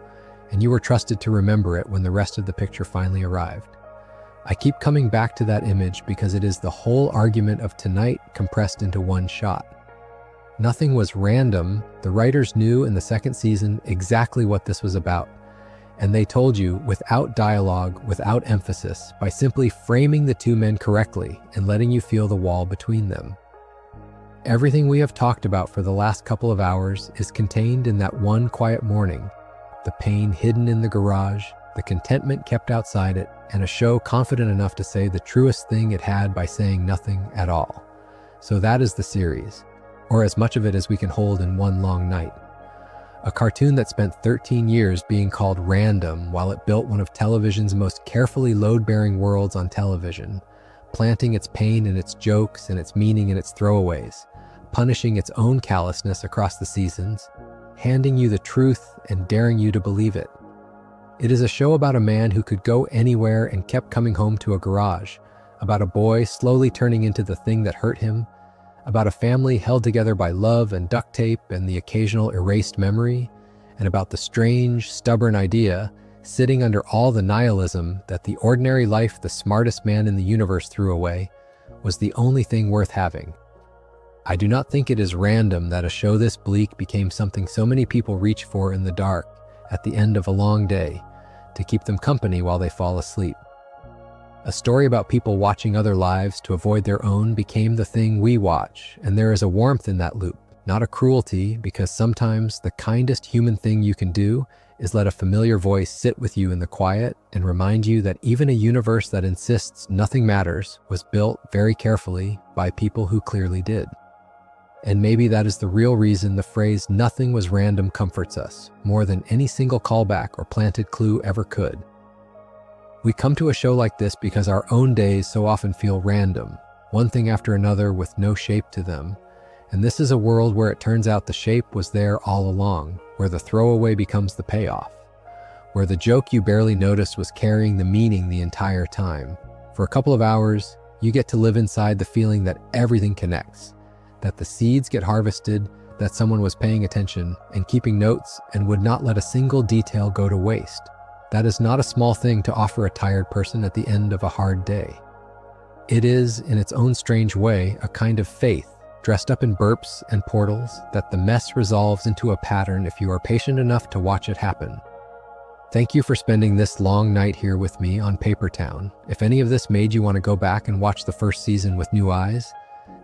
and you were trusted to remember it when the rest of the picture finally arrived. I keep coming back to that image because it is the whole argument of tonight compressed into one shot. Nothing was random. The writers knew in the second season exactly what this was about, and they told you without dialogue, without emphasis, by simply framing the two men correctly and letting you feel the wall between them. Everything we have talked about for the last couple of hours is contained in that one quiet morning, the pain hidden in the garage, the contentment kept outside it, and a show confident enough to say the truest thing it had by saying nothing at all. So that is the series, or as much of it as we can hold in one long night. A cartoon that spent 13 years being called random while it built one of television's most carefully load-bearing worlds on television, planting its pain in its jokes and its meaning in its throwaways, punishing its own callousness across the seasons, handing you the truth and daring you to believe it. It is a show about a man who could go anywhere and kept coming home to a garage, about a boy slowly turning into the thing that hurt him, about a family held together by love and duct tape and the occasional erased memory, and about the strange, stubborn idea, sitting under all the nihilism, that the ordinary life the smartest man in the universe threw away was the only thing worth having. I do not think it is random that a show this bleak became something so many people reach for in the dark at the end of a long day, to keep them company while they fall asleep. A story about people watching other lives to avoid their own became the thing we watch, and there is a warmth in that loop, not a cruelty, because sometimes the kindest human thing you can do is let a familiar voice sit with you in the quiet and remind you that even a universe that insists nothing matters was built very carefully by people who clearly did. And maybe that is the real reason the phrase "nothing was random" comforts us, more than any single callback or planted clue ever could. We come to a show like this because our own days so often feel random, one thing after another with no shape to them. And this is a world where it turns out the shape was there all along, where the throwaway becomes the payoff, where the joke you barely noticed was carrying the meaning the entire time. For a couple of hours, you get to live inside the feeling that everything connects, that the seeds get harvested, that someone was paying attention and keeping notes and would not let a single detail go to waste. That is not a small thing to offer a tired person at the end of a hard day. It is, in its own strange way, a kind of faith, dressed up in burps and portals, that the mess resolves into a pattern if you are patient enough to watch it happen. Thank you for spending this long night here with me on Paper Town. If any of this made you want to go back and watch the first season with new eyes,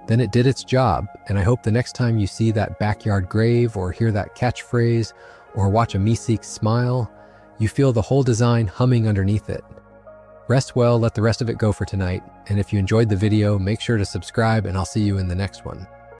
then it did its job, and I hope the next time you see that backyard grave or hear that catchphrase or watch a Meeseek smile, you feel the whole design humming underneath it. Rest well, let the rest of it go for tonight, and if you enjoyed the video, make sure to subscribe and I'll see you in the next one.